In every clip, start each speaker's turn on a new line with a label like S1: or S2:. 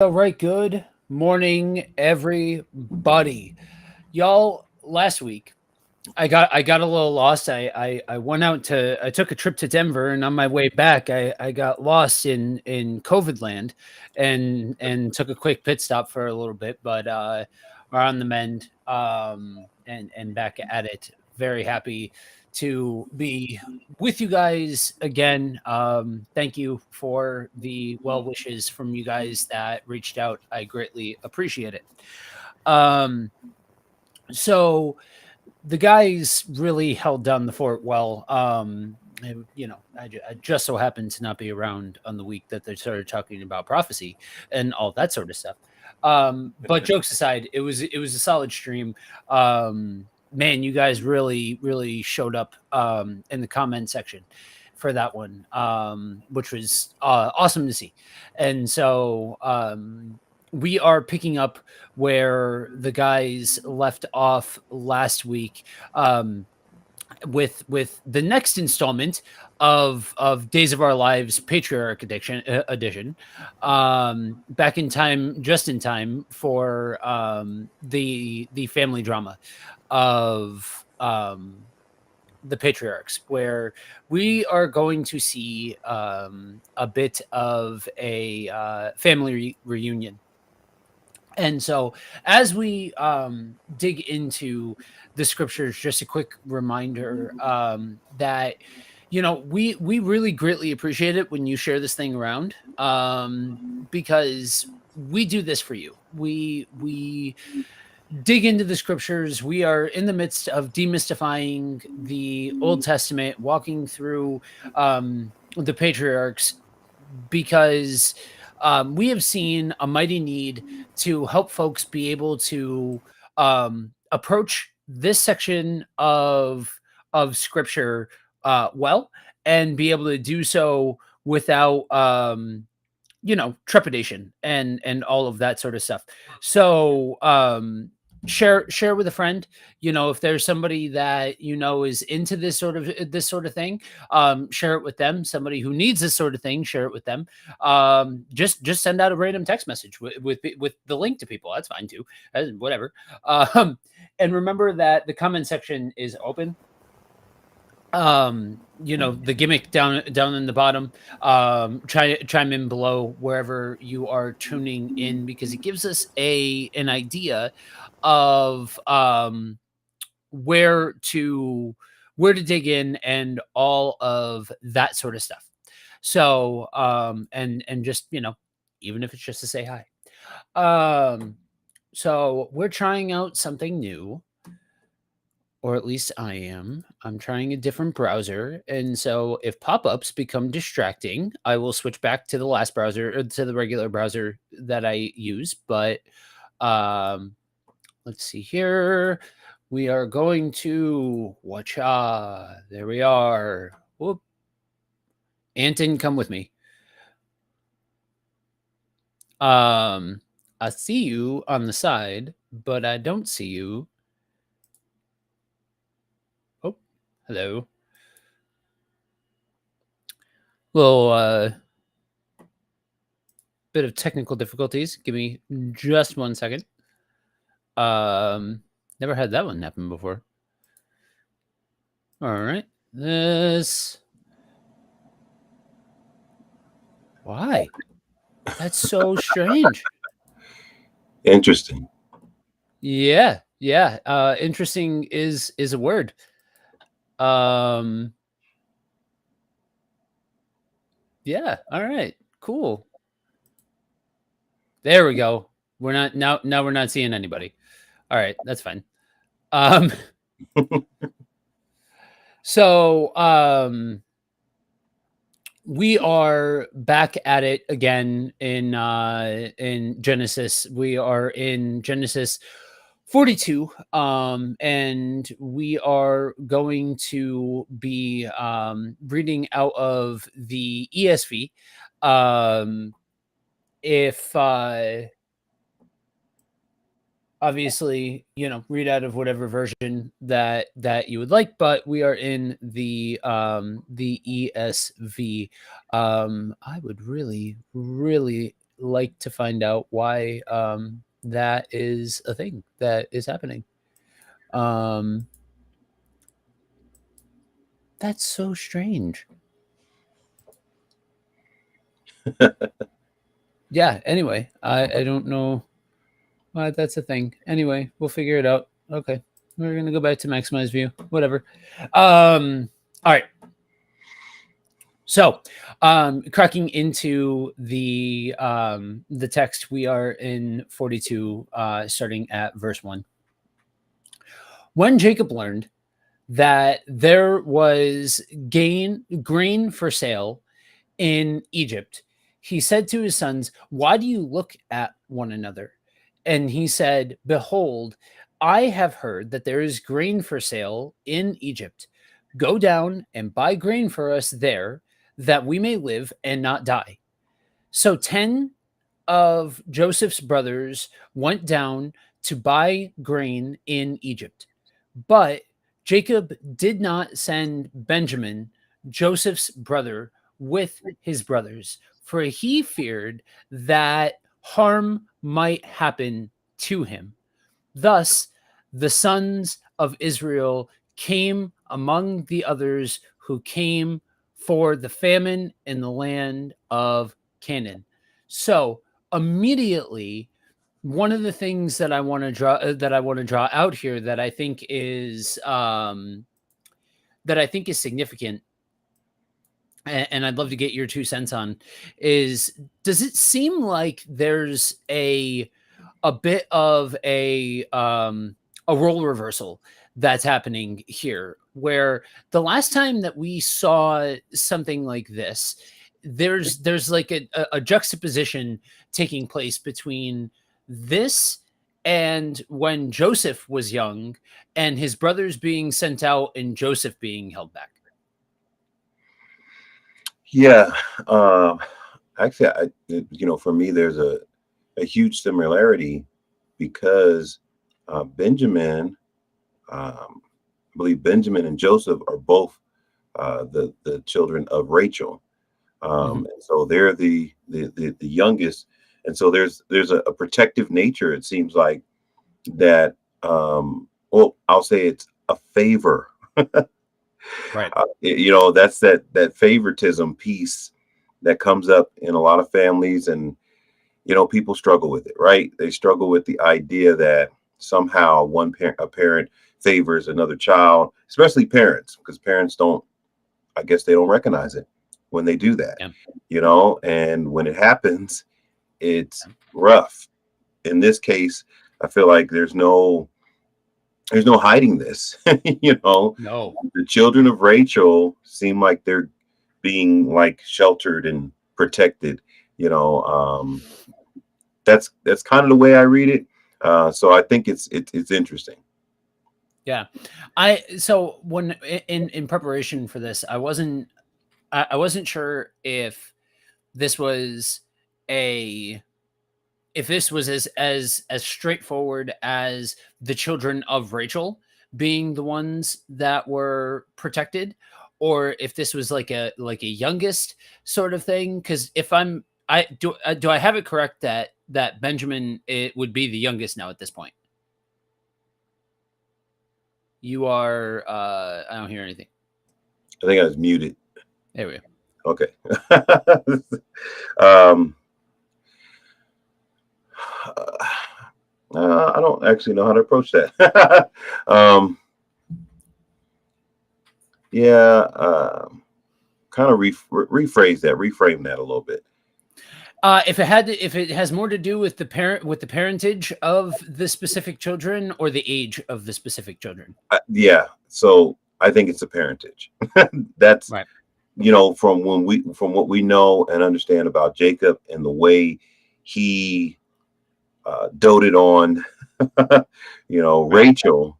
S1: All right, good morning, everybody. Y'all, last week I got a little lost. I went out to I took a trip to Denver, and on my way back, I got lost in COVID land, and took a quick pit stop for a little bit, but we're on the mend, and back at it. Very happy to be with you guys again. Thank you for the well wishes from you guys that reached out. I greatly appreciate it. Um, so the guys really held down the fort well. I just so happened to not be around on the week that they started talking about prophecy and all that sort of stuff. But jokes aside, it was a solid stream. Man, you guys really showed up in the comment section for that one, which was awesome to see. And so we are picking up where the guys left off last week, with the next installment of Days of Our Lives Patriarch edition, back in time, just in time for the family drama of the Patriarchs, where we are going to see a bit of a family reunion. And so, as we dig into the scriptures, just a quick reminder that we really greatly appreciate it when you share this thing around, because we do this for you. We dig into the scriptures. We are in the midst of demystifying the Old Testament, walking through the patriarchs, because we have seen a mighty need to help folks be able to approach this section of scripture well, and be able to do so without trepidation and all of that sort of stuff. So share with a friend. If there's somebody that is into this sort of thing, share it with them. Somebody who needs this sort of thing, share it with them. Just send out a random text message with the link to people. That's fine too. Whatever. And remember that the comment section is open. The gimmick down in the bottom. Chime in below wherever you are tuning in, because it gives us an idea of where to dig in and all of that sort of stuff. So and just even if it's just to say hi. So we're trying out something new, or at least I am. I'm trying a different browser. And so if pop-ups become distracting, I will switch back to the last browser, or to the regular browser that I use. But um, let's see here. We are going to watcha. There we are. Whoop. Anton, come with me. I see you on the side, but I don't see you. Oh, hello. Little bit of technical difficulties. Give me just 1 second. Never had that one happen before. All right. This. Why? That's so strange.
S2: Interesting.
S1: Yeah. Interesting is a word. Yeah. All right. Cool. There we go. We're not now we're not seeing anybody. All right, that's fine. Um so we are back at it again in Genesis. We are in Genesis 42, and we are going to be reading out of the ESV. If obviously, read out of whatever version that you would like, but we are in the ESV. I would really like to find out why that is a thing that is happening. That's so strange. Yeah, anyway, I don't know why that's a thing. Anyway, we'll figure it out. Okay. We're gonna go back to maximize view. Whatever. All right. So, cracking into the text, we are in 42, starting at verse 1. When Jacob learned that there was grain for sale in Egypt, he said to his sons, "Why do you look at one another?" And he said, "Behold, I have heard that there is grain for sale in Egypt. Go down and buy grain for us there, that we may live and not die." So 10 of Joseph's brothers went down to buy grain in Egypt. But Jacob did not send Benjamin, Joseph's brother, with his brothers, for he feared that harm might happen to him. Thus, the sons of Israel came among the others who came for the famine in the land of Canaan. So, immediately, one of the things that I want to draw out here that I think is significant, and I'd love to get your 2 cents on, is, does it seem like there's a bit of a role reversal that's happening here, where the last time that we saw something like this, there's like a juxtaposition taking place between this and when Joseph was young and his brothers being sent out and Joseph being held back.
S2: Yeah. Actually, for me, there's a huge similarity because Benjamin, I believe Benjamin and Joseph are both the children of Rachel. And so they're the youngest, and so there's a protective nature. It seems like that. Well, I'll say it's a favor.
S1: Right.
S2: That's that favoritism piece that comes up in a lot of families, and people struggle with it, right? They struggle with the idea that somehow a parent favors another child, especially parents, because parents don't, I guess they don't recognize it when they do that, and when it happens, it's rough. In this case, I feel like there's no hiding this.
S1: No.
S2: The children of Rachel seem like they're being like sheltered and protected. That's kind of the way I read it. So I think it's interesting.
S1: Yeah. So when in preparation for this, I wasn't sure if this was as straightforward as the children of Rachel being the ones that were protected, or if this was like a youngest sort of thing. Because if do I have it correct that Benjamin, it would be the youngest now at this point? You are. I don't hear anything.
S2: I think I was muted.
S1: There we go.
S2: Okay. I don't actually know how to approach that. Kind of reframe that a little bit.
S1: If it has more to do with the parentage of the specific children or the age of the specific children.
S2: Yeah. So I think it's a parentage. That's
S1: right.
S2: From what we know and understand about Jacob and the way he doted on, Rachel.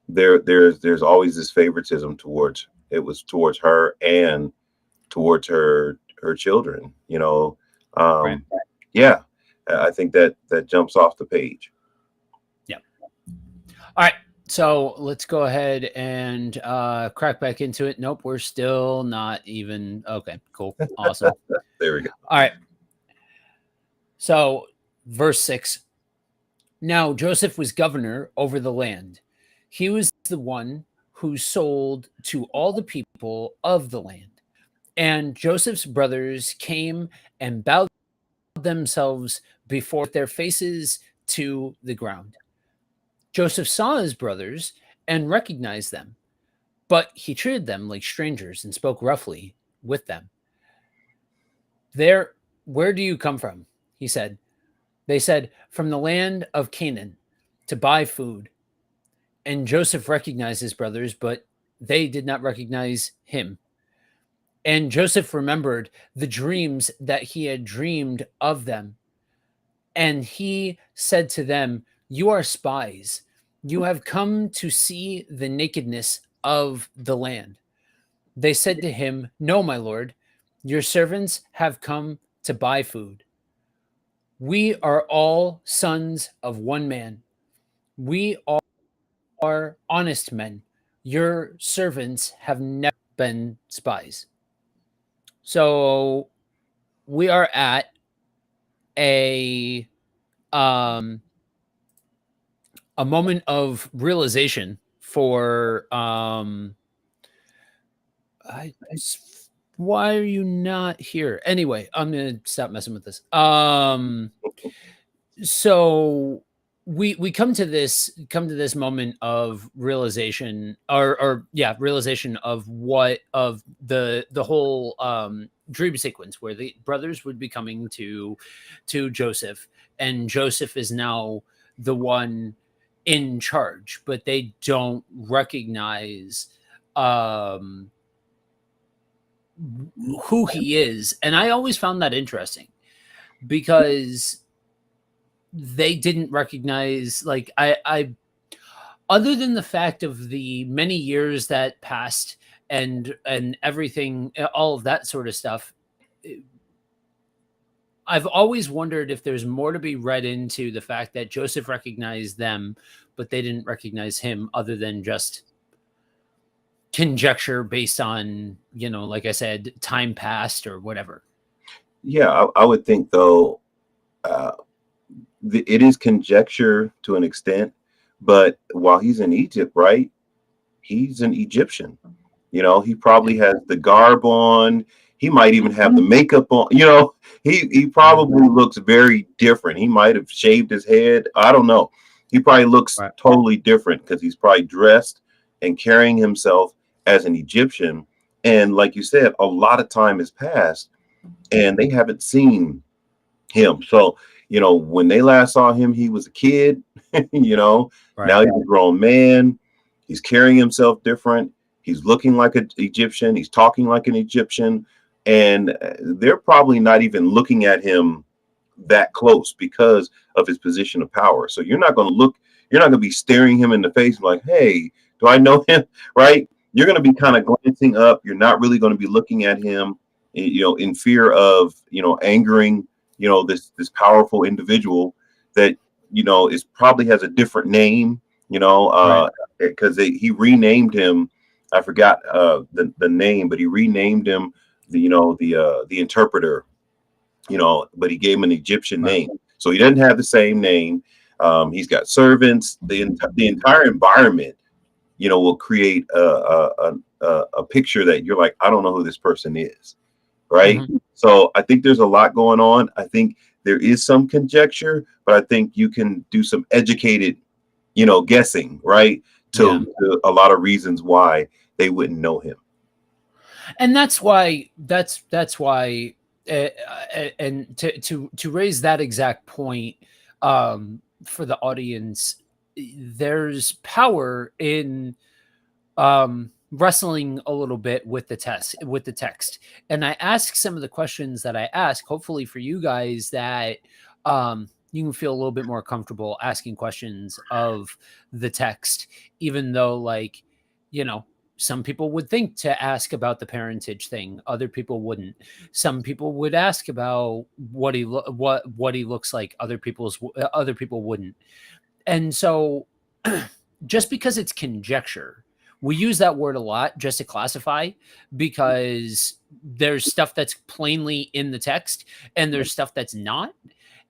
S2: There's always this favoritism towards her and towards her children.
S1: Right.
S2: Yeah, I think that jumps off the page.
S1: Yeah. All right. So let's go ahead and crack back into it. Nope, we're still not even. Okay, cool. Awesome.
S2: There we go.
S1: All right. So, verse 6. Now Joseph was governor over the land. He was the one who sold to all the people of the land. And Joseph's brothers came and bowed themselves before their faces to the ground. Joseph saw his brothers and recognized them, but he treated them like strangers and spoke roughly with them. Where do you come from? He said. They said, from the land of Canaan to buy food. And Joseph recognized his brothers, but they did not recognize him. And Joseph remembered the dreams that he had dreamed of them. And he said to them, you are spies. You have come to see the nakedness of the land. They said to him, no, my lord, your servants have come to buy food. We are all sons of one man. We are honest men. Your servants have never been spies. So we are at a moment of realization for why are you not here? Anyway, I'm gonna stop messing with this. So we come to this moment of realization or realization of what of the whole dream sequence where the brothers would be coming to Joseph, and Joseph is now the one in charge, but they don't recognize who he is. And I always found that interesting because they didn't recognize, like, I other than the fact of the many years that passed and everything, all of that sort of stuff, I've always wondered if there's more to be read into the fact that Joseph recognized them, but they didn't recognize him, other than just conjecture based on, like I said, time passed or whatever.
S2: Yeah, I would think, though, it is conjecture to an extent, but while he's in Egypt, right, he's an Egyptian. He probably has the garb on. He might even have the makeup on. He probably looks very different. He might have shaved his head. I don't know. He probably looks totally different because he's probably dressed and carrying himself as an Egyptian. And like you said, a lot of time has passed and they haven't seen him. So, when they last saw him, he was a kid, now he's a grown man. He's carrying himself different. He's looking like an Egyptian. He's talking like an Egyptian. And they're probably not even looking at him that close because of his position of power. So you're not going to be staring him in the face like, hey, do I know him? Right? You're going to be kind of glancing up. You're not really going to be looking at him, in fear of, angering, this powerful individual that, is probably has a different name, because he renamed him. I forgot the name, but he renamed him the interpreter, but he gave him an Egyptian name. So he doesn't have the same name. He's got servants. The entire environment, will create a picture that you're like, I don't know who this person is. Right. Mm-hmm. So I think there's a lot going on. I think there is some conjecture, but I think you can do some educated, guessing, right, to a lot of reasons why they wouldn't know him.
S1: And that's why and to raise that exact point for the audience, there's power in wrestling a little bit with the text. And I ask some of the questions that I ask, hopefully for you guys, that you can feel a little bit more comfortable asking questions of the text, even though, like, some people would think to ask about the parentage thing. Other people wouldn't. Some people would ask about what he looks like. Other people wouldn't. And so just because it's conjecture, we use that word a lot just to classify, because there's stuff that's plainly in the text and there's stuff that's not.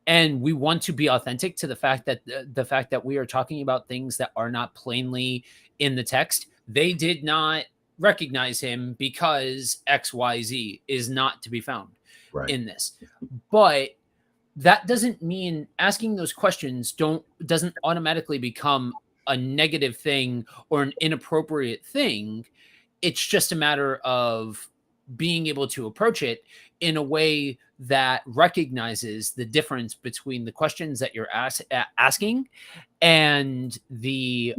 S1: and we want to be authentic to the fact that we are talking about things that are not plainly in the text. They did not recognize him because XYZ is not to be found
S2: Right.
S1: in this. But that doesn't mean asking those questions doesn't automatically become a negative thing or an inappropriate thing. It's just a matter of being able to approach it in a way that recognizes the difference between the questions that you're asking and the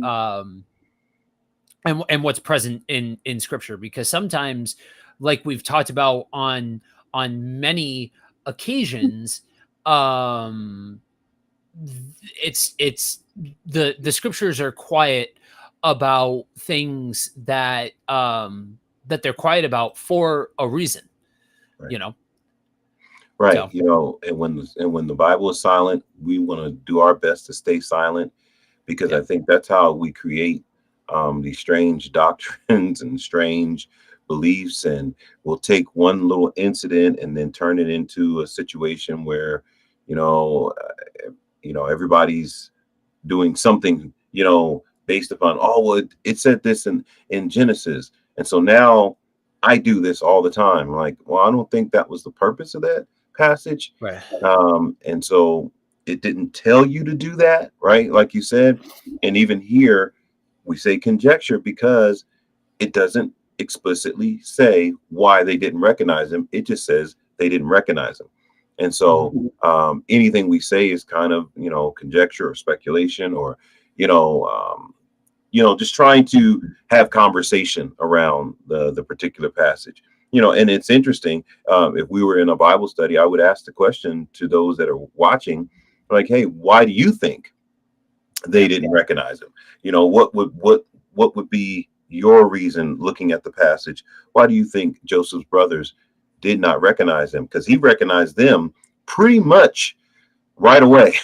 S1: and what's present in scripture. Because sometimes, like we've talked about on many occasions, um it's the scriptures are quiet about things that that they're quiet about for a reason,
S2: Right.
S1: you know.
S2: Right.
S1: So
S2: And when the Bible is silent, we want to do our best to stay silent, because I
S1: yeah.
S2: think that's how we create these strange doctrines and strange beliefs. And we'll take one little incident and then turn it into a situation where, you know, everybody's doing something, based upon, oh, well, it said this in Genesis. And so now I do this all the time. Like, well, I don't think that was the purpose of that passage.
S1: Right.
S2: And so it didn't tell you to do that, right? Like you said. And even here, we say conjecture because it doesn't explicitly say why they didn't recognize him. It just says they didn't recognize him. And so anything we say is kind of, conjecture or speculation, or, just trying to have conversation around the particular passage. And it's interesting. If we were in a Bible study, I would ask the question to those that are watching, like, hey, why do you think they didn't recognize him? What would be your reason looking at the passage? Why do you think Joseph's brothers did not recognize him? Because he recognized them pretty much right away.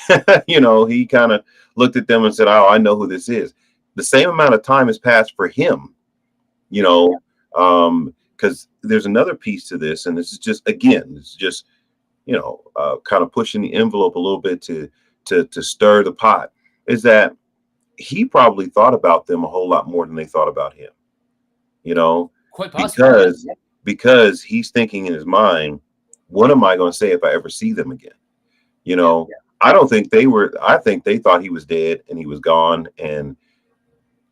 S2: He kind of looked at them and said, oh, I know who this is. The same amount of time has passed for him, because there's another piece to this. And this is just, again, kind of pushing the envelope a little bit to stir the pot, is that he probably thought about them a whole lot more than they thought about him,
S1: Quite possibly,
S2: because he's thinking in his mind, what am I going to say if I ever see them again? I don't think I think they thought he was dead and he was gone and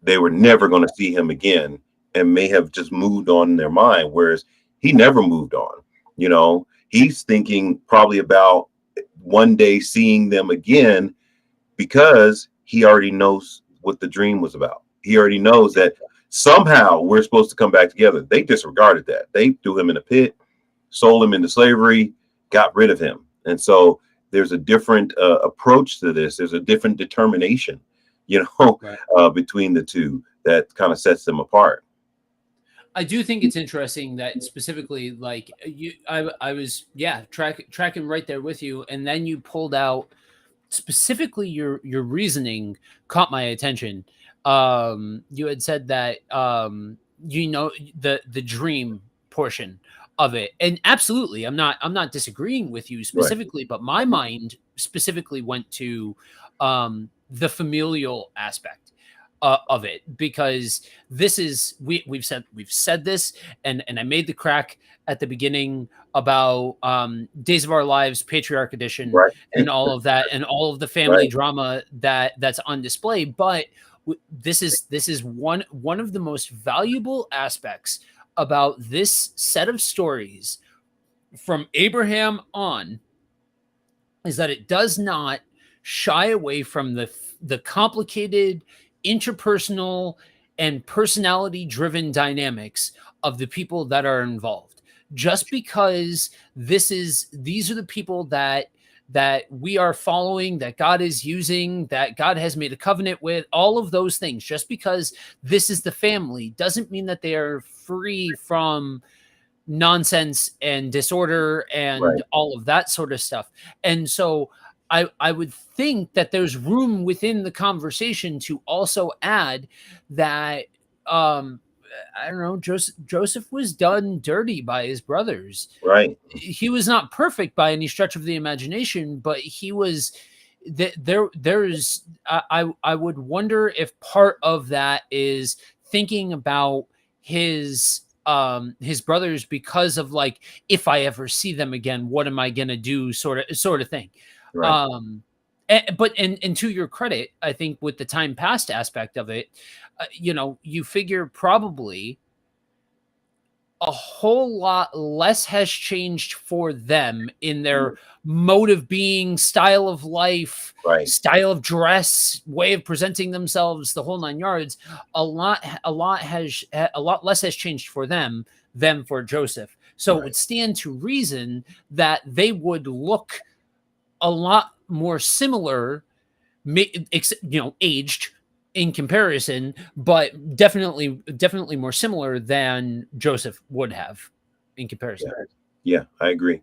S2: they were never going to see him again, and may have just moved on in their mind. Whereas he never moved on. He's thinking probably about one day seeing them again, because he already knows what the dream was about. He already knows that somehow we're supposed to come back together. They disregarded that. They threw him in a pit, sold him into slavery, got rid of him. And so there's a different approach to this. There's a different determination,
S1: right.
S2: between the two that kind of sets them apart.
S1: I do think it's interesting that specifically, like I was tracking right there with you, and then you pulled out specifically your reasoning caught my attention. You had said that the dream portion of it, and absolutely, I'm not disagreeing with you
S2: Right.
S1: specifically, but my mind specifically went to the familial aspect of it, because this is we've said this, and I made the crack at the beginning about Days of Our Lives Patriarch Edition
S2: Right.
S1: and all of that and all of the family
S2: Right.
S1: drama that's on display. But this is one of the most valuable aspects about this set of stories from Abraham on, is that it does not shy away from the complicated interpersonal and personality driven dynamics of the people that are involved. Just because these are the people that we are following, that God is using, that God has made a covenant with, all of those things, just because this is the family doesn't mean that they are free from nonsense and disorder
S2: Right.
S1: and all of that sort of stuff. And so I would think that there's room within the conversation to also add that I don't know, Joseph was done dirty by his brothers.
S2: Right.
S1: He was not perfect by any stretch of the imagination, but he was there's I would wonder if part of that is thinking about his brothers, because of like, if I ever see them again, what am I gonna do, sort of thing.
S2: Right.
S1: But to your credit, I think with the time past aspect of it, you figure probably a whole lot less has changed for them in their mode of being, style of life,
S2: Right.
S1: style of dress, way of presenting themselves, the whole nine yards. A lot less has changed for them than for Joseph. So it would stand to reason that they would look a lot more similar, aged in comparison, but definitely more similar than Joseph would have in comparison.
S2: Yeah, I agree.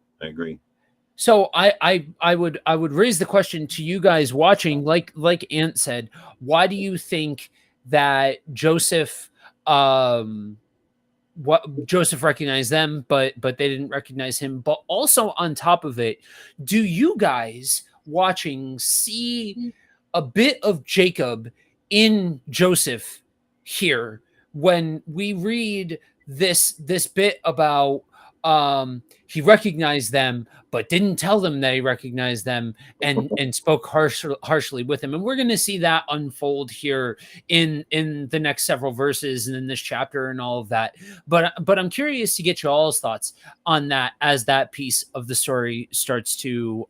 S1: So I would raise the question to you guys watching, like Ant said, why do you think that Joseph recognized them, but they didn't recognize him? But also on top of it, do you guys watching see a bit of Jacob in Joseph here when we read this bit about he recognized them but didn't tell them that he recognized them, and spoke harshly with him? And we're going to see that unfold here in the next several verses and in this chapter and all of that. But I'm curious to get y'all's thoughts on that as that piece of the story starts to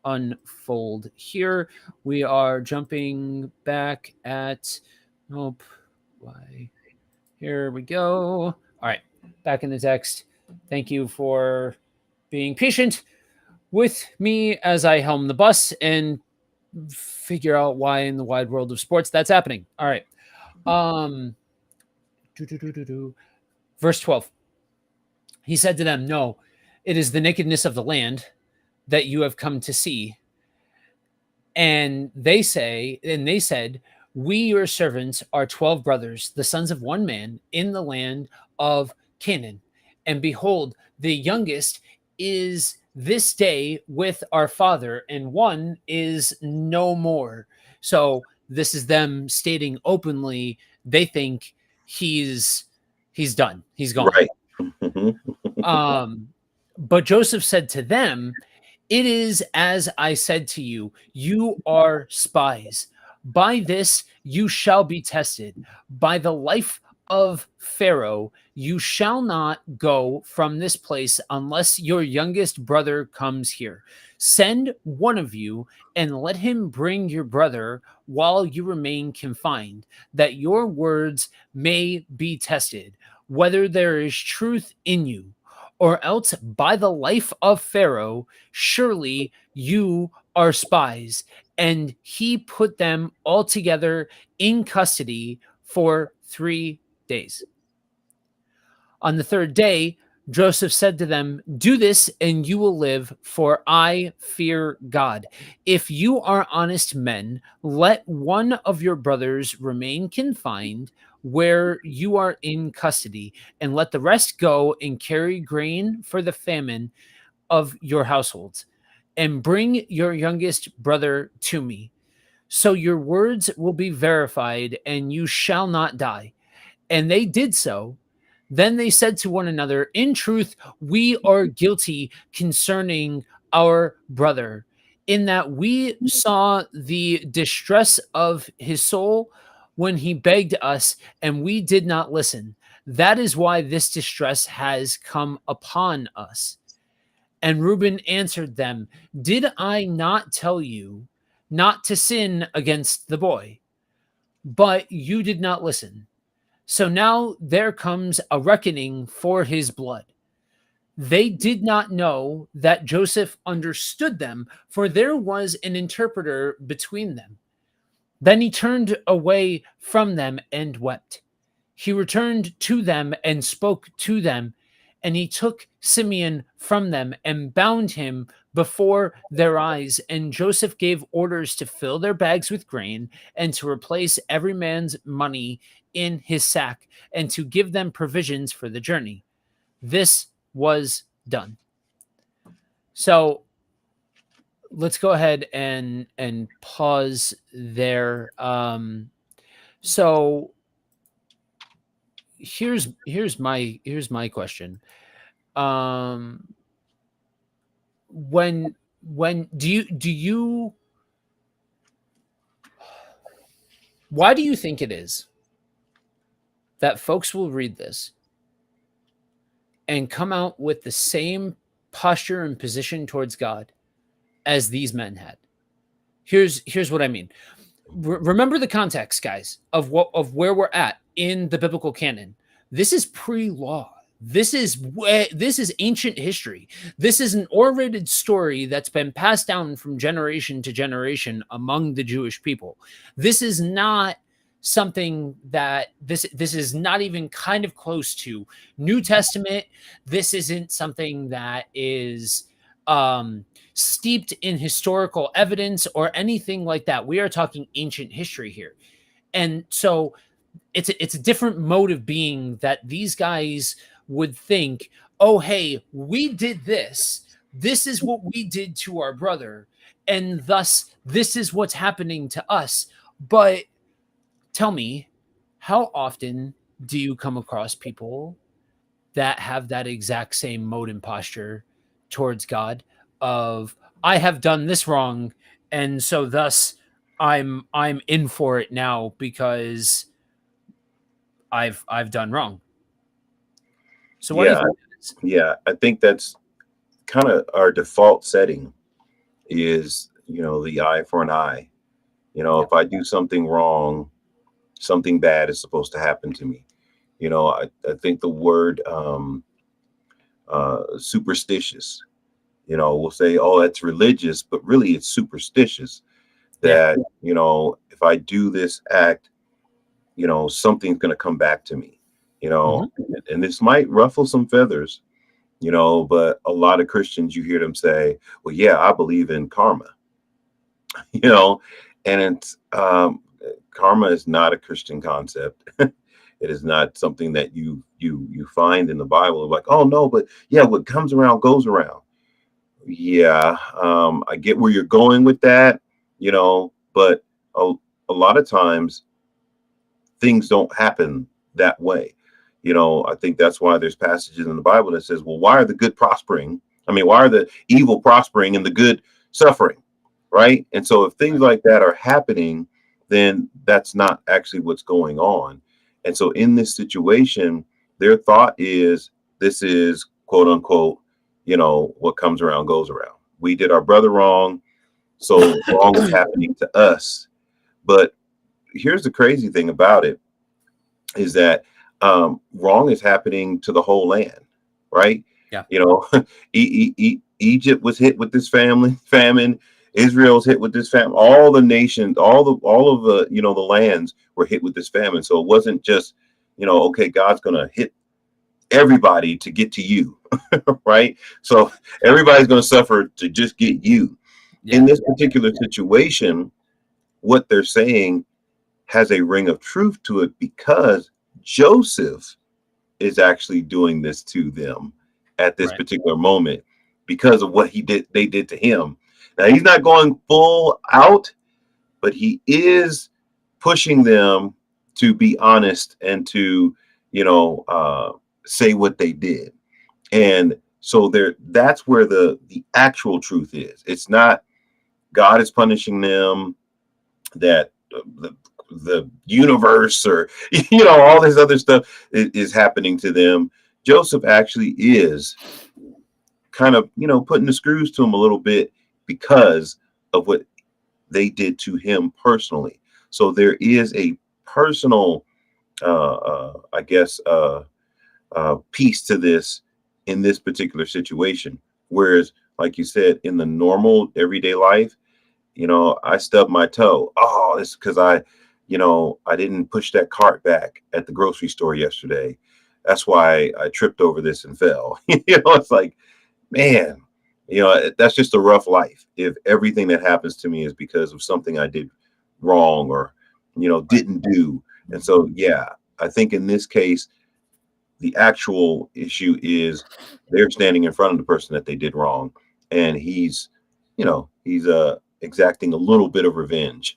S1: unfold here. We are jumping back at why here we go. All right, back in the text. Thank you for being patient with me as I helm the bus and figure out why in the wide world of sports that's happening. All right. Verse 12. He said to them, "No, it is the nakedness of the land that you have come to see." And they said, "We, your servants, are 12 brothers, the sons of one man, in the land of Canaan. And behold, the youngest is this day with our father, and one is no more." So this is them stating openly they think he's done. He's gone.
S2: Right.
S1: But Joseph said to them, "It is as I said to you, you are spies. By this you shall be tested. By the life of Pharaoh, you shall not go from this place unless your youngest brother comes here. Send one of you and let him bring your brother while you remain confined, that your words may be tested, whether there is truth in you. Or else, by the life of Pharaoh, surely you are spies." And he put them all together in custody for 3 days. On the third day, Joseph said to them, "Do this and you will live, for I fear God. If you are honest men, let one of your brothers remain confined where you are in custody, and let the rest go and carry grain for the famine of your households, and bring your youngest brother to me. So your words will be verified, and you shall not die." And they did so. Then they said to one another, "In truth, we are guilty concerning our brother, in that we saw the distress of his soul when he begged us, and we did not listen. That is why this distress has come upon us." And Reuben answered them, "Did I not tell you not to sin against the boy? But you did not listen. So now there comes a reckoning for his blood." They did not know that Joseph understood them, for there was an interpreter between them. Then he turned away from them and wept. He returned to them and spoke to them, and he took Simeon from them and bound him before their eyes, and Joseph gave orders to fill their bags with grain and to replace every man's money in his sack and to give them provisions for the journey. This was done. So let's go ahead and pause there. So here's my question. Um, when do you why do you think it is that folks will read this and come out with the same posture and position towards God as these men had? Here's what I mean. Remember the context, guys, of where we're at in the biblical canon. This is pre-law. This is ancient history. This is an orated story that's been passed down from generation to generation among the Jewish people. This is not something that this is not even kind of close to New Testament. This isn't something that is steeped in historical evidence or anything like that. We are talking ancient history here. And so it's a different mode of being that these guys would think, oh, hey, we did this. This is what we did to our brother. And thus, this is what's happening to us. But tell me, how often do you come across people that have that exact same mode and posture towards God of, I have done this wrong, and so thus I'm in for it now because I've done wrong. So what do you
S2: Yeah,
S1: think that is?
S2: yeah. I think that's kind of our default setting is, the eye for an eye.
S1: Yeah.
S2: If I do something wrong, something bad is supposed to happen to me. I think the word superstitious, we'll say, oh, that's religious, but really it's superstitious
S1: Yeah.
S2: that, if I do this act, something's going to come back to me,
S1: Mhm.
S2: and this might ruffle some feathers, but a lot of Christians, you hear them say, well, yeah, I believe in karma, you know, and it's, karma is not a Christian concept. It is not something that you find in the Bible. Like, oh no, but yeah, what comes around goes around. Yeah, I get where you're going with that, but a, a lot of times things don't happen that way. I think that's why there's passages in the Bible that says, well, why are the good prospering? I mean, why are the evil prospering and the good suffering? Right. And so if things like that are happening, then that's not actually what's going on. And so in this situation, their thought is this is quote unquote, what comes around goes around. We did our brother wrong. So wrong is happening to us. But here's the crazy thing about it is that wrong is happening to the whole land, right?
S1: Yeah.
S2: Egypt was hit with this famine. Israel's hit with this famine. All the nations, all of the the lands were hit with this famine. So it wasn't just okay, God's gonna hit everybody to get to you, right? So everybody's gonna suffer to just get you.
S1: Yeah.
S2: In this particular situation, what they're saying has a ring of truth to it because Joseph is actually doing this to them at this
S1: Right.
S2: particular moment because of what they did to him. Now he's not going full out, but he is pushing them to be honest and to, say what they did. And so that's where the actual truth is. It's not God is punishing them, that the universe or all this other stuff is happening to them. Joseph actually is kind of putting the screws to him a little bit because of what they did to him personally. So there is a personal I guess piece to this in this particular situation, whereas like you said, in the normal everyday life, I stubbed my toe. Oh, it's because I didn't push that cart back at the grocery store yesterday. That's why I tripped over this and fell. It's like, man, that's just a rough life. If everything that happens to me is because of something I did wrong or, didn't do. And so, yeah, I think in this case, the actual issue is they're standing in front of the person that they did wrong. And he's exacting a little bit of revenge.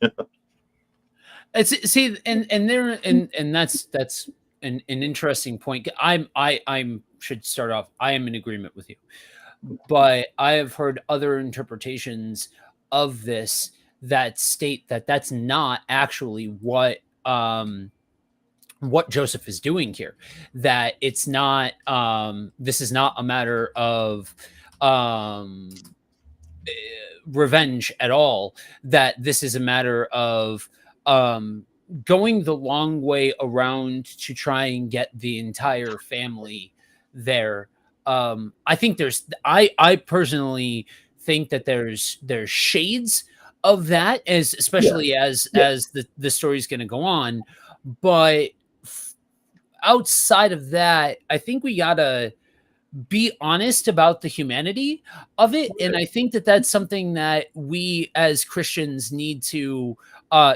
S1: It's see, and there, and that's an interesting point. I'm should start off. I am in agreement with you, but I have heard other interpretations of this that state that that's not actually what Joseph is doing here. That it's not this is not a matter of um revenge at all, that this is a matter of um going the long way around to try and get the entire family there. I think I personally think that there's shades of that, as
S2: Yeah.
S1: especially as
S2: Yeah.
S1: the story's going to go on, but f- outside of that, I think we gotta be honest about the humanity of it. And I think that that's something that we as Christians need to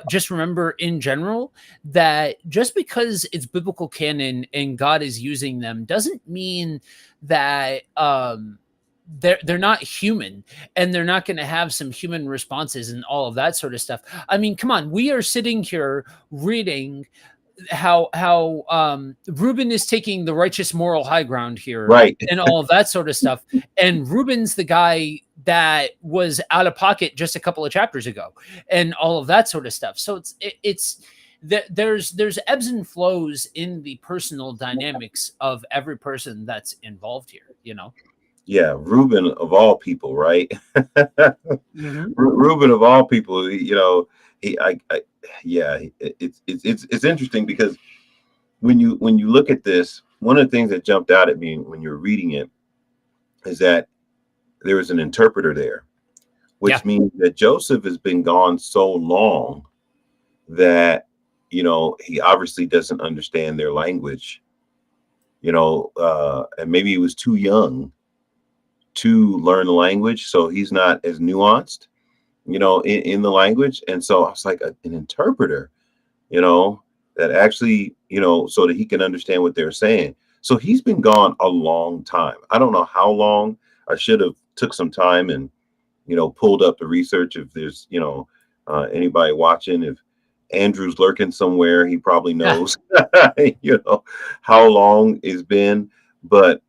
S1: just remember in general, that just because it's biblical canon and God is using them doesn't mean that they're not human, and they're not going to have some human responses and all of that sort of stuff. I mean, come on, we are sitting here reading how Reuben is taking the righteous moral high ground here
S2: Right.
S1: and all of that sort of stuff. And Reuben's the guy that was out of pocket just a couple of chapters ago and all of that sort of stuff. So it's there's ebbs and flows in the personal dynamics of every person that's involved here, you know?
S2: Yeah. Reuben of all people, right?
S1: Mhm.
S2: Reuben of all people, he, yeah, it's interesting because when you look at this, one of the things that jumped out at me when you're reading it is that there was an interpreter there,
S1: Yeah.
S2: which means that Joseph has been gone so long that he obviously doesn't understand their language, and maybe he was too young to learn the language, so he's not as nuanced, in the language. And so I was like, an interpreter, you know, that actually, so that he can understand what they're saying. So he's been gone a long time. I don't know how long. I should have took some time and, pulled up the research. If there's, anybody watching, if Andrew's lurking somewhere, he probably knows, how long it's been. But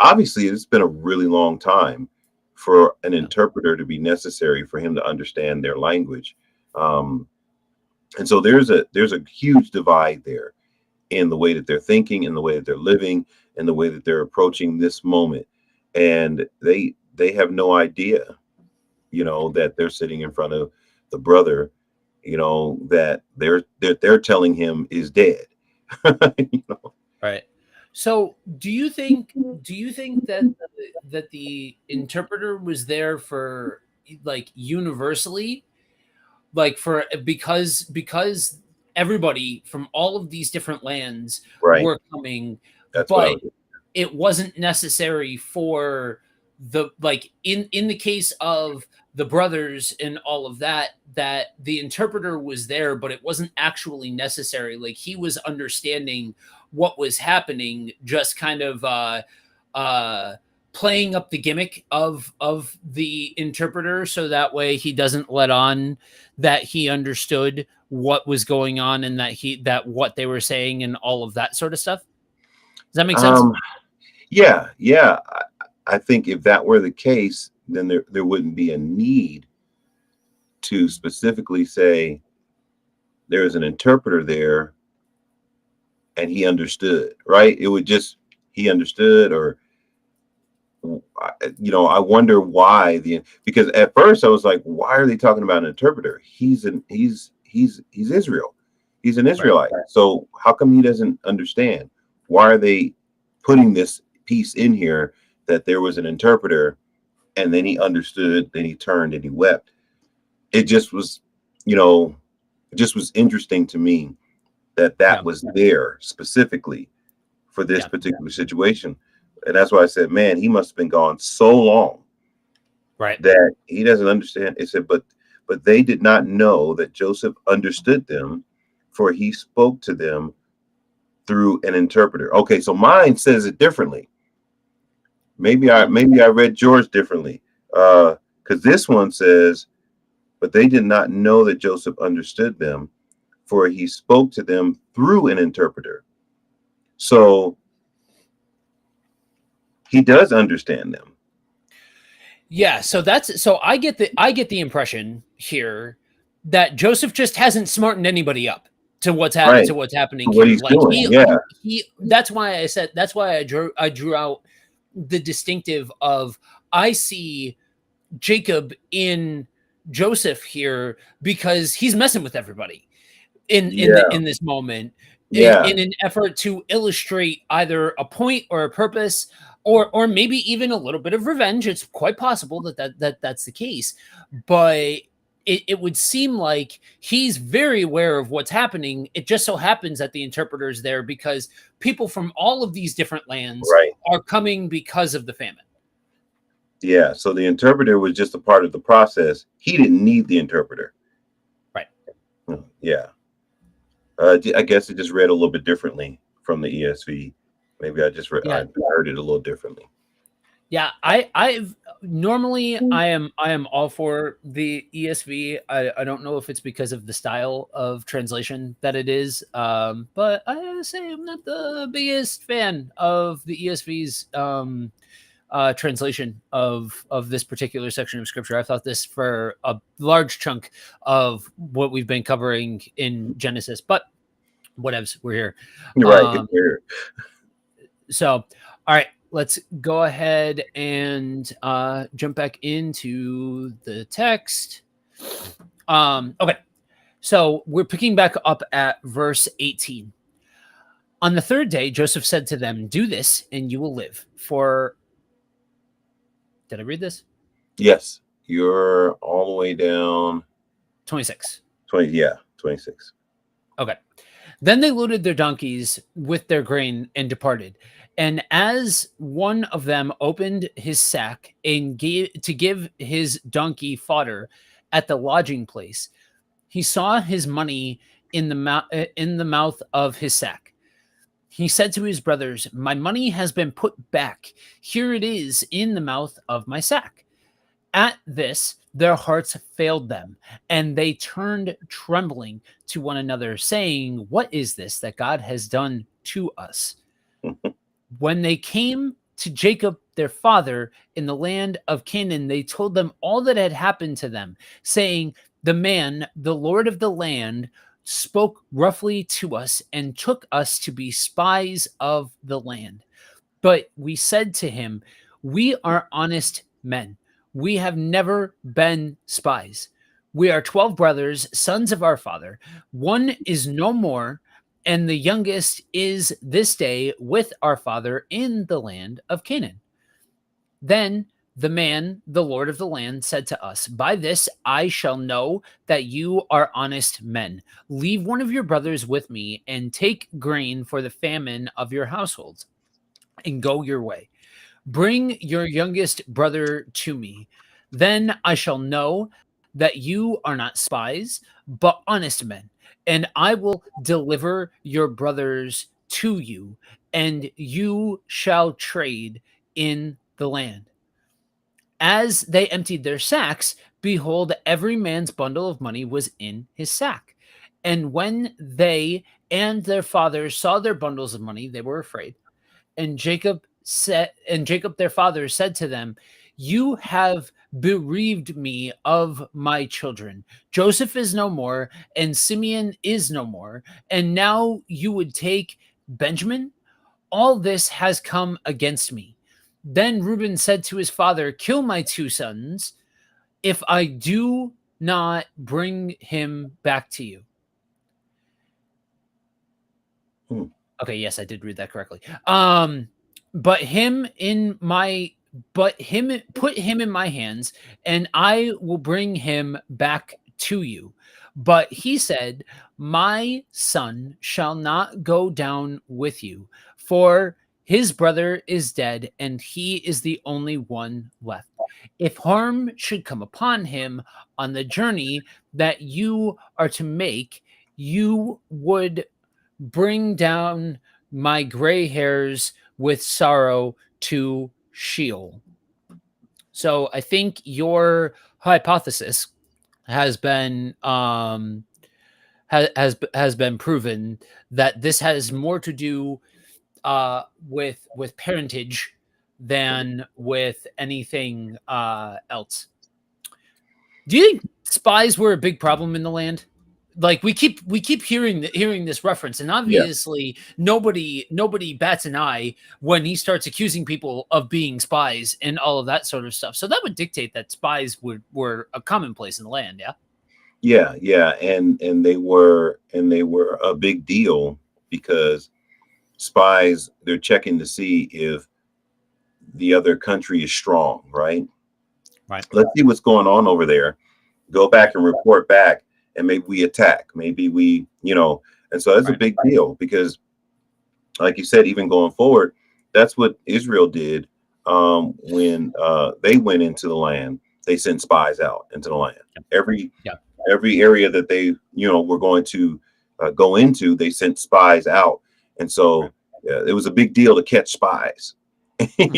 S2: obviously, it's been a really long time for an interpreter to be necessary for him to understand their language. Um, and so there's a huge divide there in the way that they're thinking, in the way that they're living, in the way that they're approaching this moment. And they have no idea, that they're sitting in front of the brother, that they're telling him is dead. You know?
S1: Right. So, do you think that the interpreter was there for, like, universally, like, for because everybody from all of these different lands
S2: Right.
S1: were coming,
S2: That's what I
S1: but
S2: was.
S1: it wasn't necessary for the, like, in the case of the brothers and all of that, that the interpreter was there, but it wasn't actually necessary. Like, he was understanding what was happening, just kind of uh playing up the gimmick of the interpreter, so that way he doesn't let on that he understood what was going on, and that what they were saying and all of that sort of stuff. Does that make sense?
S2: Um, yeah, yeah. I think if that were the case, then there wouldn't be a need to specifically say there is an interpreter there and he understood, right? It would just, he understood, or I wonder why because at first I was like, why are they talking about an interpreter? He's Israel. He's an
S1: Right.
S2: Israelite. So how come he doesn't understand? Why are they putting this piece in here that there was an interpreter, and then he understood, then he turned and he wept? It just was, it just was interesting to me that
S1: Yeah.
S2: was there specifically for this
S1: Yeah.
S2: particular situation. And that's why I said, man, he must have been gone so long
S1: Right.
S2: that he doesn't understand. It said, but they did not know that Joseph understood them, for he spoke to them through an interpreter. Okay, so mine says it differently. Maybe I read yours differently. Because this one says, but they did not know that Joseph understood them, for he spoke to them through an interpreter. So he does understand them.
S1: Yeah, so I get the impression here that Joseph just hasn't smartened anybody up to what's
S2: Right.
S1: happening
S2: What
S1: here.
S2: he's doing, yeah.
S1: He that's why I drew out the distinctive of, I see Jacob in Joseph here because he's messing with everybody in this moment,
S2: Yeah.
S1: in an effort to illustrate either a point or a purpose, or maybe even a little bit of revenge. It's quite possible that's the case, but it would seem like he's very aware of what's happening. It just so happens that the interpreter's there because people from all of these different lands
S2: Right.
S1: are coming because of the famine.
S2: Yeah. So the interpreter was just a part of the process. He didn't need the interpreter.
S1: Right.
S2: Yeah. I guess it just read a little bit differently from the ESV. Maybe I just heard it a little differently.
S1: Yeah, I've normally I am all for the ESV. I don't know if it's because of the style of translation that it is, but I say I'm not the biggest fan of the ESV's translation of this particular section of scripture. I thought this for a large chunk of what we've been covering in Genesis, but whatevs, we're here.
S2: Right.
S1: So, all right, let's go ahead and jump back into the text. Okay, so we're picking back up at verse 18. On the third day, Joseph said to them, "Do this, and you will live." For did I read this?
S2: Yes, you're all the way down
S1: 26.
S2: 26.
S1: Okay. Then they loaded their donkeys with their grain and departed. And as one of them opened his sack and to give his donkey fodder at the lodging place, he saw his money in the mouth of his sack. He said to his brothers, "My money has been put back. Here it is in the mouth of my sack." At this, their hearts failed them, and they turned trembling to one another, saying, "What is this that God has done to us?" When they came to Jacob, their father, in the land of Canaan, they told them all that had happened to them, saying, "The man, the Lord of the land, spoke roughly to us and took us to be spies of the land. But we said to him, 'We are honest men. We have never been spies. We are 12 brothers, sons of our father. One is no more, and the youngest is this day with our father in the land of Canaan.' Then the man, the Lord of the land, said to us, 'By this I shall know that you are honest men. Leave one of your brothers with me and take grain for the famine of your households and go your way. Bring your youngest brother to me. Then I shall know that you are not spies, but honest men, and I will deliver your brothers to you, and you shall trade in the land.' As they emptied their sacks, behold, every man's bundle of money was in his sack. And when they and their fathers saw their bundles of money, they were afraid. And Jacob their father said to them, 'You have bereaved me of my children. Joseph is no more, and Simeon is no more, and now you would take Benjamin? All this has come against me.' Then Reuben said to his father, 'Kill my two sons, if I do not bring him back to you.'" Okay, yes, I did read that correctly. But put him in my hands, and I will bring him back to you. But he said, "My son shall not go down with you, for His brother is dead, and he is the only one left. If harm should come upon him on the journey that you are to make, you would bring down my gray hairs with sorrow to Sheol. So I think your hypothesis has been has been proven that this has more to do with parentage than with anything else. Do you think spies were a big problem in the land? Like we keep hearing this reference, and
S2: Yeah.
S1: obviously nobody bats an eye when he starts accusing people of being spies and all of that sort of stuff. So that would dictate that spies were a commonplace in the land. Yeah.
S2: Yeah, and they were a big deal because spies, they're checking to see if the other country is strong, right?
S1: Right.
S2: Let's see what's going on over there. Go back and report back, and maybe we attack. Maybe we, and so that's a
S1: Right.
S2: big deal because, like you said, even going forward, that's what Israel did when they went into the land. They sent spies out into the land. Every
S1: Yeah.
S2: every area that they were going to go into, they sent spies out, and so it was a big deal to catch spies. Like,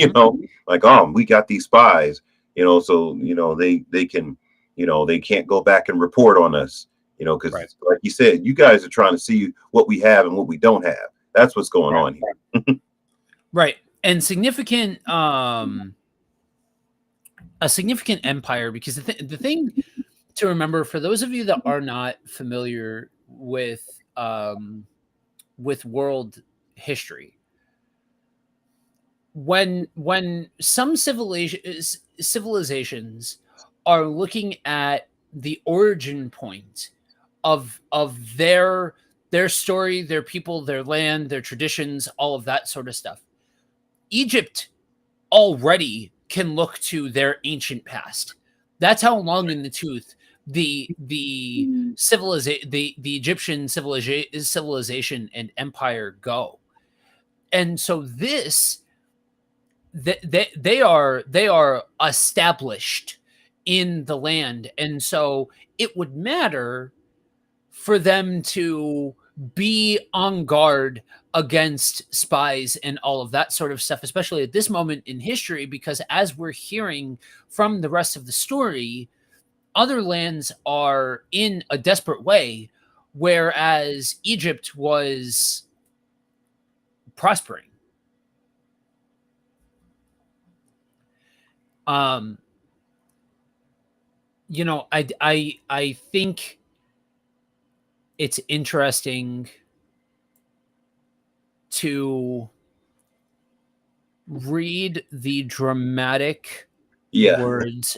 S2: we got these spies, so they can, they can't go back and report on us, because
S1: Right.
S2: like you said, you guys are trying to see what we have and what we don't have. That's what's going on here.
S1: Right. And a significant empire, because the thing to remember for those of you that are not familiar with world history, when some civilizations are looking at the origin point of their story, their people, their land, their traditions, all of that sort of stuff, Egypt already can look to their ancient past. That's how long in the tooth the Egyptian civilization and empire go. And so they are established in the land, and so it would matter for them to be on guard against spies and all of that sort of stuff, especially at this moment in history, because as we're hearing from the rest of the story, other lands are in a desperate way, whereas Egypt was prospering. I think it's interesting to read the dramatic words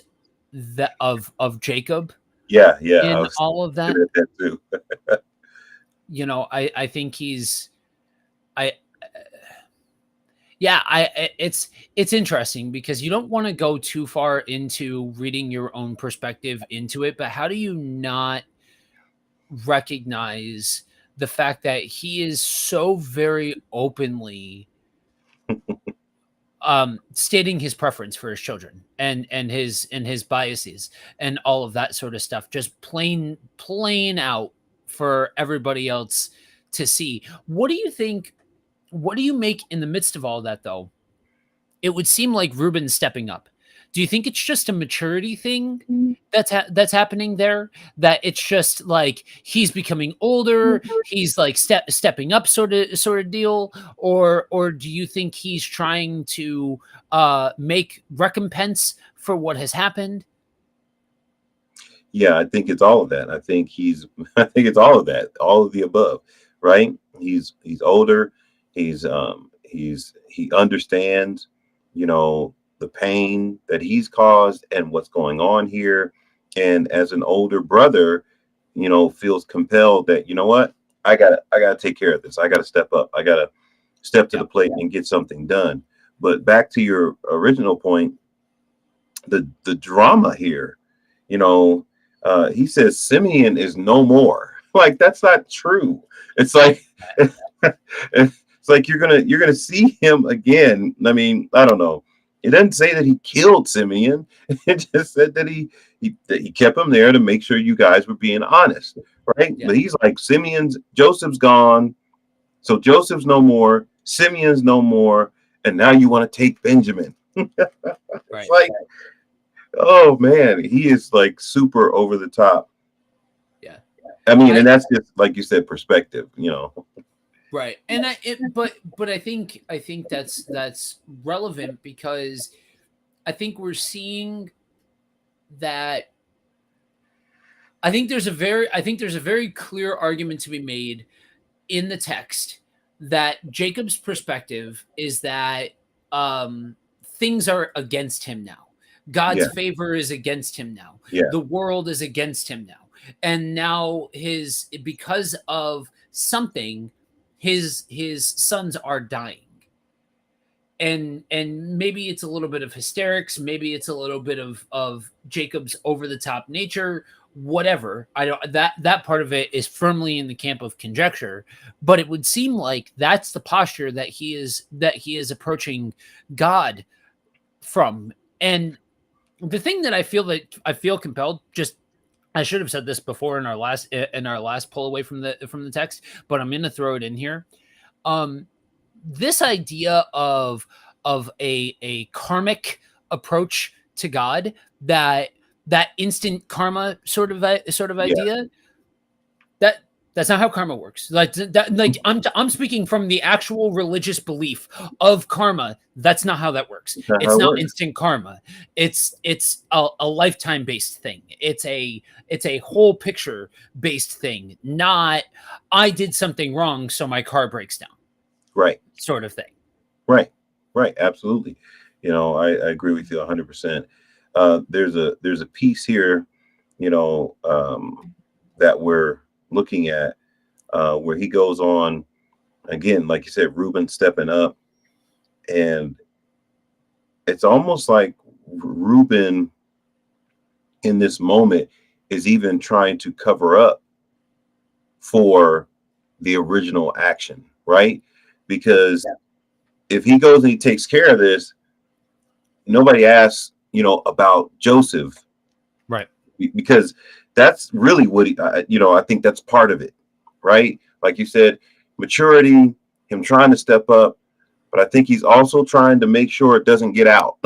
S1: of Jacob.
S2: Yeah.
S1: In all of that,
S2: that too.
S1: I think it's interesting because you don't want to go too far into reading your own perspective into it, but how do you not recognize the fact that he is so very openly stating his preference for his children and his biases and all of that sort of stuff, just plain out for everybody else to see. What do you think? What do you make in the midst of all that, though? It would seem like Reuben's stepping up. Do you think it's just a maturity thing that's happening there? That it's just like he's becoming older, he's like stepping up sort of deal, or do you think he's trying to make recompense for what has happened?
S2: Yeah, I think it's all of that. I think it's all of that, all of the above, right? He's older. He understands, the pain that he's caused and what's going on here. And as an older brother, feels compelled that, what, I gotta take care of this. I gotta step up. I gotta step to the plate and get something done. But back to your original point, the drama here, he says Simeon is no more. Like, that's not true. It's like It's like you're gonna see him again. I mean, I don't know. It doesn't say that he killed Simeon. It just said that he kept him there to make sure you guys were being honest, right?
S1: Yeah.
S2: But he's like, Joseph's gone, so Joseph's no more, Simeon's no more, and now you want to take Benjamin. It's
S1: Right.
S2: like, oh man, he is like super over the top.
S1: Yeah.
S2: I mean,
S1: I
S2: and that's just like you said, perspective, you know.
S1: Right. And but I think that's relevant because I think we're seeing that I think there's a very clear argument to be made in the text that Jacob's perspective is that things are against him now. God's
S2: Yeah,
S1: favor is against him now.
S2: yeah,
S1: The world is against him now. And now because of something, his sons are dying. And maybe it's a little bit of hysterics, maybe it's a little bit of Jacob's over the top nature, whatever. I don't that part of it is firmly in the camp of conjecture, but it would seem like that's the posture that he is approaching God from. And the thing that I feel compelled, just I should have said this before in our last pull away from the text, but I'm going to throw it in here. Um, this idea of a karmic approach to God, that instant karma sort of
S2: yeah.
S1: idea, that that's not how karma works. Like I'm speaking from the actual religious belief of karma. That's not how that works.
S2: That's not how
S1: It's
S2: it
S1: not
S2: works.
S1: instant karma. It's a lifetime based thing. It's a whole picture based thing. Not I did something wrong, so my car breaks down,
S2: Right,
S1: sort of thing.
S2: right, right. Absolutely. You know, I agree with you 100%. There's a piece here, you know, that we're looking at, where he goes on again, like you said, Reuben stepping up, and it's almost like Reuben in this moment is even trying to cover up for the original action, right? Because if he goes and he takes care of this, nobody asks, about Joseph,
S1: Right.
S2: because that's really what I think that's part of it, right? Like you said, maturity, him trying to step up, but I think he's also trying to make sure it doesn't get out,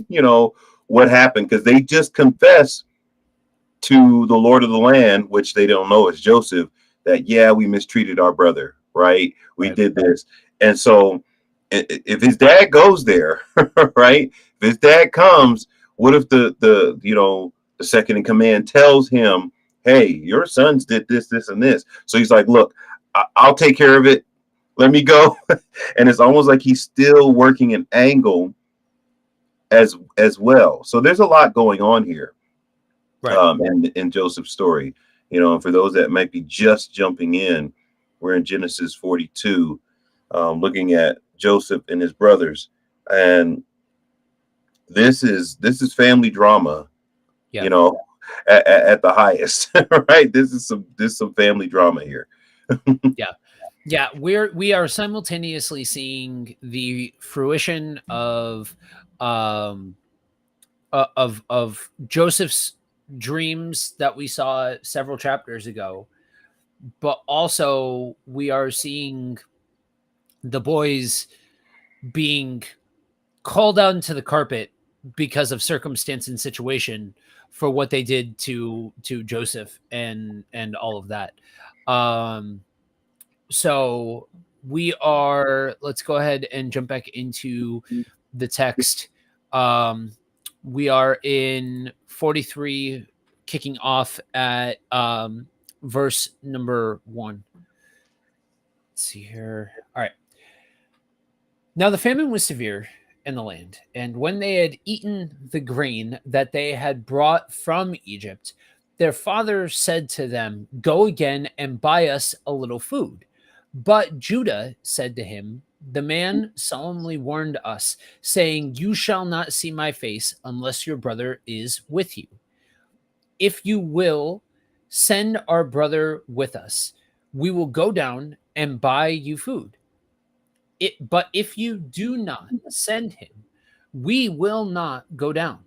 S2: you know, what happened, because they just confess to the Lord of the land, which they don't know is Joseph, that, yeah, we mistreated our brother, right? We
S1: Right.
S2: did this. And so if his dad goes there, right? If his dad comes, what if the second in command tells him, hey, your sons did this, this, and this. So he's like, look, I'll take care of it. Let me go. And it's almost like he's still working an angle as well. So there's a lot going on here,
S1: Right.
S2: in Joseph's story. And for those that might be just jumping in, we're in Genesis 42, looking at Joseph and his brothers, and this is family drama,
S1: Yeah.
S2: you know, at the highest, right? This is some family drama here.
S1: Yeah, we are simultaneously seeing the fruition of Joseph's dreams that we saw several chapters ago, but also we are seeing the boys being called out into the carpet because of circumstance and situation for what they did to Joseph and all of that. Um, so let's go ahead and jump back into the text. We are in 43, kicking off at verse number 1. Let's see here. All right. Now the famine was severe in the land, and when they had eaten the grain that they had brought from Egypt, their father said to them, go again and buy us a little food. But Judah said to him, the man solemnly warned us, saying, you shall not see my face unless your brother is with you. If you will send our brother with us, we will go down and buy you food. But if you do not send him, we will not go down.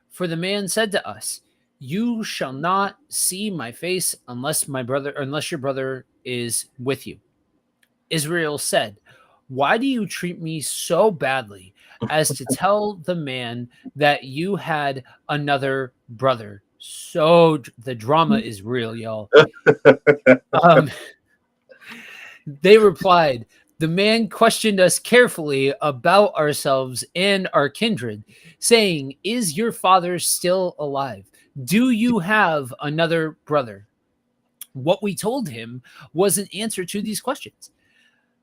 S1: For the man said to us, you shall not see my face unless your brother is with you. Israel said, why do you treat me so badly as to tell the man that you had another brother? So the drama is real, y'all. Um, they replied, the man questioned us carefully about ourselves and our kindred, saying, is your father still alive? Do you have another brother? What we told him was an answer to these questions.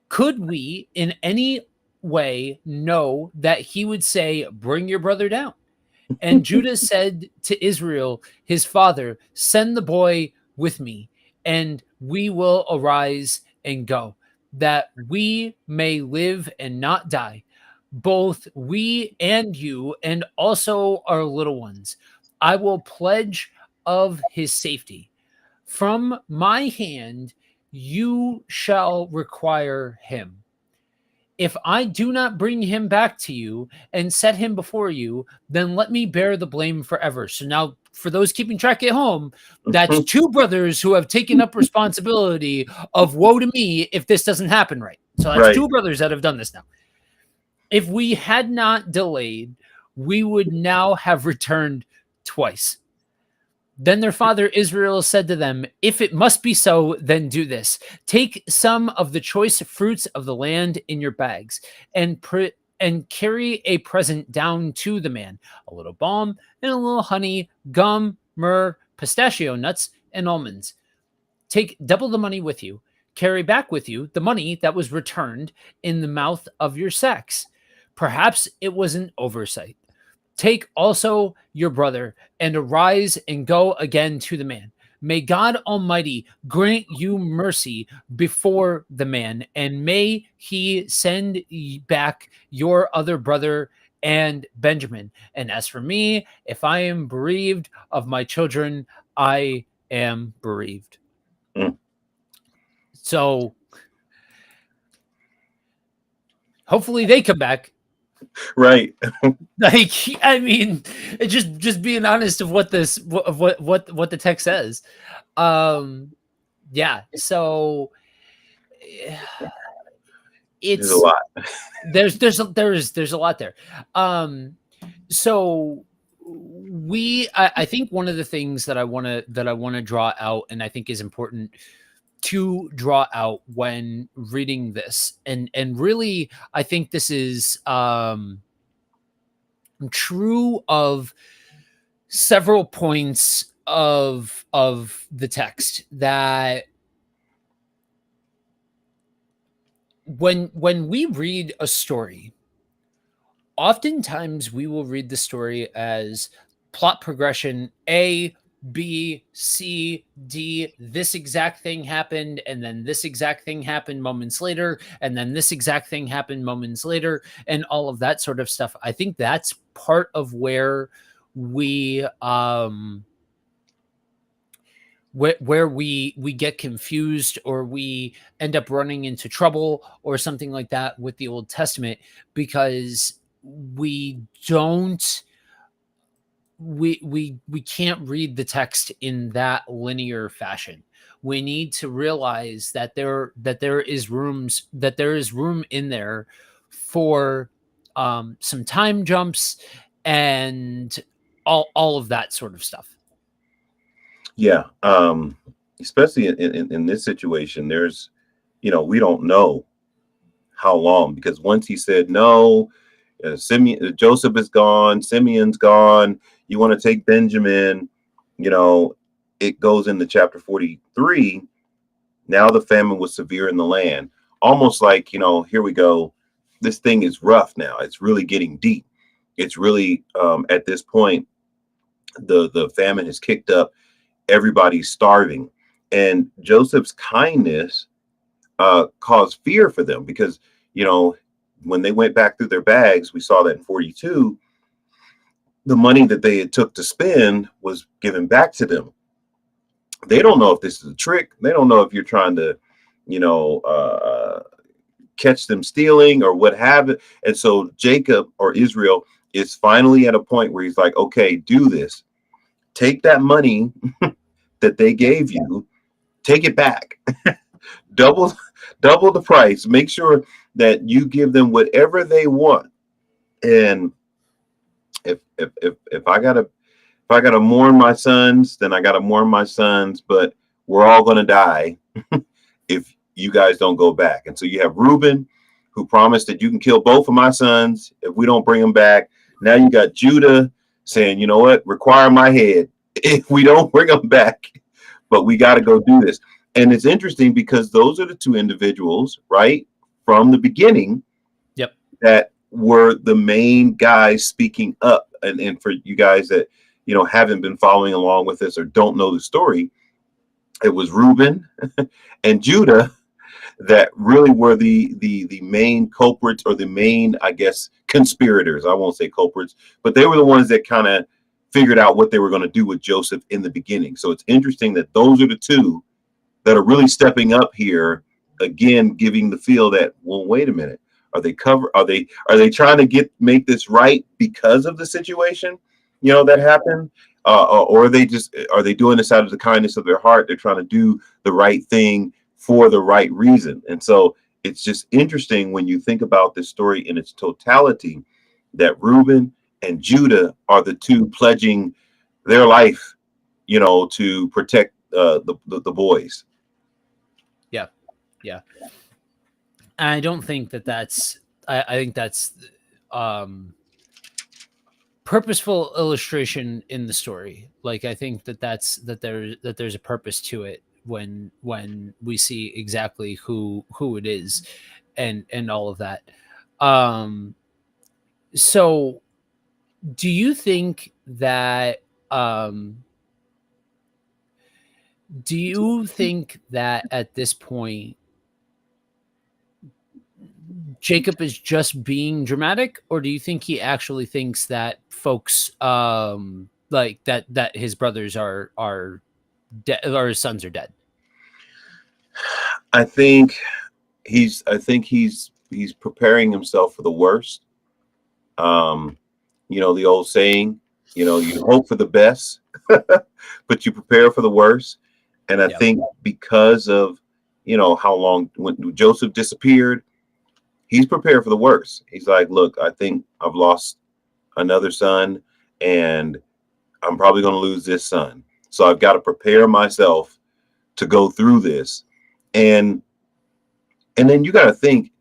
S1: Could we in any way know that he would say, bring your brother down? And Judah said to Israel, his father, send the boy with me, and we will arise and go, that we may live and not die, both we and you, and also our little ones. I will pledge of his safety. From my hand, you shall require him. If I do not bring him back to you and set him before you, then let me bear the blame forever. So now, for those keeping track at home, that's two brothers who have taken up responsibility of woe to me if this doesn't happen right. So that's two brothers that have done this now. If we had not delayed, we would now have returned twice. Then their father Israel said to them, if it must be so, then do this. Take some of the choice fruits of the land in your bags and carry a present down to the man, a little balm and a little honey, gum, myrrh, pistachio nuts, and almonds. Take double the money with you. Carry back with you the money that was returned in the mouth of your sacks. Perhaps it was an oversight. Take also your brother and arise and go again to the man. May God Almighty grant you mercy before the man, and may he send back your other brother and Benjamin. And as for me, if I am bereaved of my children, I am bereaved. So hopefully they come back.
S2: Right.
S1: Like, I mean, just being honest of what the text says. Yeah. So
S2: There's a lot.
S1: there's a lot there. So I think one of the things that I want to draw out, and I think is important to draw out when reading this, and really I think this is true of several points of the text, that when we read a story, oftentimes we will read the story as plot progression A, B, C, D, this exact thing happened, and then this exact thing happened moments later, and then this exact thing happened moments later, and all of that sort of stuff. I think that's part of where we where we get confused, or we end up running into trouble or something like that with the Old Testament, because we don't we can't read the text in that linear fashion. We need to realize that there is room in there for some time jumps and all of that sort of stuff.
S2: Yeah. Especially in this situation, there's, we don't know how long, because once he said no, Joseph is gone, Simeon's gone, you want to take Benjamin, it goes into chapter 43. Now the famine was severe in the land, almost like, here we go, this thing is rough now, it's really getting deep, it's really at this point the famine has kicked up, everybody's starving, and Joseph's kindness caused fear for them, because when they went back through their bags, we saw that in 42, the money that they had took to spend was given back to them. They don't know if this is a trick. They don't know if you're trying to, catch them stealing or what have it. And so Jacob or Israel is finally at a point where he's like, okay, do this. Take that money that they gave you, take it back, double the price. Make sure that you give them whatever they want. And if I gotta mourn my sons, then I gotta mourn my sons. But we're all gonna die if you guys don't go back. And so you have Reuben, who promised that you can kill both of my sons if we don't bring them back. Now you got Judah saying, you know what, require my head if we don't bring them back. But we got to go do this. And it's interesting because those are the two individuals, right, from the beginning,
S1: yep,
S2: that were the main guys speaking up. And for you guys that, you know, haven't been following along with this or don't know the story, it was Reuben and Judah that really were the main culprits, or the main, I guess, conspirators. I won't say culprits, but they were the ones that kind of figured out what they were going to do with Joseph in the beginning. So it's interesting that those are the two that are really stepping up here, again, giving the feel that, well, wait a minute, are they trying to make this right because of the situation, you know, that happened? Or are they doing this out of the kindness of their heart? They're trying to do the right thing for the right reason. And so it's just interesting when you think about this story in its totality, that Reuben and Judah are the two pledging their life, you know, to protect the boys.
S1: Yeah. I don't think that's. I think that's purposeful illustration in the story. Like, I think that there's a purpose to it when we see exactly who it is, and all of that. So do you think that at this point Jacob is just being dramatic, or do you think he actually thinks that folks like that his brothers are dead, or his sons are dead?
S2: I think he's preparing himself for the worst. You know, the old saying, you know, you hope for the best, but you prepare for the worst. And I think because of, you know, how long when Joseph disappeared, he's prepared for the worst. He's like, look, I think I've lost another son, and I'm probably going to lose this son. So I've got to prepare myself to go through this. And then you got to think,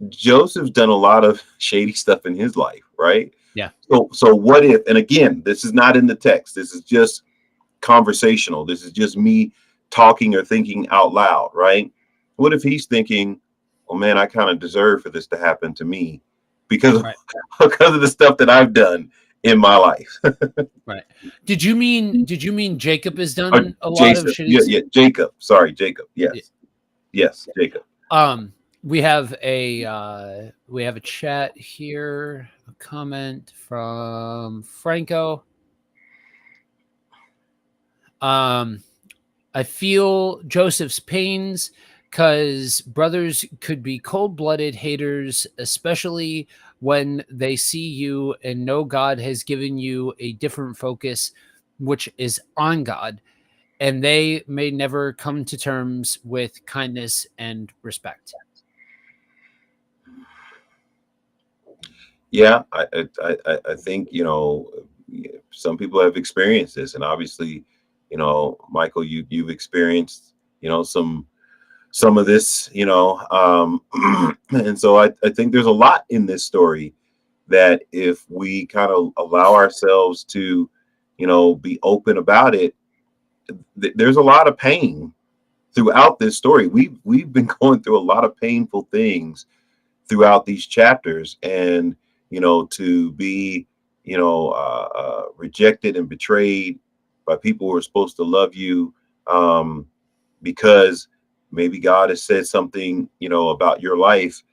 S2: Joseph's done a lot of shady stuff in his life, right?
S1: Yeah.
S2: So what if, and again, this is not in the text, this is just conversational. This is just me talking or thinking out loud, right? What if he's thinking, well, man, I kind of deserve for this to happen to me because of the stuff that I've done in my life.
S1: Right. Did you mean Jacob has done a lot of shitty stuff?
S2: Yeah, Jacob. Sorry, Jacob. Yes. Yes, Jacob.
S1: We have a chat here, a comment from Franco. I feel Joseph's pains, because brothers could be cold-blooded haters, especially when they see you and know God has given you a different focus, which is on God, and they may never come to terms with kindness and respect.
S2: Yeah, I think, you know, some people have experienced this, and obviously, you know, Michael, you've experienced, you know, some of this, you know, and so I think there's a lot in this story that if we kind of allow ourselves to, you know, be open about it, there's a lot of pain throughout this story. We've been going through a lot of painful things throughout these chapters, and you know, to be, you know, rejected and betrayed by people who are supposed to love you, because maybe God has said something, you know, about your life,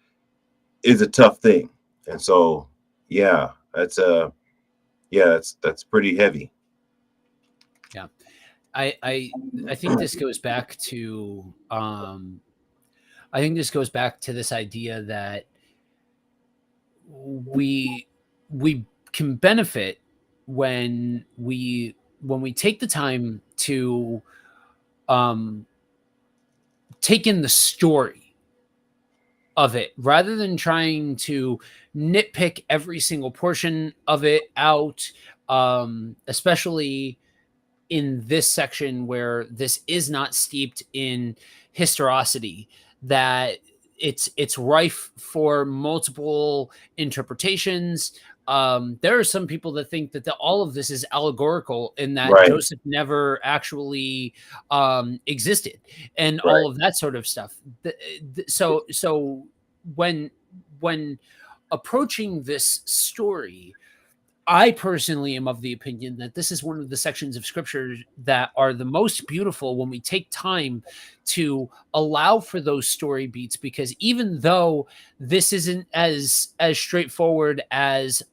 S2: is a tough thing. And so, yeah, that's pretty heavy.
S1: Yeah. I think this goes back to I think this goes back to this idea that we can benefit when we take the time to take in the story of it rather than trying to nitpick every single portion of it out, especially in this section where this is not steeped in historicity, that it's rife for multiple interpretations. There are some people that think that all of this is allegorical and that
S2: Right.
S1: Joseph never actually existed and
S2: Right.
S1: all of that sort of stuff. So when approaching this story, I personally am of the opinion that this is one of the sections of scripture that are the most beautiful when we take time to allow for those story beats, because even though this isn't as straightforward as,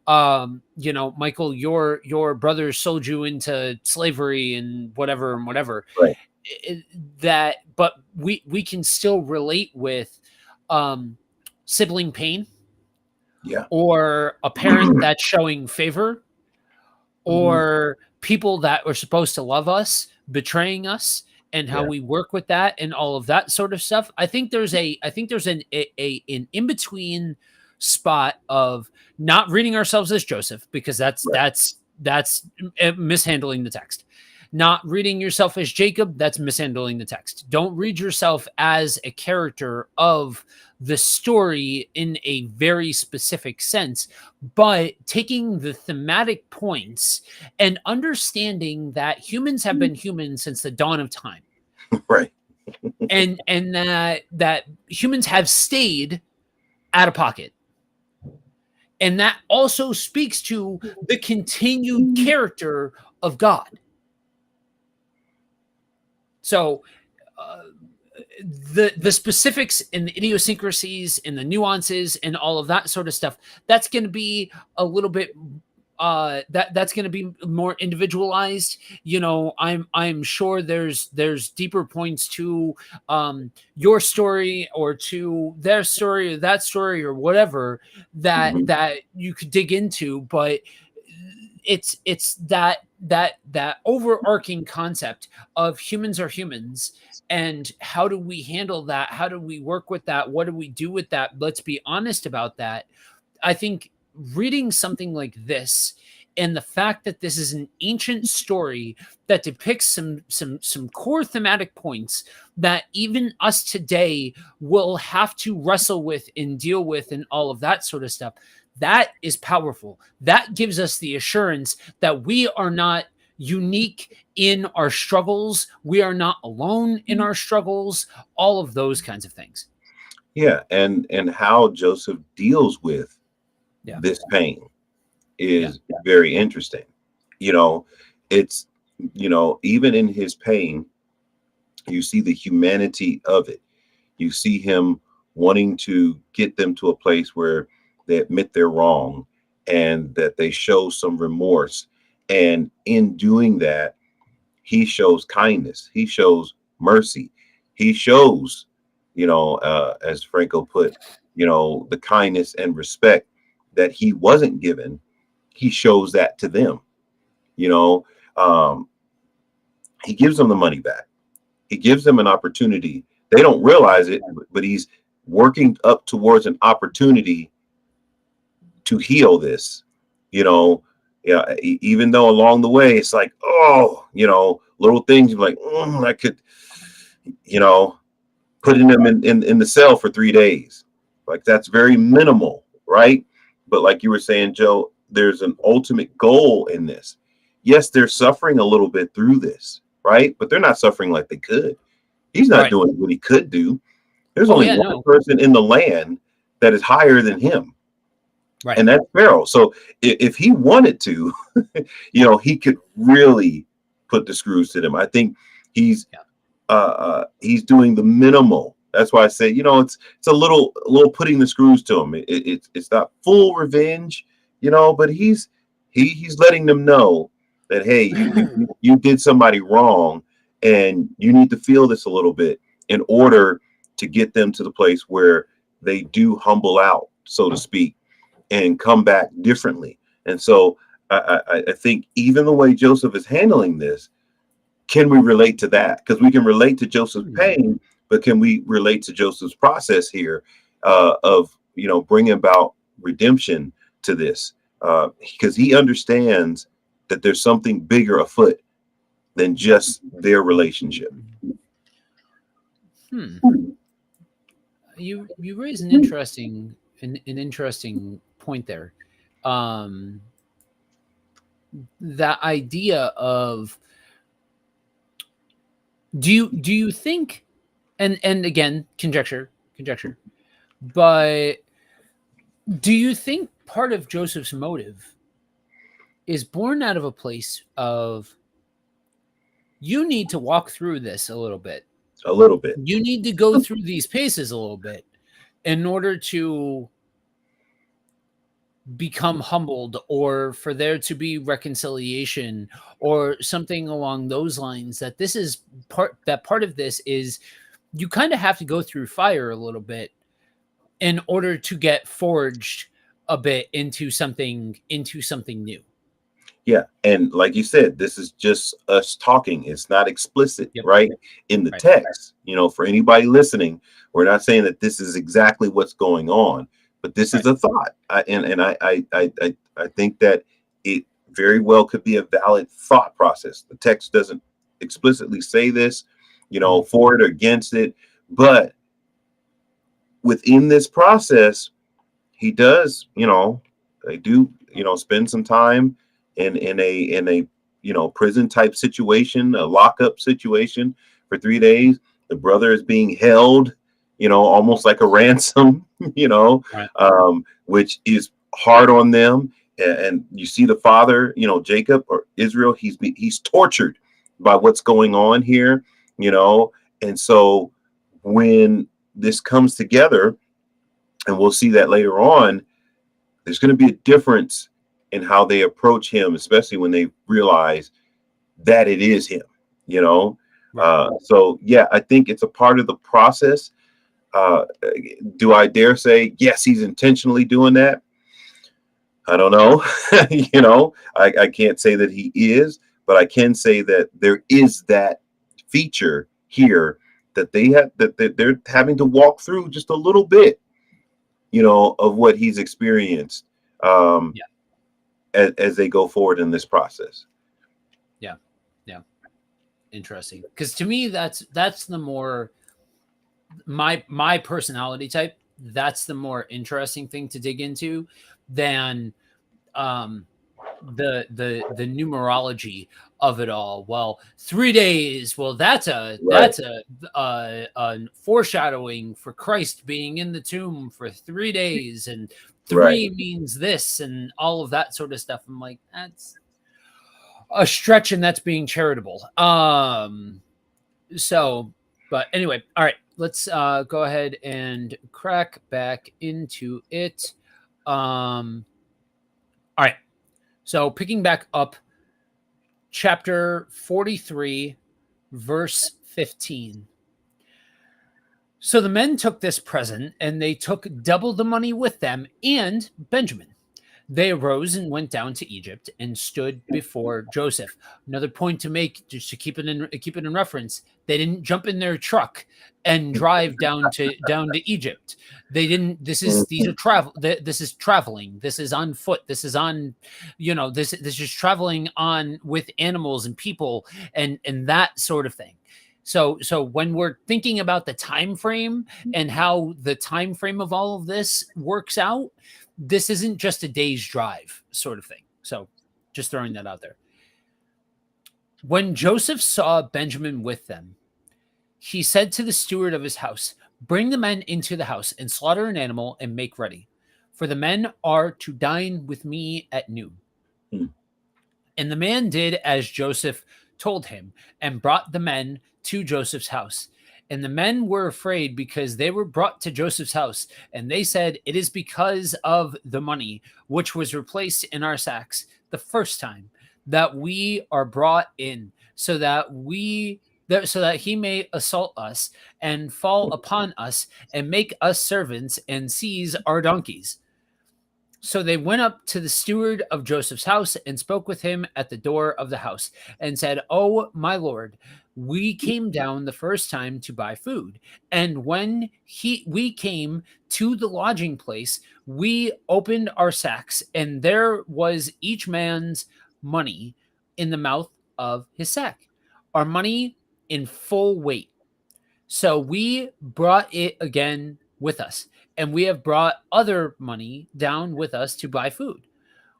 S1: Michael, your brother sold you into slavery and whatever,
S2: Right.
S1: but we can still relate with sibling pain,
S2: Yeah.
S1: or a parent that's showing favor, or people that are supposed to love us betraying us, and how
S2: Yeah.
S1: we work with that and all of that sort of stuff. I think there's an in between spot of not reading ourselves as Joseph, because
S2: Right.
S1: that's mishandling the text. Not reading yourself as Jacob, that's mishandling the text. Don't read yourself as a character of the story in a very specific sense, but taking the thematic points and understanding that humans have been human since the dawn of time,
S2: Right.
S1: and that humans have stayed out of pocket. And that also speaks to the continued character of God. So the specifics and the idiosyncrasies and the nuances and all of that sort of stuff, that's going to be a little bit that's going to be more individualized. I'm sure there's deeper points to your story or to their story or that story or whatever that you could dig into, but it's that overarching concept of humans are humans, and how do we handle that? How do we work with that? What do we do with that? Let's be honest about that. I think reading something like this, and the fact that this is an ancient story that depicts some core thematic points that even us today will have to wrestle with and deal with and all of that sort of stuff, that is powerful. That gives us the assurance that we are not unique in our struggles. We are not alone in our struggles, all of those kinds of things.
S2: Yeah. And how Joseph deals with
S1: Yeah.
S2: this pain is very interesting. It's, even in his pain, you see the humanity of it. You see him wanting to get them to a place where they admit they're wrong and that they show some remorse. And in doing that, he shows kindness. He shows mercy. He shows, as Franco put, the kindness and respect that he wasn't given. He shows that to them. He gives them the money back. He gives them an opportunity. They don't realize it, but he's working up towards an opportunity to heal this. Even though along the way it's like, little things you're like, I could, putting them in the cell for 3 days, like that's very minimal, right? But like you were saying, Joe, there's an ultimate goal in this. Yes, they're suffering a little bit through this, right? But they're not suffering like they could. He's not doing what he could do. There's only one person in the land that is higher than him. Right. And that's Pharaoh. So if he wanted to, he could really put the screws to them. I think he's doing the minimal. That's why I say, it's a little putting the screws to him. It's not full revenge, but he's letting them know that, hey, you did somebody wrong and you need to feel this a little bit in order to get them to the place where they do humble out, so to speak, and come back differently. And so I think even the way Joseph is handling this, can we relate to that? Because we can relate to Joseph's pain, but can we relate to Joseph's process here of, bringing about redemption to this? Because he understands that there's something bigger afoot than just their relationship.
S1: You raise an interesting point there. That idea of do you think, and again, conjecture, but do you think part of Joseph's motive is born out of a place of, you need to walk through this a little bit. You need to go through these paces a little bit in order to become humbled, or for there to be reconciliation or something along those lines, that this is part of this is you kind of have to go through fire a little bit in order to get forged a bit into something new.
S2: Yeah. And like you said, this is just us talking. It's not explicit, right? In the text, for anybody listening, we're not saying that this is exactly what's going on, but this is a thought. I think that it very well could be a valid thought process. The text doesn't explicitly say this, for it or against it, but within this process, he does, they do, spend some time in a prison type situation, a lockup situation for 3 days. The brother is being held, almost like a ransom, which is hard on them. And you see the father, Jacob or Israel, he's tortured by what's going on here, and so when this comes together, and we'll see that later on, there's going to be a difference in how they approach him, especially when they realize that it is him, So yeah, I think it's a part of the process. Do I dare say, yes, he's intentionally doing that? I don't know. I can't say that he is, but I can say that there is that feature here that they're having to walk through just a little bit, of what he's experienced as they go forward in this process.
S1: Yeah. Interesting. Because to me, that's the more my personality type. That's the more interesting thing to dig into than the numerology of it all. Well, 3 days. Well, that's a foreshadowing for Christ being in the tomb for 3 days, and 3 means this, and all of that sort of stuff. I'm like, that's a stretch, and that's being charitable. So, but anyway, all right, let's go ahead and crack back into it. All right. So picking back up, chapter 43, verse 15. So the men took this present, and they took double the money with them and Benjamin. They arose and went down to Egypt and stood before Joseph. Another point to make, just to keep it in reference, they didn't jump in their truck and drive down to Egypt. They didn't. This is traveling. This is on foot. This is on, this is traveling on with animals and people and that sort of thing. So when we're thinking about the time frame and how the time frame of all of this works out, this isn't just a day's drive sort of thing. So just throwing that out there. When Joseph saw Benjamin with them, he said to the steward of his house, "Bring the men into the house and slaughter an animal and make ready, for the men are to dine with me at noon." And the man did as Joseph told him and brought the men to Joseph's house. And the men were afraid because they were brought to Joseph's house. And they said, "It is because of the money which was replaced in our sacks the first time that we are brought in, so that we so that he may assault us and fall upon us and make us servants and seize our donkeys. So they went up to the steward of Joseph's house and spoke with him at the door of the house and said, "Oh, my lord, we came down the first time to buy food. And when we came to the lodging place, we opened our sacks, and there was each man's money in the mouth of his sack, our money in full weight. So we brought it again with us, and we have brought other money down with us to buy food.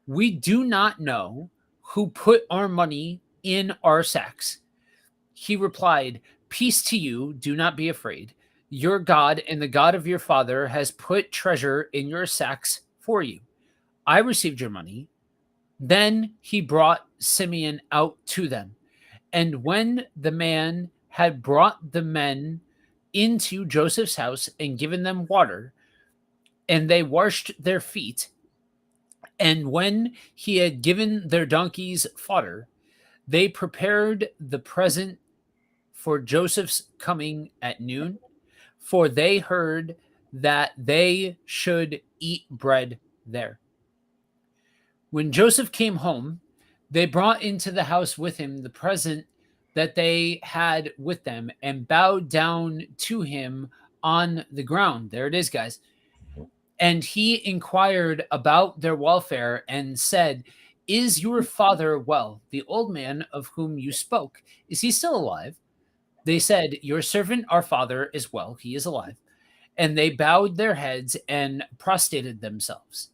S1: We do not know who put our money in our sacks." He replied, "Peace to you, do not be afraid. Your God and the God of your father has put treasure in your sacks for you. I received your money." Then he brought Simeon out to them. And when the man had brought the men into Joseph's house and given them water, and they washed their feet, and when he had given their donkeys fodder, they prepared the present for Joseph's coming at noon, for they heard that they should eat bread there. When Joseph came home, they brought into the house with him the present that they had with them and bowed down to him on the ground. There it is, guys. And he inquired about their welfare and said, "Is your father well? The old man of whom you spoke, is he still alive?" They said, "Your servant, our father, is well. He is alive." And they bowed their heads and prostrated themselves.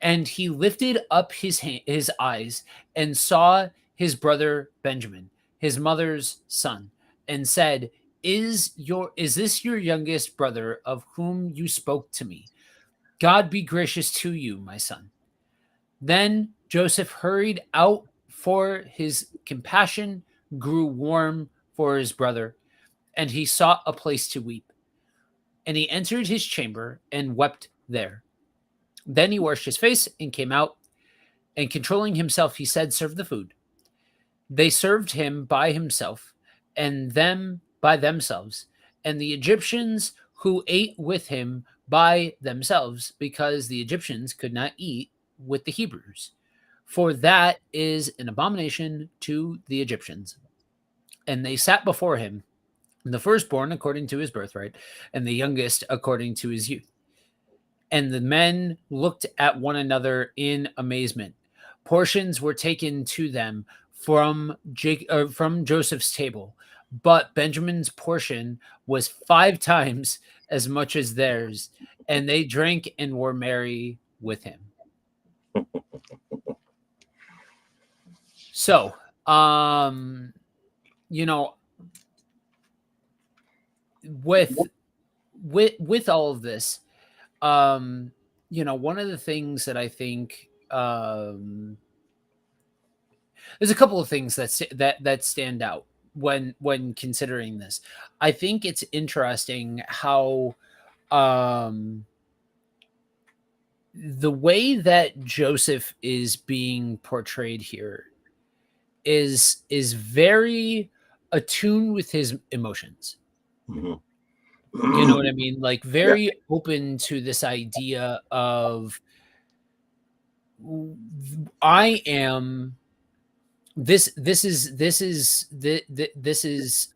S1: And he lifted up his eyes and saw his brother Benjamin, his mother's son, and said, Is this your youngest brother of whom you spoke to me? God be gracious to you, my son." Then Joseph hurried out, for his compassion grew warm for his brother, and he sought a place to weep. And he entered his chamber and wept there. Then he washed his face and came out, and controlling himself, he said, "Serve the food." They served him by himself, and them by themselves, and the Egyptians who ate with him by themselves, because the Egyptians could not eat with the Hebrews, for that is an abomination to the Egyptians. And they sat before him, the firstborn according to his birthright, and the youngest according to his youth. And the men looked at one another in amazement. Portions were taken to them from Joseph's table, but Benjamin's portion was 5 times as much as theirs, and they drank and were merry with him. So, with all of this, one of the things that I think, there's a couple of things that stand out when considering this. I think it's interesting how the way that Joseph is being portrayed here is very attuned with his emotions.
S2: Mm-hmm.
S1: You know what I mean? Like very open to this idea of I am this is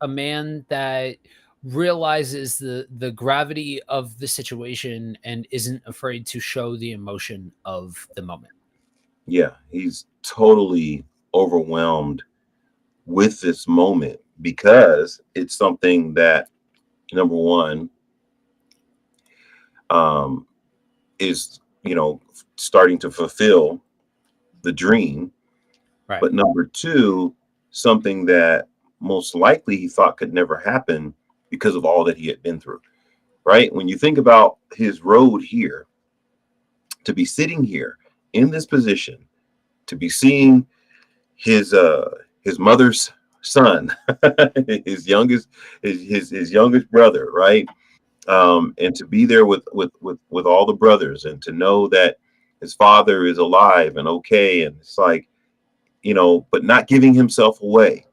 S1: a man that realizes the gravity of the situation and isn't afraid to show the emotion of the moment.
S2: Yeah, he's totally overwhelmed with this moment because it's something that, number one, is starting to fulfill the dream,
S1: right?
S2: But number two, something that most likely he thought could never happen because of all that he had been through, right? When you think about his road here, to be sitting here in this position, to be seeing his mother's son, his youngest brother, right? And to be there with all the brothers, and to know that his father is alive and okay, and it's like but not giving himself away.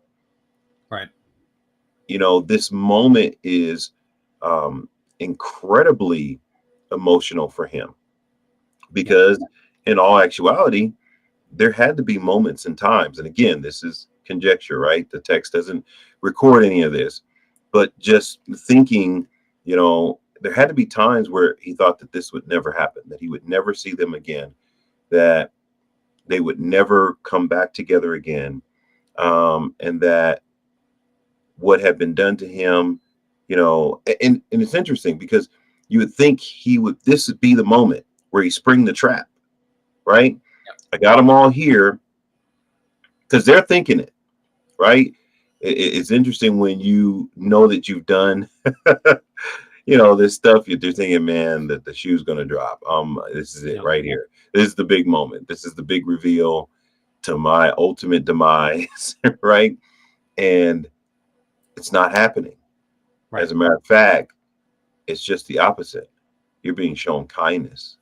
S1: Right.
S2: This moment is incredibly emotional for him because, in all actuality, there had to be moments and times. And again, this is conjecture, right? The text doesn't record any of this, but just thinking, there had to be times where he thought that this would never happen, that he would never see them again, that they would never come back together again, and that what had been done to him, and it's interesting because you would think this would be the moment where he spring the trap, right? I got them all here because they're thinking it, right? It's interesting when you know that you've done, this stuff. You're thinking, man, that the shoe's going to drop. This is it right here. This is the big moment. This is the big reveal to my ultimate demise, right? And it's not happening. Right. As a matter of fact, it's just the opposite. You're being shown kindness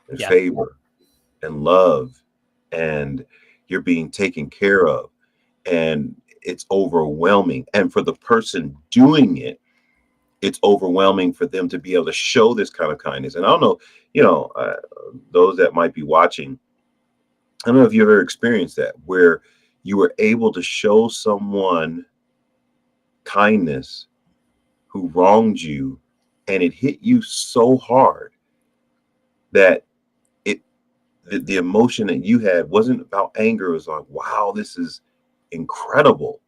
S2: and favor and love, and you're being taken care of, and it's overwhelming. And for the person doing it, it's overwhelming for them to be able to show this kind of kindness. And I don't know, those that might be watching, I don't know if you've ever experienced that, where you were able to show someone kindness who wronged you, and it hit you so hard that the emotion that you had wasn't about anger. It was like, wow, this is incredible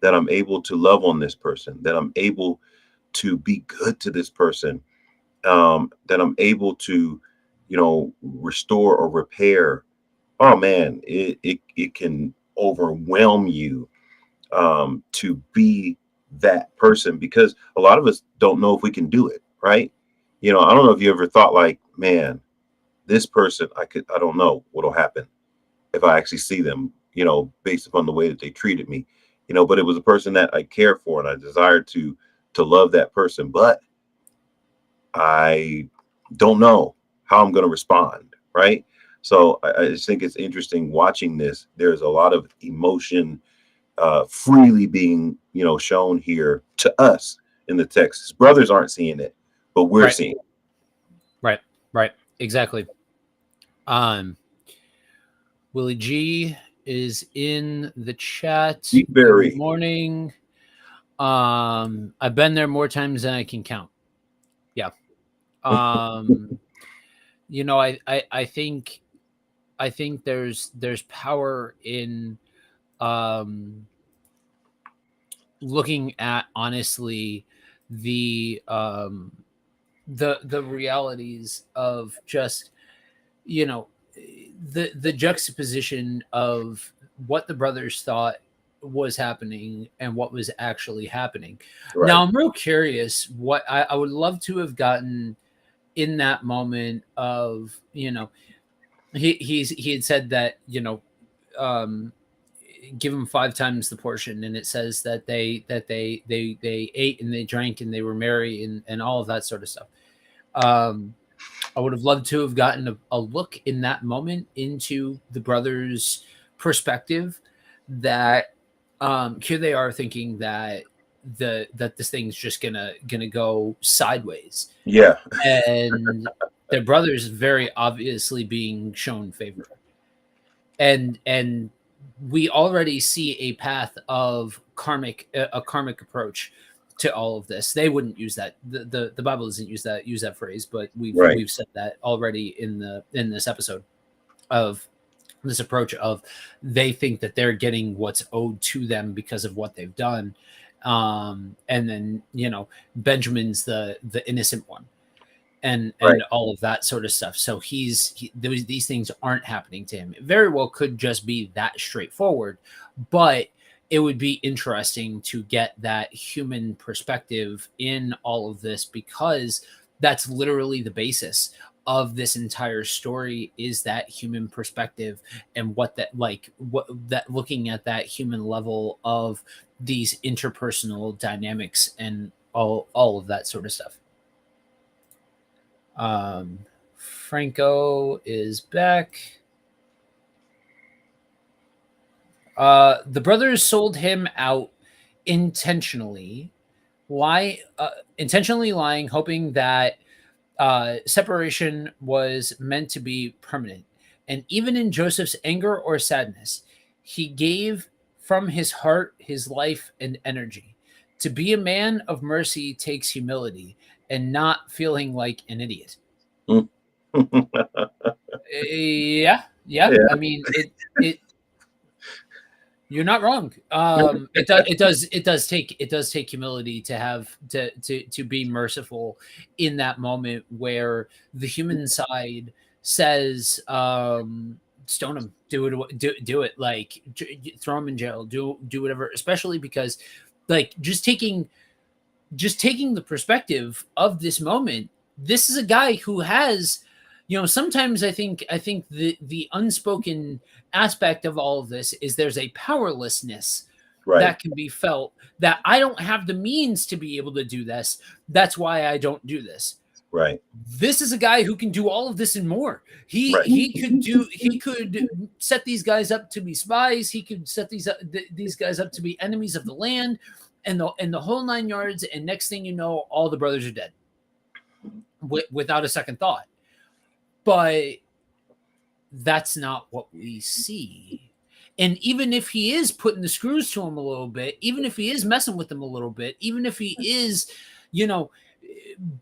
S2: that I'm able to love on this person, that I'm able to be good to this person, that I'm able to, restore or repair. Oh man, it can overwhelm you to be that person, because a lot of us don't know if we can do it, right? I don't know if you ever thought like, man, this person, I don't know what'll happen if I actually see them, based upon the way that they treated me, but it was a person that I care for and I desired to love that person, but I don't know how I'm going to respond, right? So I just think it's interesting watching this. There's a lot of emotion freely being, shown here to us in the text. His brothers aren't seeing it, but we're seeing it.
S1: Right. Exactly. Willie G is in the chat.
S2: Very.
S1: Good morning. I've been there more times than I can count. Yeah. I think there's power in looking at honestly the realities of just the juxtaposition of what the brothers thought was happening and what was actually happening. Right. Now I'm real curious what I would love to have gotten in that moment of, he had said that, give them 5 times the portion, and it says that they ate and they drank and they were merry and all of that sort of stuff. I would have loved to have gotten a look in that moment into the brothers' perspective, that here they are thinking that this thing's just gonna go sideways.
S2: Yeah.
S1: And their brothers very obviously being shown favor. And we already see a path of a karmic approach to all of this. They wouldn't use that. The Bible doesn't use that phrase, but we've said that already in this episode of this approach of they think that they're getting what's owed to them because of what they've done. And then, Benjamin's the innocent one and all of that sort of stuff. So these things aren't happening to him. It very well could just be that straightforward, but it would be interesting to get that human perspective in all of this, because that's literally the basis of this entire story, is that human perspective and what that looking at that human level of these interpersonal dynamics and all of that sort of stuff. Franco is back. The brothers sold him out intentionally. Why? Intentionally lying, hoping that separation was meant to be permanent. And even in Joseph's anger or sadness, he gave from his heart, his life, and energy. To be a man of mercy takes humility and not feeling like an idiot.
S2: Mm.
S1: Yeah, yeah.
S2: Yeah.
S1: I mean, it. You're not wrong. It does take humility to have to be merciful in that moment where the human side says, stone him, do it, like throw him in jail, do whatever. Especially because, like, just taking the perspective of this moment, this is a guy who has, sometimes I think the unspoken aspect of all of this is there's a powerlessness
S2: Right.
S1: that can be felt, that I don't have the means to be able to do this. That's why I don't do this.
S2: Right.
S1: This is a guy who can do all of this and more.
S2: Right.
S1: He could set these guys up to be spies. He could set these guys up to be enemies of the land, and the whole 9 yards. And next thing you know, all the brothers are dead without a second thought. But that's not what we see. And even if he is putting the screws to him a little bit, even if he is messing with them a little bit, even if he is,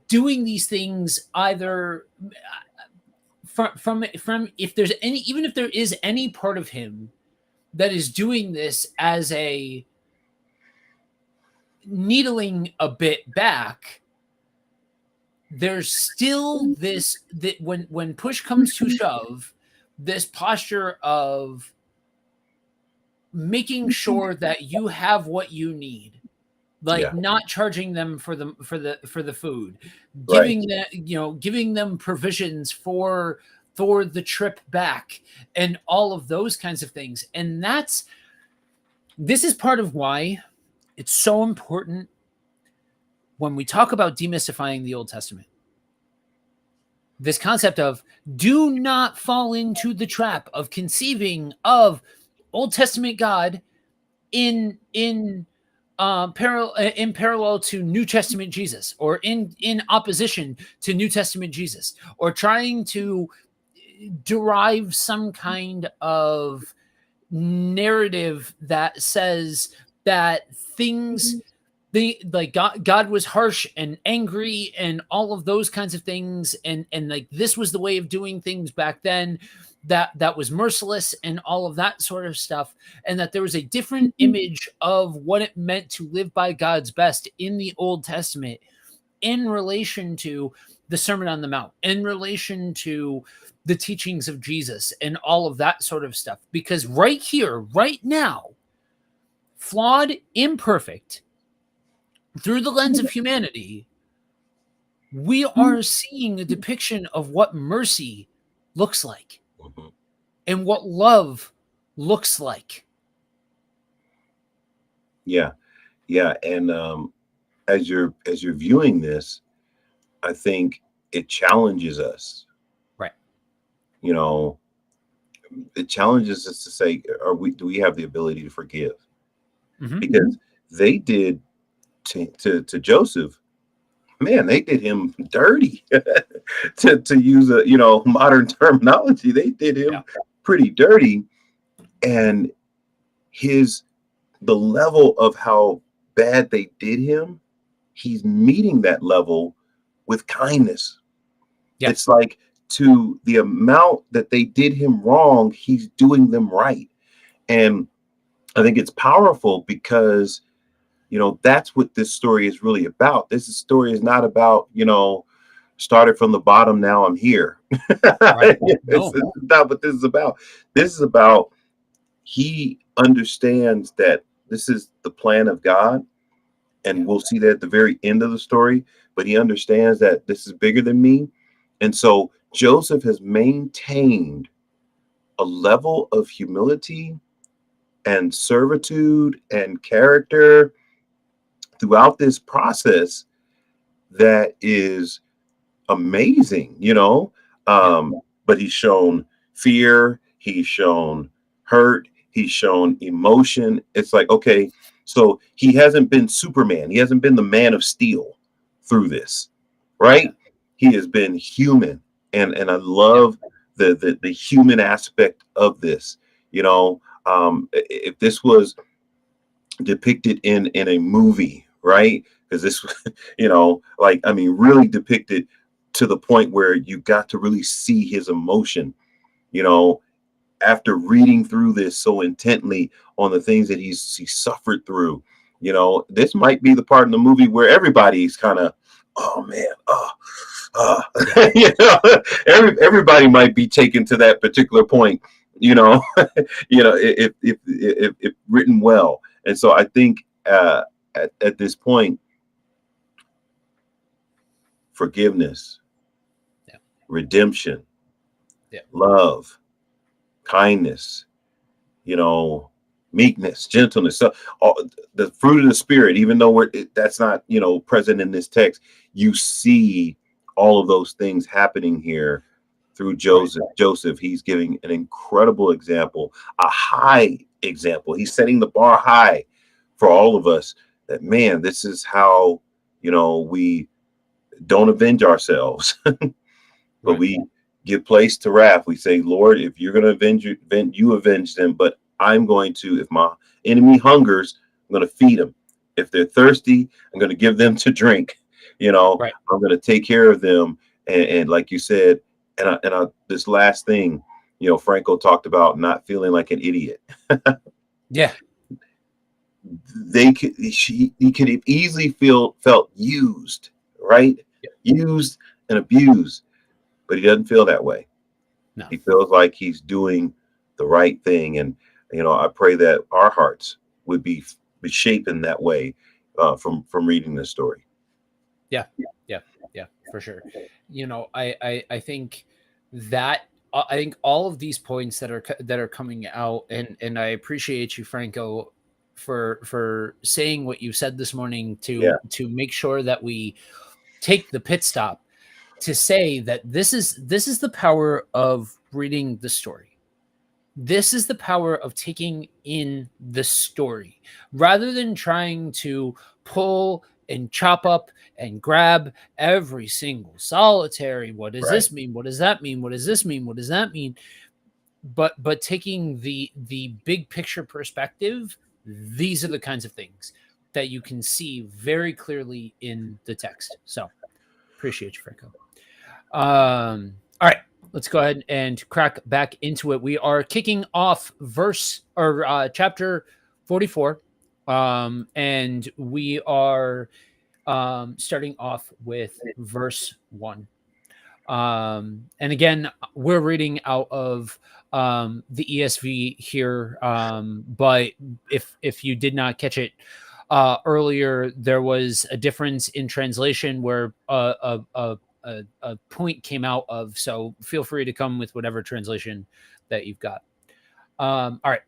S1: doing these things either from if there's any, even if there is any part of him that is doing this as a needling a bit back, there's still this, that when push comes to shove, this posture of making sure that you have what you need, like
S2: Yeah.
S1: not charging them for the food,
S2: Right.
S1: giving them provisions for the trip back, and all of those kinds of things. And this is part of why it's so important when we talk about demystifying the Old Testament. This concept of, do not fall into the trap of conceiving of Old Testament God in parallel to New Testament Jesus, or in opposition to New Testament Jesus, or trying to derive some kind of narrative that says that things, like God was harsh and angry and all of those kinds of things, and like this was the way of doing things back then, that was merciless and all of that sort of stuff, and that there was a different image of what it meant to live by God's best in the Old Testament, in relation to the Sermon on the Mount, in relation to the teachings of Jesus and all of that sort of stuff. Because right here, right now, flawed, imperfect, through the lens of humanity, we are seeing a depiction of what mercy looks like,
S2: Mhm.
S1: and what love looks like.
S2: Yeah. Yeah. And as you're viewing this, I think it challenges us.
S1: Right.
S2: You know, it challenges us to say, do we have the ability to forgive?
S1: Mhm.
S2: Because they did to Joseph, man, they did him dirty. To use a modern terminology, they did
S1: Yeah.
S2: him pretty dirty. And his the level of how bad they did him, he's meeting that level with kindness.
S1: Yeah.
S2: It's like, to the amount that they did him wrong, he's doing them right. And I think it's powerful because, that's what this story is really about. Story is not about, started from the bottom, now I'm here.
S1: Right.
S2: It's
S1: No.
S2: not what this is about. This is about, he understands that this is the plan of God. And we'll see that at the very end of the story. But he understands that this is bigger than me. And so Joseph has maintained a level of humility and servitude and character throughout this process that is amazing,
S1: Yeah.
S2: but he's shown fear, he's shown hurt, He's shown emotion. It's like, okay, so he hasn't been Superman. He hasn't been the Man of Steel through this, right? He has been human, and I love the human aspect of this. You know, if this was depicted in a movie, right? Because this, like, I mean, really depicted to the point where you got to really see his emotion, you know, after reading through this so intently on the things that he suffered through. This might be the part in the movie where everybody's kind of, oh man, everybody might be taken to that particular point, if written well. And so I think at this point, forgiveness, redemption, love, kindness, meekness, gentleness, so all, the fruit of the spirit, even though that's not present in this text, you see all of those things happening here through Joseph. Right. Joseph, he's giving an incredible example, a high example. He's setting the bar high for all of us, that, man, this is how we don't avenge ourselves, but we give place to wrath. We say, Lord, if you're going to avenge, you avenge them, but I'm going to, if my enemy hungers, I'm going to feed them. If they're thirsty, I'm going to give them to drink. I'm going to take care of them. And like you said, and this last thing, Franco talked about not feeling like an idiot.
S1: Yeah.
S2: He could have easily felt used, right? Yep. Used and abused, but he doesn't feel that way. No. He feels like he's doing the right thing. And, I pray that our hearts would be shaped in that way from reading this story.
S1: Yeah, for sure. I think that I think all of these points that are coming out, and I appreciate you, Franco, for saying what you said this morning to make sure that we take the pit stop to say that this is the power of reading the story. This is the power of taking in the story rather than trying to pull and chop up and grab every single solitary. What does this mean? What does that mean? What does this mean? What does that mean? But taking the big picture perspective, these are the kinds of things that you can see very clearly in the text. So appreciate you, Franco. All right. Let's go ahead and crack back into it. We are kicking off chapter 44, and we are starting off with verse 1. And again, we're reading out of the ESV here, but if you did not catch it earlier, there was a difference in translation where a point came out of, so feel free to come with whatever translation that you've got. All right.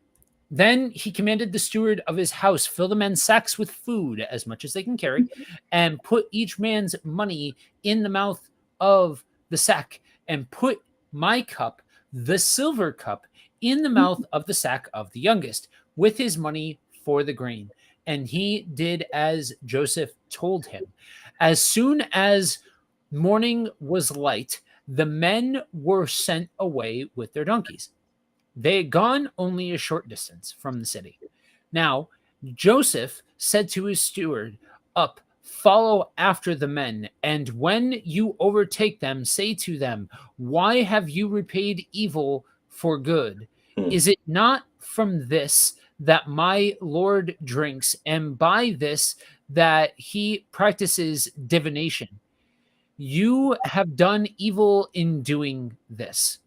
S1: Then he commanded the steward of his house, fill the men's sacks with food, as much as they can carry, and put each man's money in the mouth of the sack, and put my cup, the silver cup, in the mouth of the sack of the youngest, with his money for the grain. And he did as Joseph told him. As soon as morning was light, the men were sent away with their donkeys. They had gone only a short distance from the city. Now Joseph said to his steward, "Up, follow after the men, and when you overtake them, say to them, why have you repaid evil for good? Is it not from this that my Lord drinks, and by this that he practices divination? You have done evil in doing this."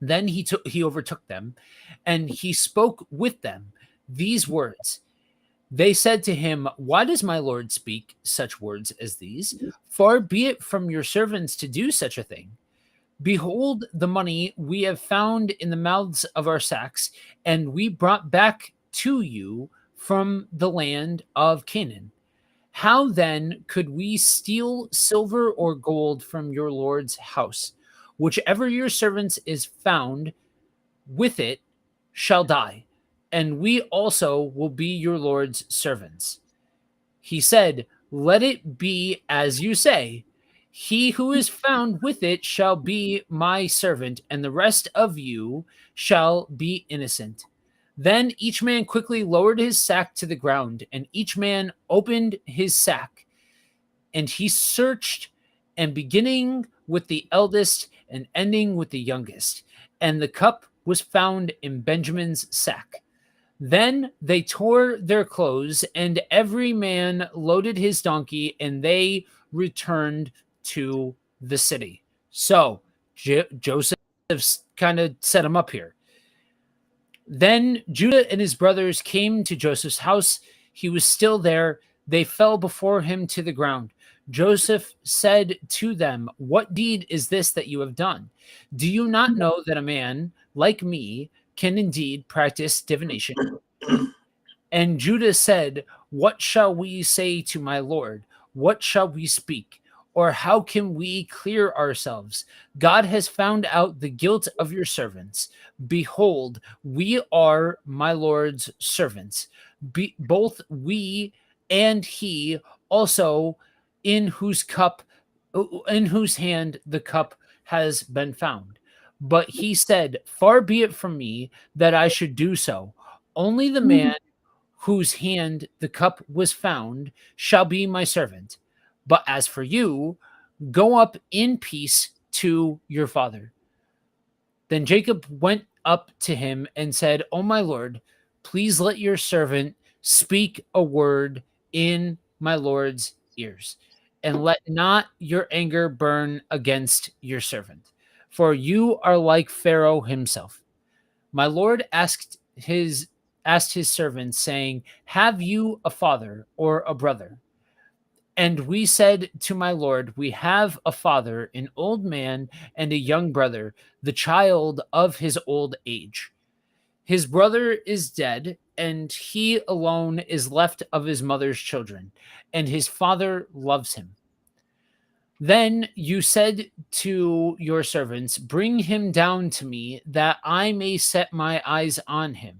S1: Then he overtook them, and he spoke with them these words. They said to him, "Why does my Lord speak such words as these? Far be it from your servants to do such a thing. Behold, the money we have found in the mouths of our sacks, and we brought back to you from the land of Canaan. How then could we steal silver or gold from your Lord's house? Whichever your servants is found with it shall die. and we also will be your Lord's servants. He said, let it be as you say. He who is found with it shall be my servant, and the rest of you shall be innocent. Then each man quickly lowered his sack to the ground, and each man opened his sack. And he searched, and beginning with the eldest and ending with the youngest. And the cup was found in Benjamin's sack. Then they tore their clothes, and every man loaded his donkey, and they returned to the city. So Joseph kind of set him up here. Then Judah and his brothers came to Joseph's house. He was still there. They fell before him to the ground. Joseph said to them, what deed is this that you have done? Do you not know that a man like me can indeed practice divination? And Judah said, what shall we say to my Lord? What shall we speak? Or how can we clear ourselves? God has found out the guilt of your servants. Behold, we are my Lord's servants. Both we and he also, in whose hand the cup has been found. But he said, far be it from me that I should do so. Only the man whose hand the cup was found shall be my servant. But as for you, go up in peace to your father. Then Jacob went up to him and said, O my Lord, please let your servant speak a word in my Lord's ears, and let not your anger burn against your servant, for you are like Pharaoh himself. My Lord asked his servants, saying, have you a father or a brother? And we said to my Lord, we have a father, an old man, and a young brother, the child of his old age. His brother is dead, and he alone is left of his mother's children, and his father loves him. Then you said to your servants, bring him down to me, that I may set my eyes on him.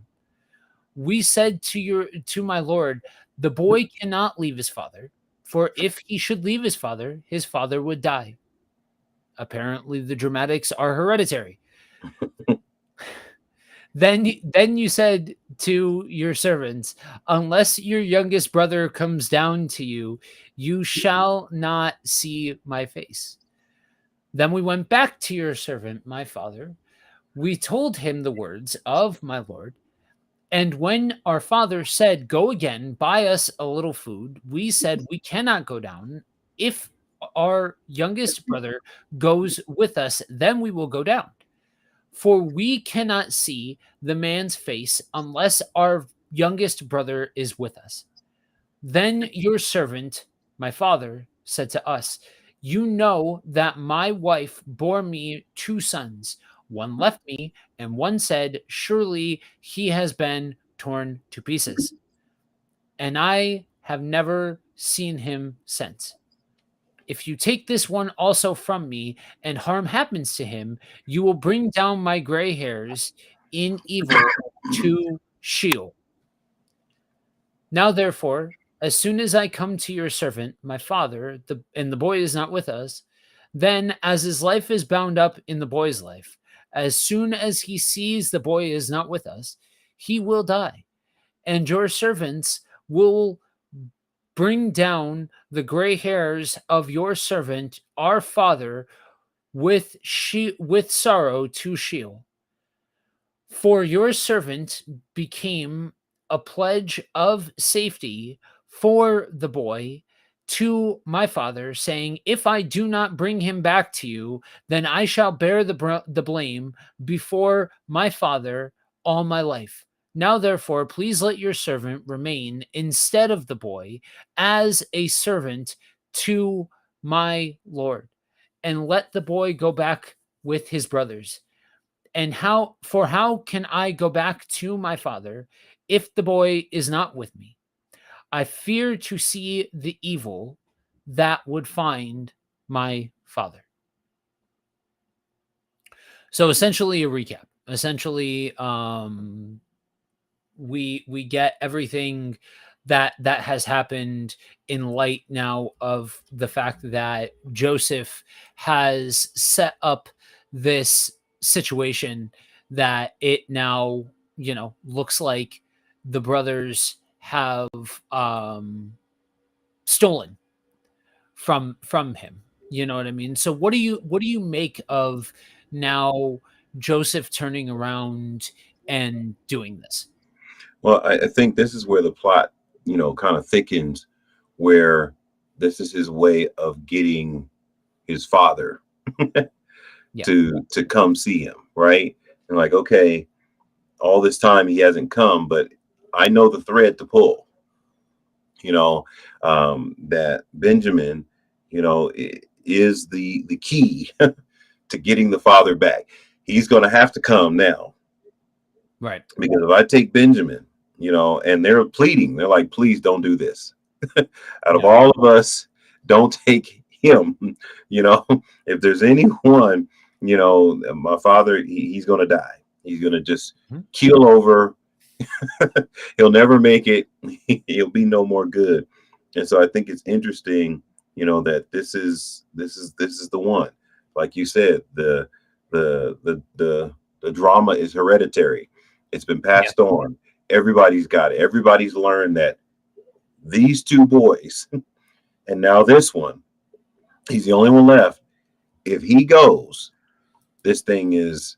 S1: We said to my Lord, the boy cannot leave his father, for if he should leave his father would die. Apparently the dramatics are hereditary. Then you said to your servants, unless your youngest brother comes down to you, you shall not see my face. Then we went back to your servant, my father. We told him the words of my Lord. And when our father said, go again, buy us a little food, we said, we cannot go down. If our youngest brother goes with us, then we will go down. For we cannot see the man's face unless our youngest brother is with us. Then your servant, my father, said to us, you know that my wife bore me 2 sons. One left me, and one said, surely he has been torn to pieces. And I have never seen him since. If you take this one also from me, and harm happens to him, you will bring down my gray hairs in evil to Sheol. Now, therefore, as soon as I come to your servant, my father, and the boy is not with us, then as his life is bound up in the boy's life, as soon as he sees the boy is not with us, he will die. And your servants will bring down the gray hairs of your servant, our father, with sorrow to Sheol. For your servant became a pledge of safety for the boy to my father, saying, if I do not bring him back to you, then I shall bear the blame before my father all my life. Now, therefore, please let your servant remain instead of the boy as a servant to my Lord, and let the boy go back with his brothers. And how can I go back to my father if the boy is not with me? I fear to see the evil that would find my father. So essentially a recap. Essentially, we get everything that has happened in light now of the fact that Joseph has set up this situation that it now, looks like the brothers have stolen from him. You know what I mean? So what do you make of now Joseph turning around and doing this?
S2: Well, I think this is where the plot, kind of thickens, where this is his way of getting his father
S1: Yeah.
S2: to come see him, right? And like, okay, all this time he hasn't come, but I know the thread to pull. That Benjamin, is the key to getting the father back. He's going to have to come now,
S1: Right.
S2: because if I take Benjamin, and they're pleading, they're like, please don't do this. Out of
S1: Yeah.
S2: all of us, don't take him. If there's anyone, my father, he's going to die. He's going to just
S1: Mhm.
S2: keel over. He'll never make it. He'll be no more good. And so I think it's interesting, that this is the one. Like you said, the drama is hereditary. It's been
S1: Yeah.
S2: passed on. Everybody's got it. Everybody's learned that these two boys, and now this one, he's the only one left. If he goes, this thing is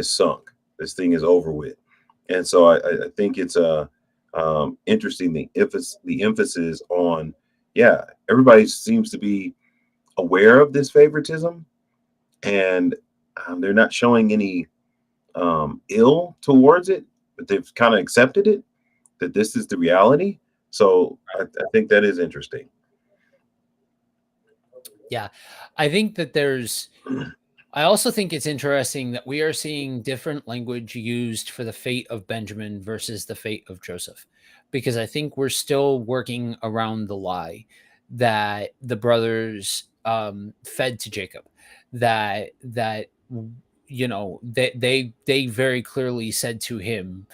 S2: sunk. This thing is over with. And so I think it's interesting, the emphasis on, yeah, everybody seems to be aware of this favoritism, and they're not showing any ill towards it, but they've kind of accepted it, that this is the reality. So I think that is interesting.
S1: Yeah. I think that I also think it's interesting that we are seeing different language used for the fate of Benjamin versus the fate of Joseph, because I think we're still working around the lie that the brothers fed to Jacob, that they very clearly said to him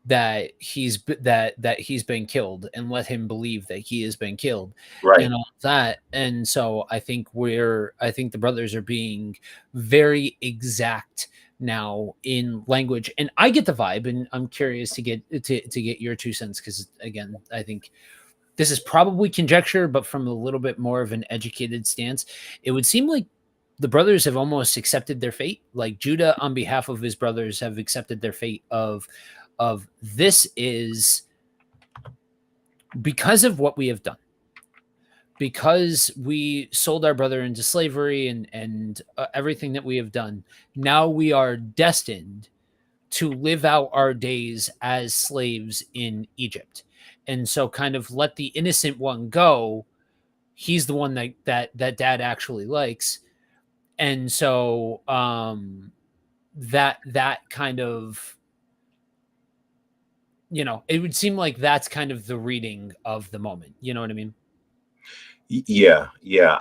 S1: that he's been killed, and let him believe that he has been killed,
S2: Right.
S1: and all that. And so I think the brothers are being very exact now in language, and I get the vibe, and I'm curious to get your 2 cents, because again, I think this is probably conjecture, but from a little bit more of an educated stance, it would seem like the brothers have almost accepted their fate. Like Judah, on behalf of his brothers, have accepted their fate of this is because of what we have done, because we sold our brother into slavery, and everything that we have done. Now we are destined to live out our days as slaves in Egypt. And so kind of let the innocent one go. He's the one that dad actually likes. And so that kind of, it would seem like that's kind of the reading of the moment. You know what I mean?
S2: Yeah, yeah.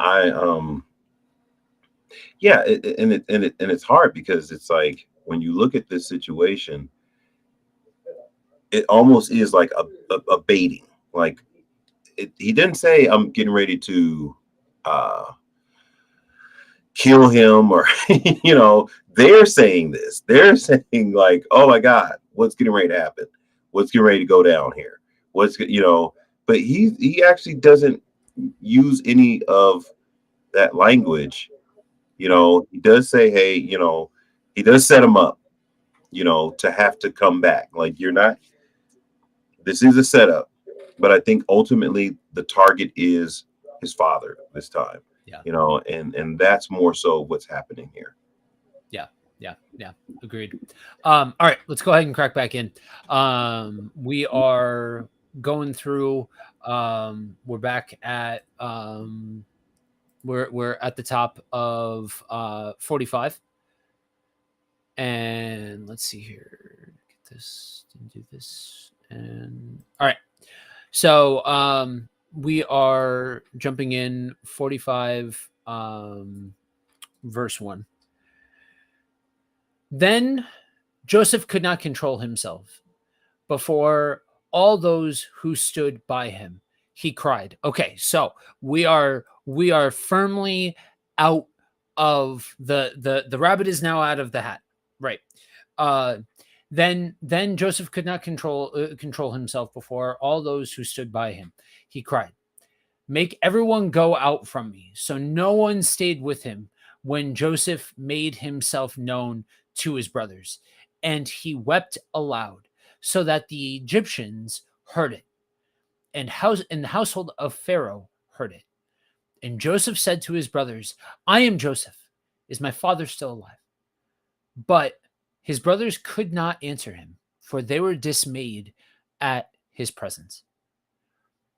S2: Yeah, and it's hard, because it's like, when you look at this situation, it almost is like a baiting. Like, he didn't say, I'm getting ready to uh kill him, or they're saying this. They're saying, like, oh my God, what's getting ready to happen? What's getting ready to go down here? But he actually doesn't use any of that language. He does say, hey, he does set him up, to have to come back. Like, you're not, this is a setup, but I think ultimately the target is his father this time,
S1: Yeah.
S2: and that's more so what's happening here.
S1: Yeah. Yeah. Yeah. Agreed. All right, let's go ahead and crack back in. We are going through, we're back at, we're at the top of 45. And let's see here. Get this and do this. And all right. So we are jumping in 45, verse 1. Then Joseph could not control himself, before all those who stood by him. He cried. Okay, so we are firmly out of the rabbit is now out of the hat. Right. Uh then Joseph could not control himself before all those who stood by him. He cried, "Make everyone go out from me." So no one stayed with him when Joseph made himself known to his brothers, and he wept aloud, so that the Egyptians heard it, and the household of Pharaoh heard it. And Joseph said to his brothers, "I am Joseph. Is my father still alive?" But his brothers could not answer him, for they were dismayed at his presence.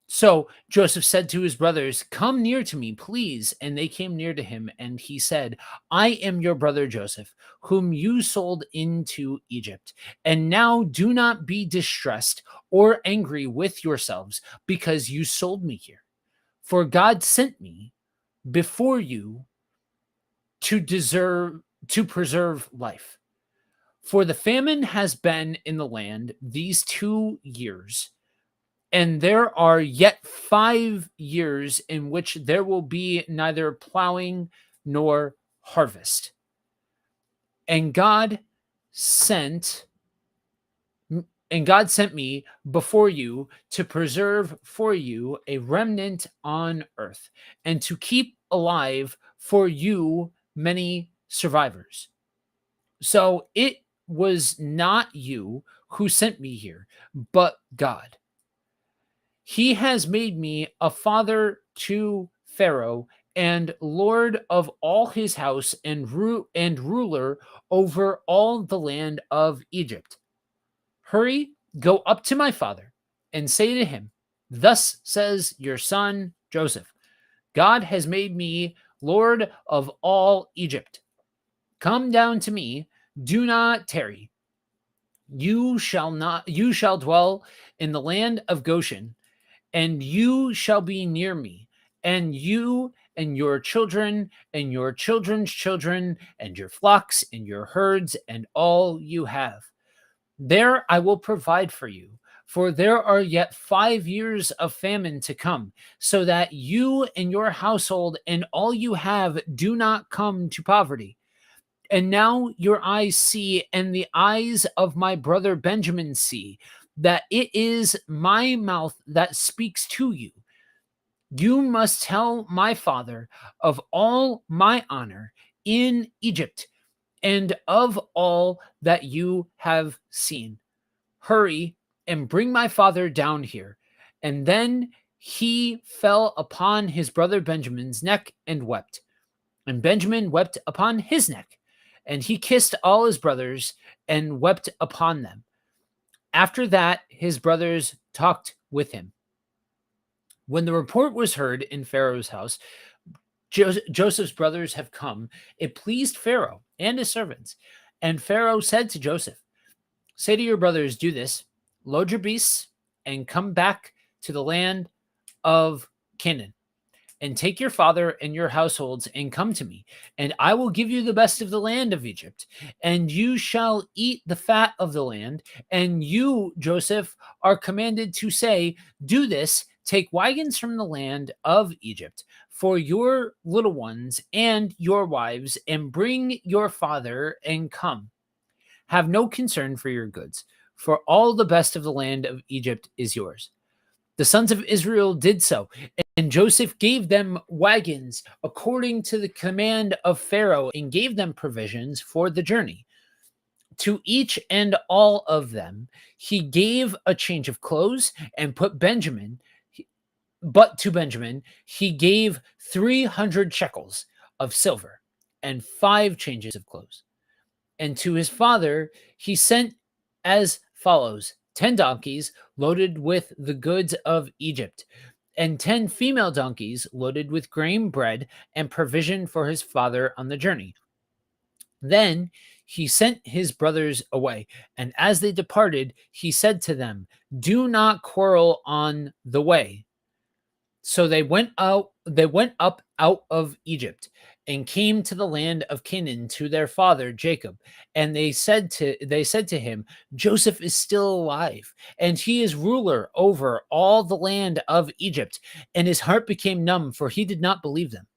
S1: So Joseph said to his brothers, "Come near to me, please." And they came near to him, and he said, "I am your brother Joseph, whom you sold into Egypt. And now do not be distressed or angry with yourselves because you sold me here. For God sent me before you to preserve life. For the famine has been in the land these 2 years, and there are yet 5 years in which there will be neither plowing nor harvest. And God sent me before you to preserve for you a remnant on earth, and to keep alive for you many survivors. So it was not you who sent me here, but God. He has made me a father to Pharaoh and lord of all his house, and ruler over all the land of Egypt. Hurry, go up to my father and say to him, 'Thus says your son Joseph, God has made me lord of all Egypt. Come down to me, do not tarry. You shall dwell in the land of Goshen, and you shall be near me, and you and your children and your children's children, and your flocks and your herds, and all you have. There I will provide for you, for there are yet 5 years of famine to come, so that you and your household and all you have do not come to poverty. And now your eyes see, and the eyes of my brother Benjamin see, that it is my mouth that speaks to you. You must tell my father of all my honor in Egypt, and of all that you have seen. Hurry and bring my father down here." And then he fell upon his brother Benjamin's neck and wept. And Benjamin wept upon his neck. And he kissed all his brothers and wept upon them. After that, his brothers talked with him. When the report was heard in Pharaoh's house, Joseph's brothers have come, it pleased Pharaoh and his servants. And Pharaoh said to Joseph, "Say to your brothers, do this: load your beasts and come back to the land of Canaan, and take your father and your households and come to me, and I will give you the best of the land of Egypt, and you shall eat the fat of the land. And you, Joseph, are commanded to say, do this: take wagons from the land of Egypt for your little ones and your wives, and bring your father and come. Have no concern for your goods, for all the best of the land of Egypt is yours." The sons of Israel did so, and Joseph gave them wagons according to the command of Pharaoh, and gave them provisions for the journey. To each and all of them he gave a change of clothes, and to Benjamin he gave 300 shekels of silver and 5 changes of clothes. And to his father he sent as follows: 10 donkeys loaded with the goods of Egypt, and 10 female donkeys loaded with grain, bread, and provision for his father on the journey. Then he sent his brothers away, and as they departed, he said to them, "Do not quarrel on the way." So they went up out of Egypt, and came to the land of Canaan to their father Jacob. And they said to him, Joseph is still alive, and he is ruler over all the land of Egypt. And his heart became numb, for he did not believe them.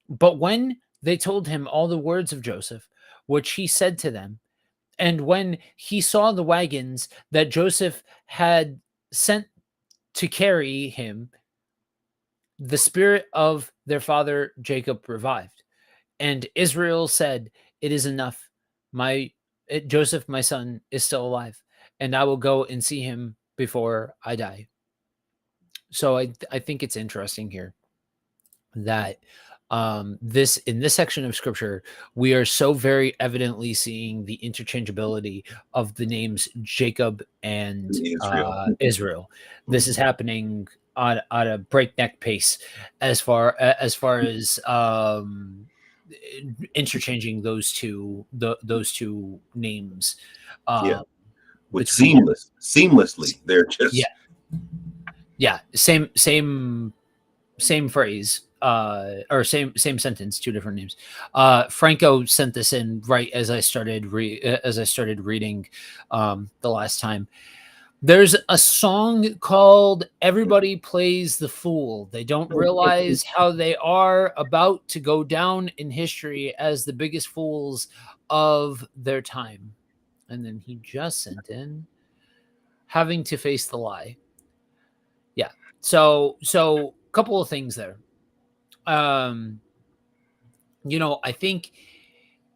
S1: But when they told him all the words of Joseph, which he said to them, and when he saw the wagons that Joseph had sent to carry him, the spirit of their father Jacob revived. And Israel said, it is enough. Joseph, my son, is still alive, and I will go and see him before I die. So I think it's interesting here that in this section of scripture, we are so very evidently seeing the interchangeability of the names Jacob and Israel. This is happening on a breakneck pace as far as interchanging those two names.
S2: With seamlessly. They're just
S1: same phrase. Or same sentence, two different names. Franco sent this in right as I started reading the last time. There's a song called "Everybody Plays the Fool." They don't realize how they are about to go down in history as the biggest fools of their time. And then he just sent in having to face the lie. Yeah. So couple of things there. I think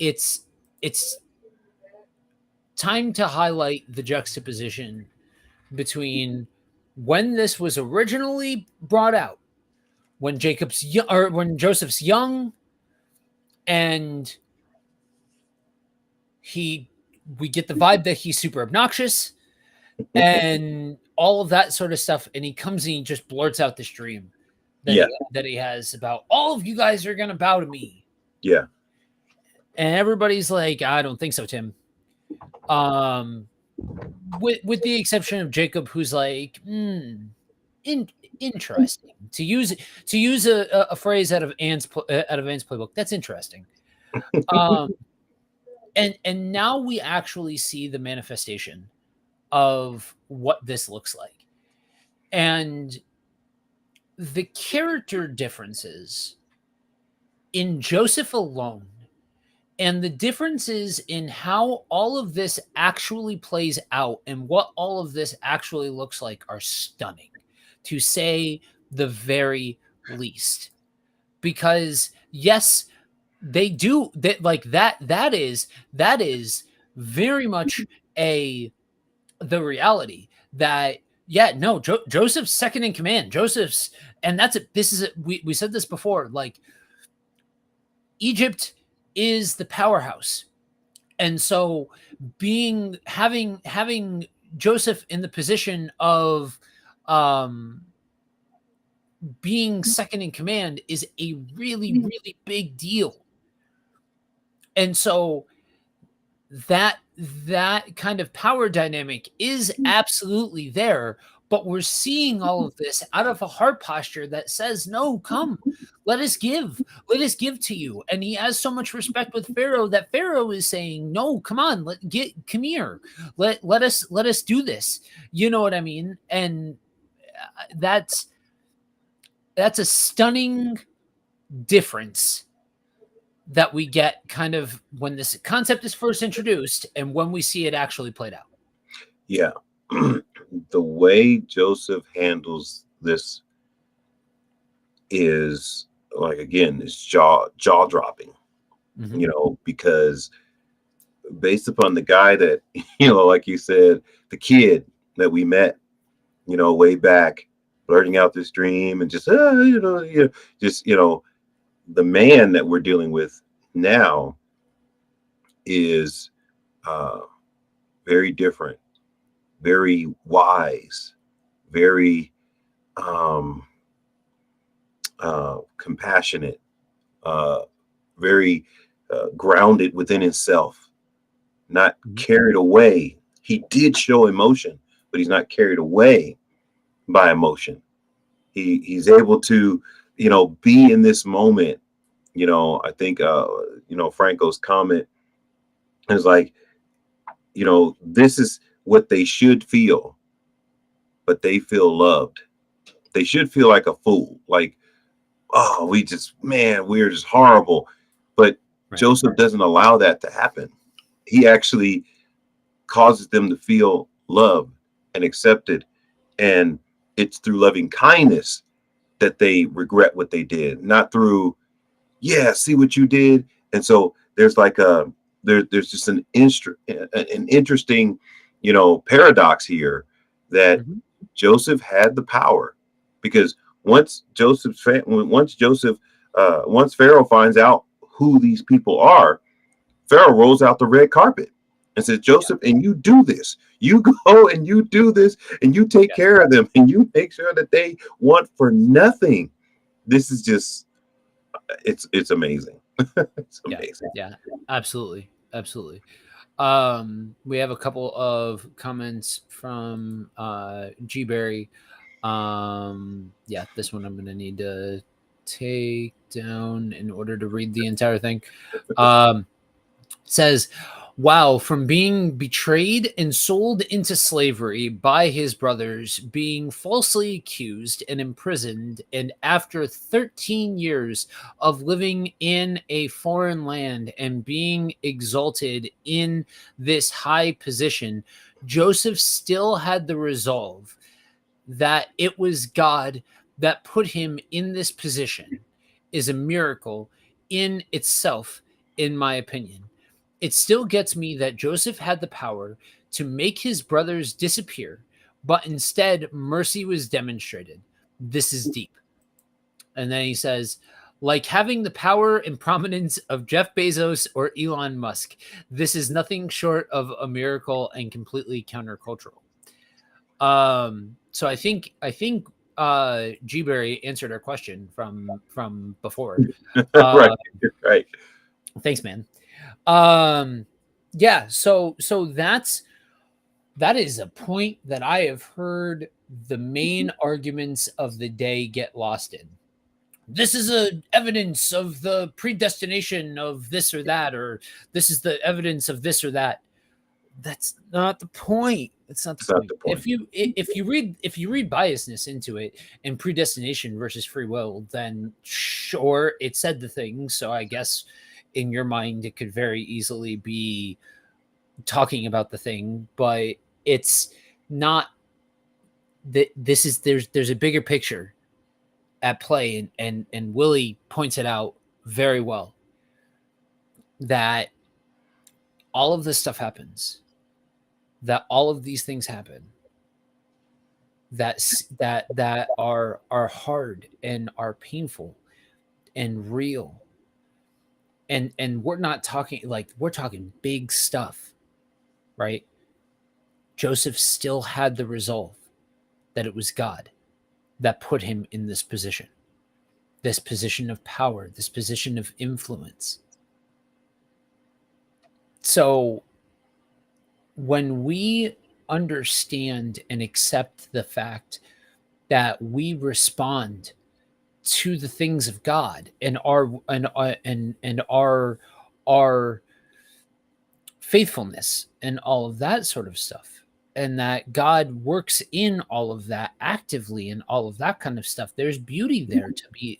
S1: it's time to highlight the juxtaposition between when this was originally brought out, when when Joseph's young, and we get the vibe that he's super obnoxious and all of that sort of stuff, and he comes and he just blurts out this dream that he has about all of you guys are going to bow to me.
S2: Yeah.
S1: And everybody's like, I don't think so, Tim. With the exception of Jacob, who's like, interesting. To use a phrase out of Anne's playbook, that's interesting. And now we actually see the manifestation of what this looks like. And the character differences in Joseph alone, and the differences in how all of this actually plays out and what all of this actually looks like are stunning, to say the very least. Because yes, they do that, like that is very much the reality that Joseph's second in command. Joseph's, and we said this before, like Egypt is the powerhouse. And so having Joseph in the position of being second in command is a really, really big deal. And so that kind of power dynamic is absolutely there, but we're seeing all of this out of a heart posture that says, no, come, let us give to you. And he has so much respect with Pharaoh that Pharaoh is saying, no, come on, come here. Let us do this. You know what I mean? And that's a stunning difference that we get kind of when this concept is first introduced and when we see it actually played out.
S2: Yeah. The way Joseph handles this is like, again, it's jaw dropping, because based upon the guy that, like you said, the kid that we met, way back, blurting out this dream and just, the man that we're dealing with now is very different, very wise, very compassionate, very grounded within himself, not carried away. He did show emotion, but he's not carried away by emotion. He's able to, be in this moment, I think Franco's comment is like, this is what they should feel, but they feel loved. They should feel like a fool, like, oh, we're just horrible. But
S1: Right.
S2: Joseph doesn't allow that to happen. He actually causes them to feel loved and accepted. And it's through loving kindness that they regret what they did, not through, yeah, see what you did. And so there's like there's just an interesting, paradox here that
S1: Mhm.
S2: Joseph had the power, because once Pharaoh finds out who these people are, Pharaoh rolls out the red carpet and says, Joseph, and you do this. You go and you do this and you take
S1: Yeah.
S2: care of them and you make sure that they want for nothing. This is just, it's amazing. It's
S1: Yeah.
S2: amazing.
S1: Yeah. Absolutely. Absolutely. We have a couple of comments from G Berry. Yeah, this one I'm going to need to take down in order to read the entire thing. Says, wow, from being betrayed and sold into slavery by his brothers, being falsely accused and imprisoned, and after 13 years of living in a foreign land and being exalted in this high position, Joseph still had the resolve that it was God that put him in this position is a miracle in itself, in my opinion. It still gets me that Joseph had the power to make his brothers disappear, but instead mercy was demonstrated. This is deep. And then he says, like having the power and prominence of Jeff Bezos or Elon Musk, this is nothing short of a miracle and completely countercultural. So I think G Berry answered our question from before.
S2: Right,
S1: Uh
S2: right.
S1: Thanks, man. Um yeah, so that is a point that I have heard the main arguments of the day get lost in. This is a evidence of the predestination of this or that, or this is the evidence of this or that. That's not the point. That's not the
S2: It's not
S1: point.
S2: the point.
S1: If you read biasness into it and predestination versus free will, then sure, it said the thing. So I guess in your mind it could very easily be talking about the thing, but it's not that this is there's a bigger picture at play, and Willie points it out very well that all of this stuff happens, that all of these things happen that are hard and are painful and real, and we're not talking like we're talking big stuff, right? Joseph still had the resolve that it was God that put him in this position of power, this position of influence. So when we understand and accept the fact that we respond to the things of God and our faithfulness and all of that sort of stuff, and that God works in all of that actively and all of that kind of stuff, there's beauty there to be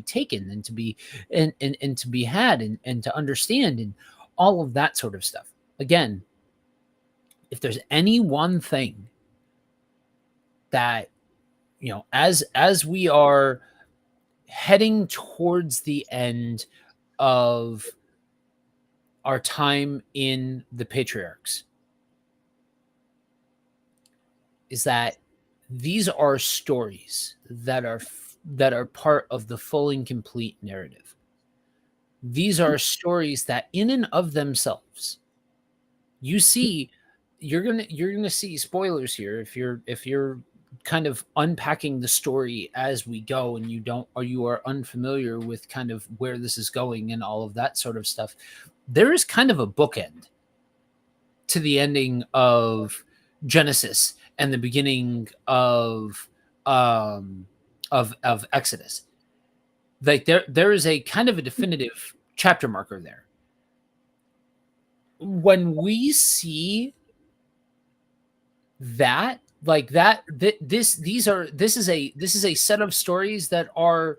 S1: taken and to be and to be had and to understand and all of that sort of stuff. Again, if there's any one thing that, as we are heading towards the end of our time in the patriarchs, is that these are stories that are part of the full and complete narrative. These are stories that in and of themselves, you see, you're gonna see spoilers here if you're kind of unpacking the story as we go and you are unfamiliar with kind of where this is going and all of that sort of stuff. There is kind of a bookend to the ending of Genesis and the beginning of Exodus. like there is a kind of a definitive chapter marker there. When we see that, like that, this is a set of stories that are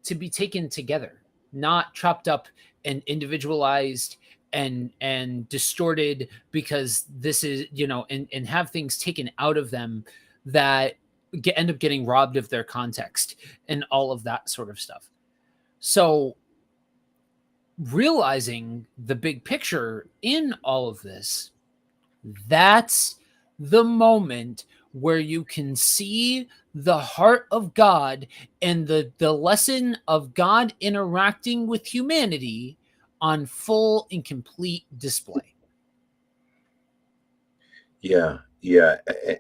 S1: to be taken together, not chopped up and individualized and distorted, because this is, and have things taken out of them that end up getting robbed of their context and all of that sort of stuff. So realizing the big picture in all of this, that's the moment where you can see the heart of God and the lesson of God interacting with humanity on full and complete display.
S2: Yeah,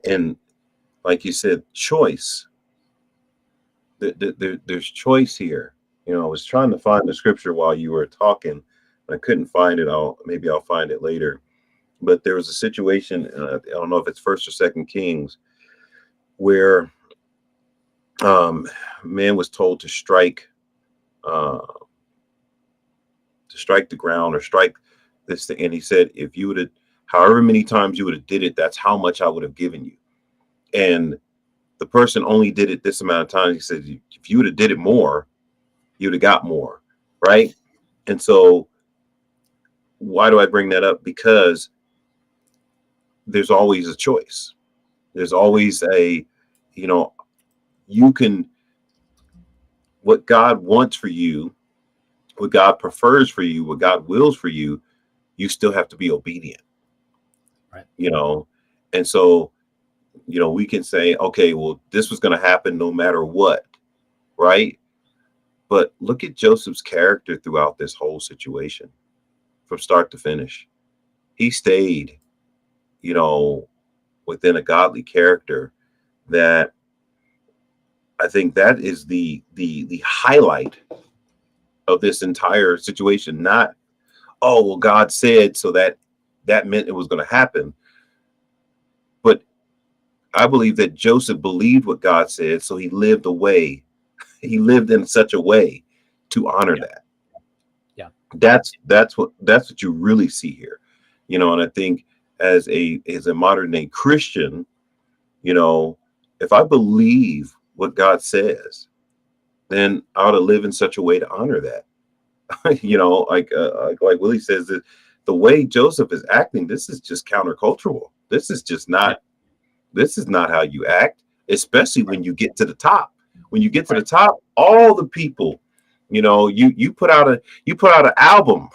S2: and like you said, choice. There's choice here. I was trying to find the scripture while you were talking. I couldn't find it. Maybe I'll find it later. But there was a situation. I don't know if it's First or Second Kings, where man was told to strike the ground or strike this thing, and he said, if you would have, however many times you would have did it, that's how much I would have given you. And the person only did it this amount of times. He said, if you would have did it more, you'd have got more, right? And so why do I bring that up? Because there's always a choice. There's always you can, what God wants for you, what God prefers for you, what God wills for you, you still have to be obedient.
S1: Right.
S2: And so, we can say, okay, well, this was going to happen no matter what. Right. But look at Joseph's character throughout this whole situation from start to finish. He stayed, within a godly character. That I think that is the highlight of this entire situation. Not, oh, well, God said, so that meant it was going to happen. But I believe that Joseph believed what God said, so he lived in such a way to honor that.
S1: Yeah.
S2: That's what you really see here. And I think as a modern day Christian, if I believe what God says, then I ought to live in such a way to honor that. Like Willie says, that the way Joseph is acting, this is just countercultural. This is just not. This is not how you act, especially when you get to the top. When you get to the top, all the people, you put out an album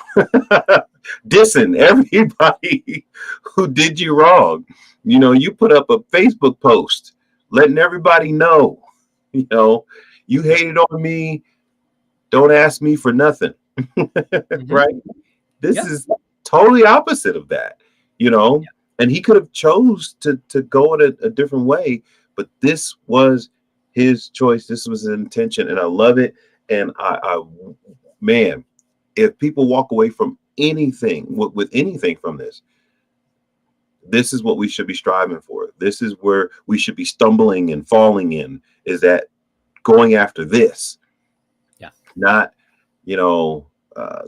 S2: dissing everybody who did you wrong. You put up a Facebook post letting everybody know, you hated on me. Don't ask me for nothing. Mm-hmm. Right? This is totally opposite of that, and he could have chose to go in a different way, but this was his choice. This was his intention, and I love it. And I man, if people walk away from anything with anything from this is what we should be striving for. This is where we should be stumbling and falling in, is that going after this.
S1: Yeah.
S2: Not,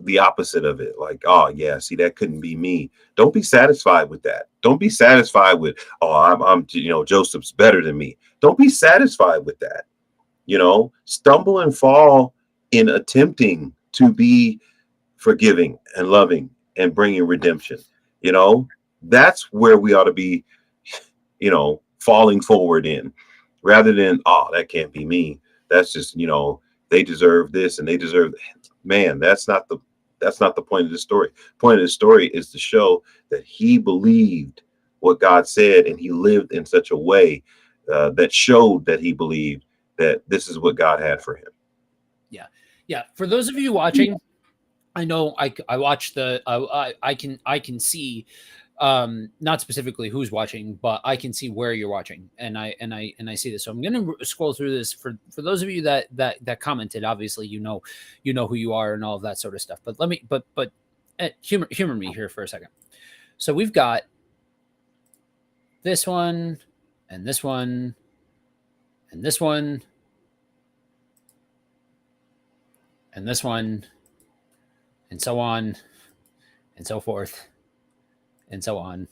S2: the opposite of it. Like, oh yeah, see, that couldn't be me. Don't be satisfied with that. Don't be satisfied with, oh, I'm Joseph's better than me. Don't be satisfied with that. Stumble and fall in attempting to be forgiving and loving and bringing redemption. That's where we ought to be, falling forward in, rather than, oh, that can't be me. That's just, they deserve this and they deserve that. Man, that's not the point of the story. The point of the story is to show that he believed what God said, and he lived in such a way that showed that he believed that this is what God had for him.
S1: Yeah. For those of you watching, I know I watch the I can see not specifically who's watching, but I can see where you're watching, and I see this. So I'm going to scroll through this for those of you that commented. Obviously, you know who you are and all of that sort of stuff. But let me but humor me here for a second. So we've got this one and this one and this one and this one, and so on, and so forth, and so on.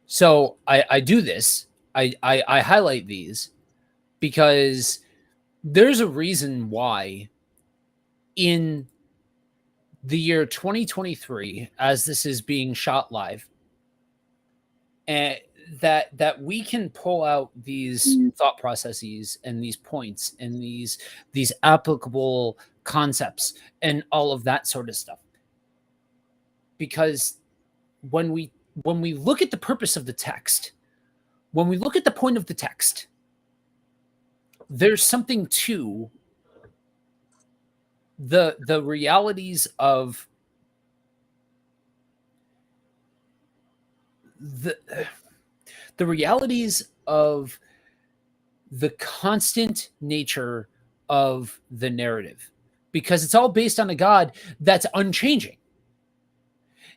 S1: So I do this. I highlight these because there's a reason why in the year 2023, as this is being shot live, and that we can pull out these thought processes and these points and these applicable concepts and all of that sort of stuff. Because when we look at the purpose of the text, when we look at the point of the text, there's something to the realities of the realities of the constant nature of the narrative, because it's all based on a God that's unchanging.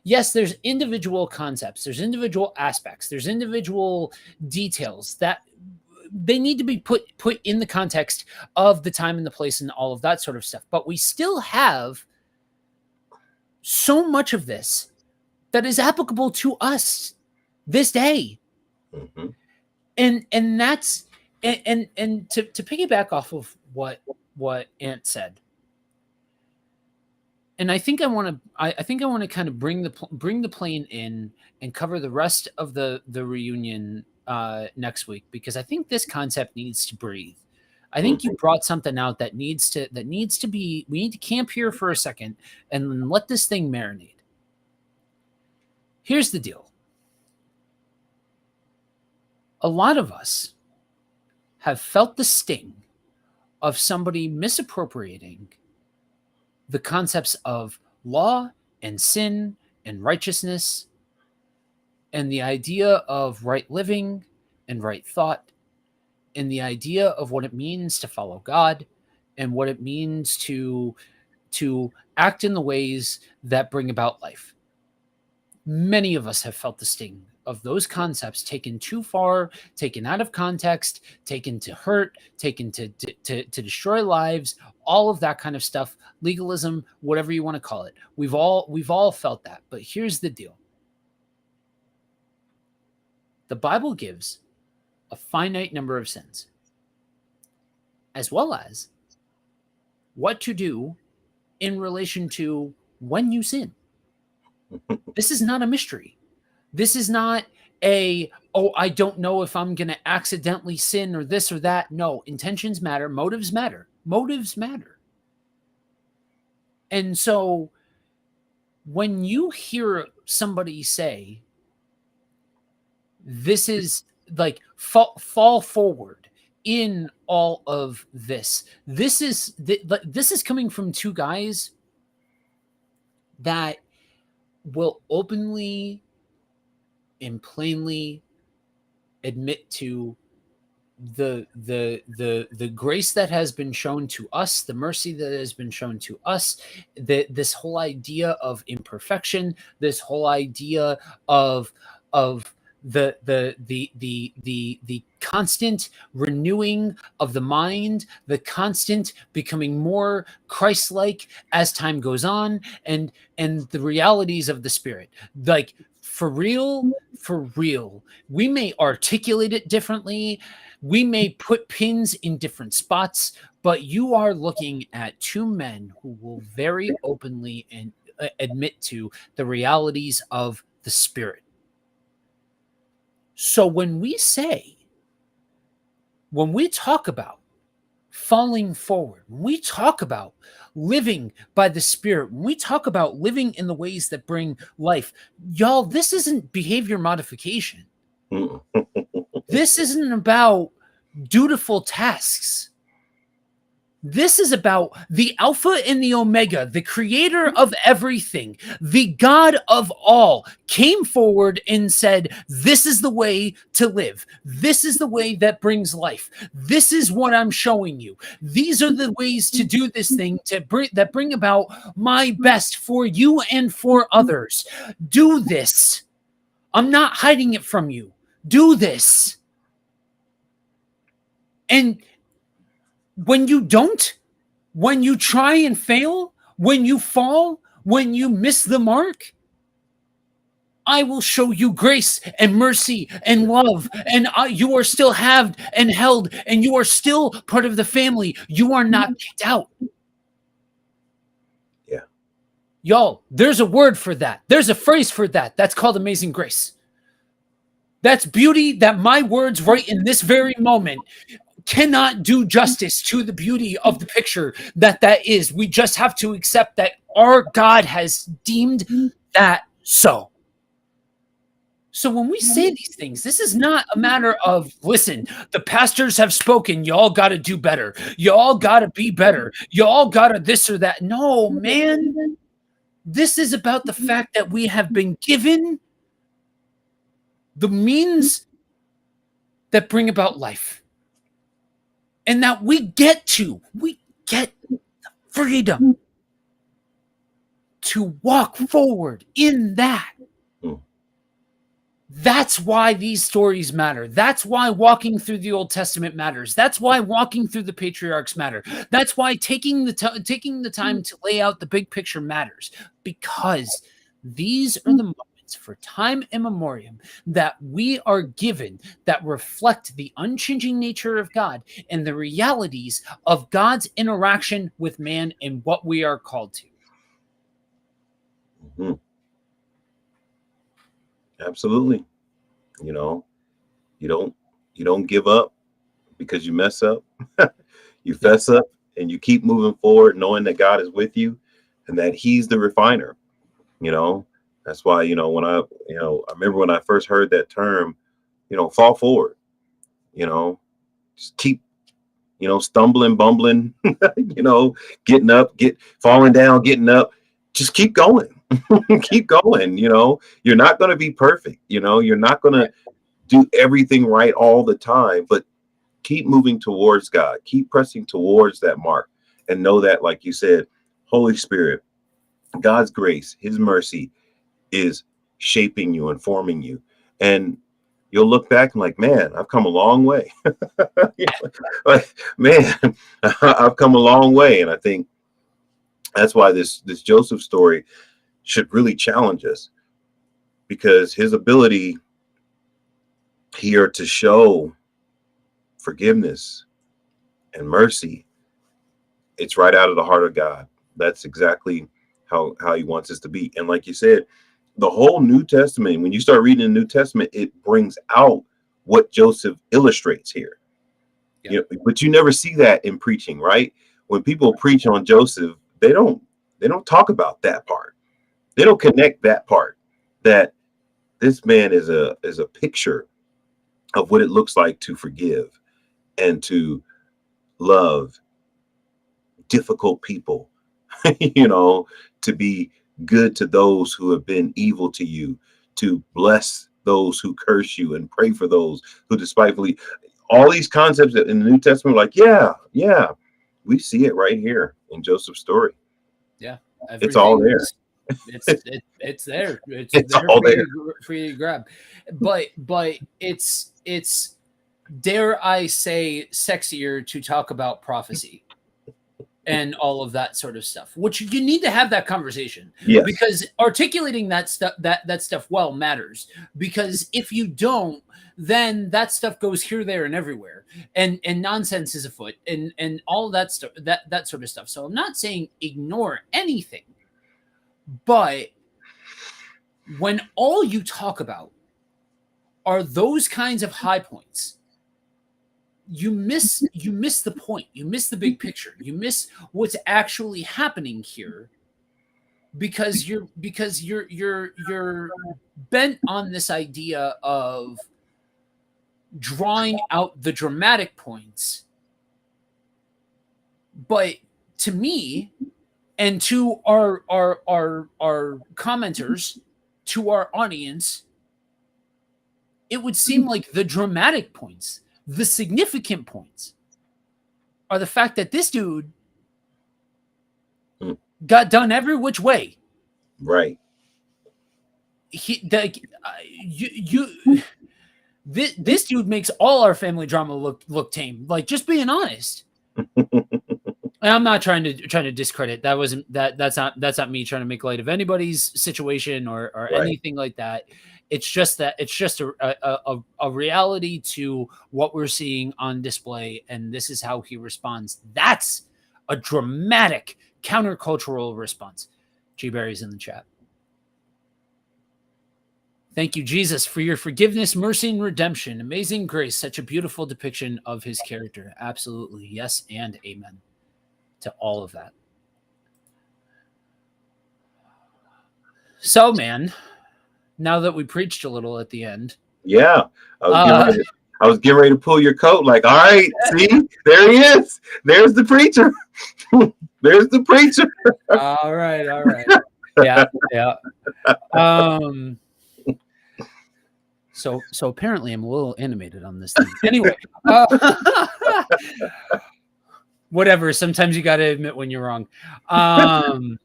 S1: Yes, there's individual concepts, there's individual aspects, there's individual details that they need to be put in the context of the time and the place and all of that sort of stuff. But we still have so much of this that is applicable to us this day.
S2: Mm-hmm.
S1: And that's and to piggyback off of what Ant said. And I think I want to kind of bring the plane in and cover the rest of the reunion next week, because I think this concept needs to breathe. I think you brought something out that needs to be. We need to camp here for a second and let this thing marinate. Here's the deal. A lot of us have felt the sting of somebody misappropriating the concepts of law and sin and righteousness and the idea of right living and right thought and the idea of what it means to follow God and what it means to act in the ways that bring about life. Many of us have felt the sting of those concepts taken too far, taken out of context, taken to hurt, taken to destroy lives, all of that kind of stuff, legalism, whatever you want to call it. We've all felt that. But here's the deal. The Bible gives a finite number of sins, as well as what to do in relation to when you sin. This is not a mystery. This is not I don't know if I'm going to accidentally sin or this or that. No, intentions matter. Motives matter. Motives matter. And so when you hear somebody say, this is like fall forward in all of this, this is coming from two guys that will openly and plainly admit to the grace that has been shown to us, the mercy that has been shown to us, this whole idea of imperfection, this whole idea of the constant renewing of the mind, the constant becoming more Christ-like as time goes on, and the realities of the Spirit. Like, for real, we may articulate it differently, we may put pins in different spots, but you are looking at two men who will very openly and admit to the realities of the Spirit. So when we talk about falling forward, when we talk about living by the Spirit, when we talk about living in the ways that bring life, y'all, this isn't behavior modification. This isn't about dutiful tasks. This is about the Alpha and the Omega, the creator of everything, the God of all, came forward and said, this is the way to live. This is the way that brings life. This is what I'm showing you. These are the ways to do this thing that bring about my best for you and for others. Do this. I'm not hiding it from you. Do this. And when you don't, When you try and fail, when you fall, when you miss the mark, I will show you grace and mercy and love, and you are still halved and held, and you are still part of the family. You are not kicked out.
S2: Yeah.
S1: Y'all, there's a word for that. There's a phrase for that. That's called amazing grace. That's beauty that my words right in this very moment cannot do justice to the beauty of the picture that is. We just have to accept that our God has deemed that so. So when we say these things, this is not a matter of, listen, the pastors have spoken. Y'all got to do better. Y'all got to be better. Y'all got to this or that. No, man. This is about the fact that we have been given the means that bring about life. And that we get the freedom to walk forward in that. That's why these stories matter. That's why walking through the Old Testament matters. That's why walking through the patriarchs matter. That's why taking the time to lay out the big picture matters, because these are the moments for time immemorial that we are given that reflect the unchanging nature of God and the realities of God's interaction with man and what we are called to.
S2: Mm-hmm. Absolutely. You know, you don't give up because you mess up. You fess up and you keep moving forward, knowing that God is with you and that He's the refiner. You know, that's why, when I remember when I first heard that term, fall forward, just keep, stumbling, bumbling, getting up, falling down, getting up, just keep going. Keep going. You're not going to be perfect. You're not going to do everything right all the time, but keep moving towards God, keep pressing towards that mark, and know that, like you said, Holy Spirit, God's grace, His mercy is shaping you and forming you. And you'll look back and like, man, I've come a long way. Like, man, I've come a long way. And I think that's why this Joseph story should really challenge us, because his ability here to show forgiveness and mercy, it's right out of the heart of God. That's exactly how He wants us to be. And like you said, the whole New Testament, when you start reading the New Testament, it brings out what Joseph illustrates here. Yeah. But you never see that in preaching, right? When people preach on Joseph, they don't talk about that part. They don't connect that part, that this man is a picture of what it looks like to forgive and to love difficult people, to be good to those who have been evil to you, to bless those who curse you and pray for those who despitefully. All these concepts in the New Testament, like, yeah, we see it right here in Joseph's story.
S1: Yeah,
S2: it's all there.
S1: It's there. It's there
S2: all there
S1: for you to grab. But it's dare I say sexier to talk about prophecy and all of that sort of stuff, which you need to have that conversation.
S2: Yes.
S1: Because articulating that stuff well matters, because if you don't, then that stuff goes here, there, and everywhere, and nonsense is afoot, and all that stuff, that sort of stuff. So I'm not saying ignore anything, but when all you talk about are those kinds of high points, you miss the point. You miss the big picture. You miss what's actually happening here, because you're bent on this idea of drawing out the dramatic points. But to me, and to our commenters, to our audience, it would seem like the dramatic points, the significant points, are the fact that this dude got done every which way.
S2: Right.
S1: This dude makes all our family drama look tame. Like, just being honest. And I'm not trying to discredit. That wasn't that's not me trying to make light of anybody's situation or
S2: Right.
S1: anything like that. It's just that it's just a reality to what we're seeing on display, and this is how he responds. That's a dramatic countercultural response. G Berry's in the chat. Thank you, Jesus, for your forgiveness, mercy, and redemption. Amazing grace, such a beautiful depiction of his character. Absolutely. Yes, and amen to all of that. So, man, now that we preached a little at the end,
S2: Yeah. I was getting ready to pull your coat, like, all right, see, there he is. There's the preacher. There's the preacher.
S1: all right, yeah, yeah. So apparently I'm a little animated on this thing. Anyway, whatever. Sometimes you got to admit when you're wrong. All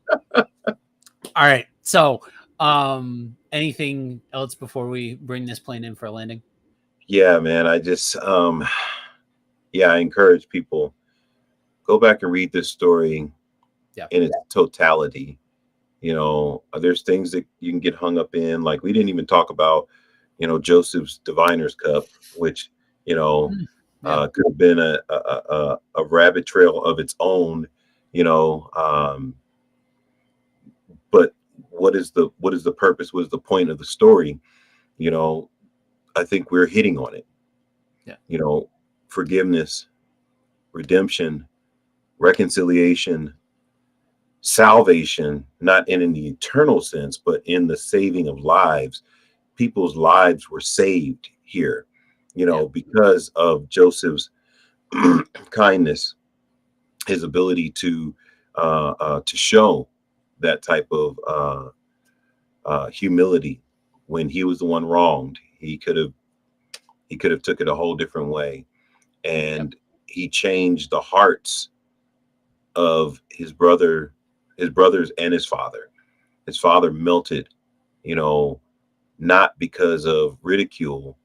S1: right. So, anything else before we bring this plane in for a landing?
S2: Yeah, man. I just, yeah, I encourage people, go back and read this story in its totality. You know, there's things that you can get hung up in. Like, we didn't even talk about, you know, Joseph's diviner's cup, which, you know, could have been a rabbit trail of its own, you know. But what is the purpose? What is the point of the story? You know, I think we're hitting on it.
S1: Yeah.
S2: You know, forgiveness, redemption, reconciliation, salvation, not in the eternal sense, but in the saving of lives. People's lives were saved here, you know, because of Joseph's kindness, his ability to show that type of humility when he was the one wronged. He could have took it a whole different way, and he changed the hearts of his brothers and his father. His father melted, you know, not because of ridicule,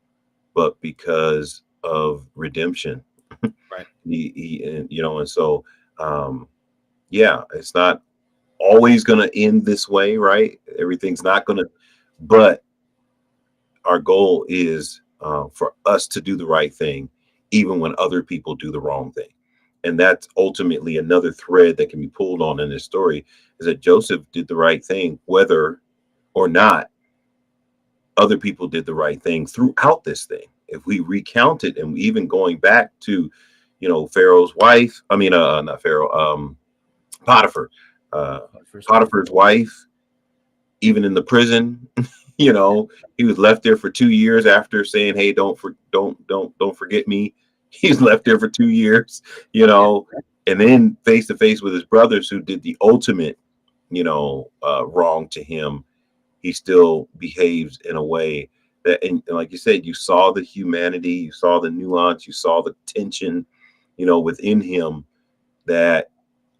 S2: but because of redemption.
S1: Right.
S2: He you know, and so yeah, it's not always going to end this way, right? Everything's not going to, but our goal is for us to do the right thing, even when other people do the wrong thing. And that's ultimately another thread that can be pulled on in this story, is that Joseph did the right thing, whether or not other people did the right thing throughout this thing. If we recount it, and even going back to, you know, Pharaoh's wife, I mean, not Pharaoh, Potiphar, Potiphar's wife, even in the prison, you know, he was left there for 2 years after saying, "Hey, don't forget me." He's left there for 2 years, you know, and then face to face with his brothers who did the ultimate, you know, wrong to him. He still behaves in a way that, and like you said, you saw the humanity, you saw the nuance, you saw the tension, you know, within him, that,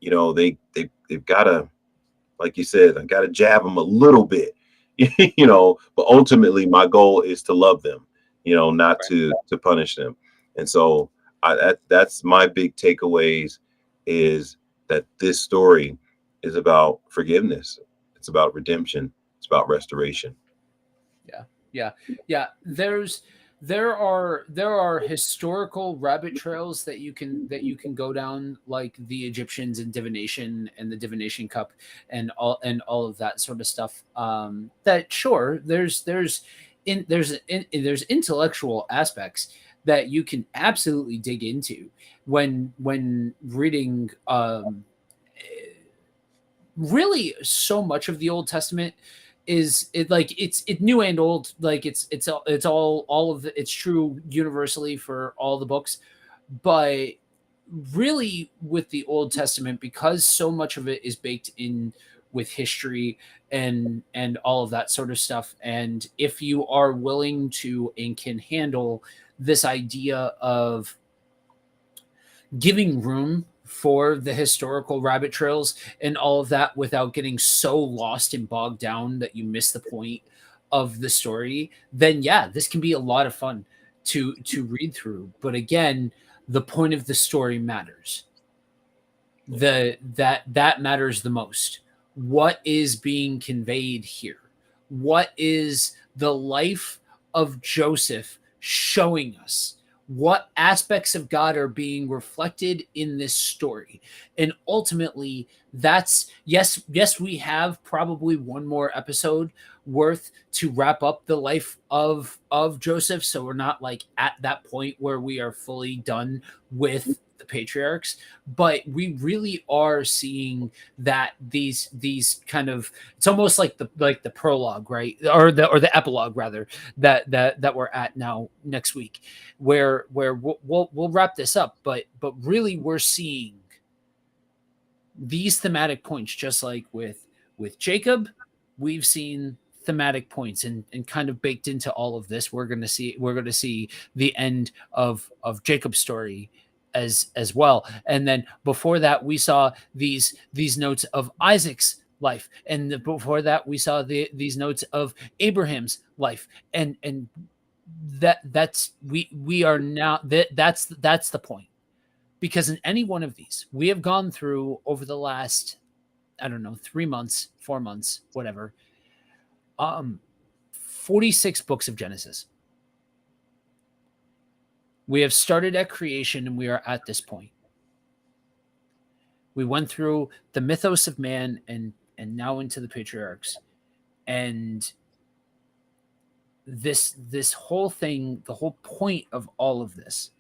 S2: you know, they've got to, like you said, I got to jab them a little bit, you know, but ultimately my goal is to love them, you know, not to punish them. And so that's my big takeaways, is that this story is about forgiveness. It's about redemption. It's about restoration.
S1: Yeah. There are historical rabbit trails that you can go down, like the Egyptians and divination and the divination cup and all of that sort of stuff. That sure, there's intellectual aspects that you can absolutely dig into when reading really so much of the Old Testament is it like it's new and old, like it's all of it's true universally for all the books, but really with the Old Testament, because so much of it is baked in with history and all of that sort of stuff, and if you are willing to and can handle this idea of giving room for the historical rabbit trails and all of that without getting so lost and bogged down that you miss the point of the story, then yeah, this can be a lot of fun to read through. But again, the point of the story matters. that matters the most. What is being conveyed here? What is the life of Joseph showing us? What aspects of God are being reflected in this story? And ultimately, that's yes, we have probably one more episode worth to wrap up the life of Joseph. So we're not like at that point where we are fully done with the patriarchs, but we really are seeing that these kind of, it's almost like the prologue, right, or the epilogue rather, that we're at now next week, where we'll wrap this up, but really we're seeing these thematic points, just like with Jacob. We've seen thematic points and kind of baked into all of this. We're going to see the end of Jacob's story as well. And then before that, we saw these notes of Isaac's life, and before that, we saw these notes of Abraham's life, and that's we are now that's the point, because in any one of these, we have gone through over the last, I don't know, 3 months, 4 months, whatever, 46 books of Genesis. We have started at creation and we are at this point. We went through the mythos of man and now into the patriarchs. And this whole thing, the whole point of all of this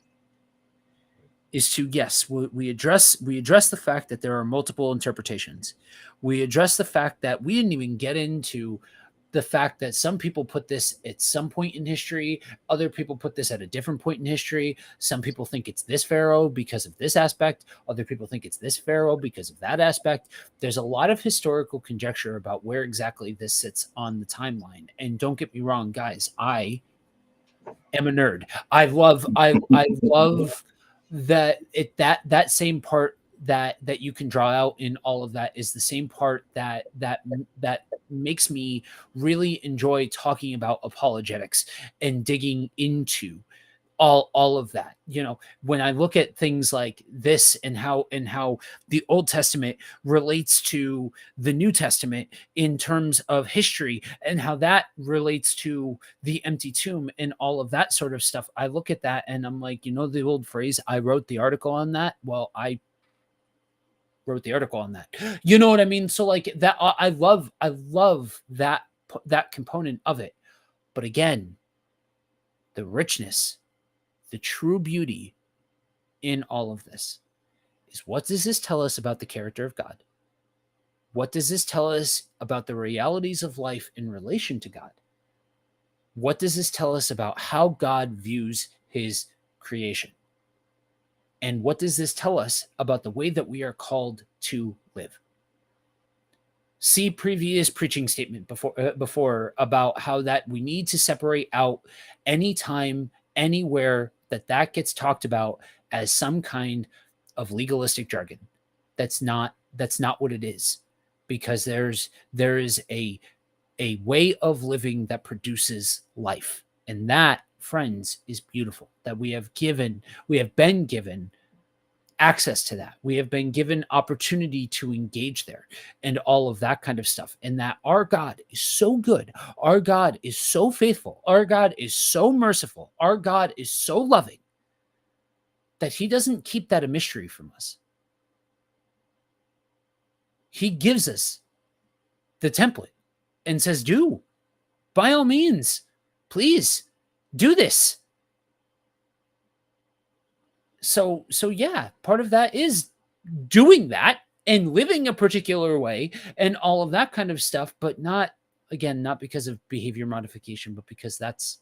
S1: is to, yes, we address the fact that there are multiple interpretations. We address the fact that we didn't even get into the fact that some people put this at some point in history, other people put this at a different point in history. Some people think it's this pharaoh because of this aspect, other people think it's this pharaoh because of that aspect. There's a lot of historical conjecture about where exactly this sits on the timeline. And don't get me wrong, guys, I am a nerd. I love that same part that you can draw out in all of that is the same part that makes me really enjoy talking about apologetics and digging into all of that. You know, when I look at things like this and how the Old Testament relates to the New Testament in terms of history and how that relates to the empty tomb and all of that sort of stuff, I look at that and I'm like, you know, the old phrase, I wrote the article on that. Well, I wrote the article on that. You know what I mean? So like that, I love that component of it. But again, the richness, the true beauty in all of this is, what does this tell us about the character of God? What does this tell us about the realities of life in relation to God? What does this tell us about how God views his creation? And what does this tell us about the way that we are called to live? See previous preaching statement before about how that we need to separate out anytime, anywhere that gets talked about as some kind of legalistic jargon. That's not what it is, because there is a way of living that produces life, and that, friends, is beautiful. That we have been given access to that. We have been given opportunity to engage there and all of that kind of stuff. And that our God is so good. Our God is so faithful. Our God is so merciful. Our God is so loving that he doesn't keep that a mystery from us. He gives us the template and says, do, by all means, please do this. So yeah, part of that is doing that and living a particular way and all of that kind of stuff, but not because of behavior modification, but because that's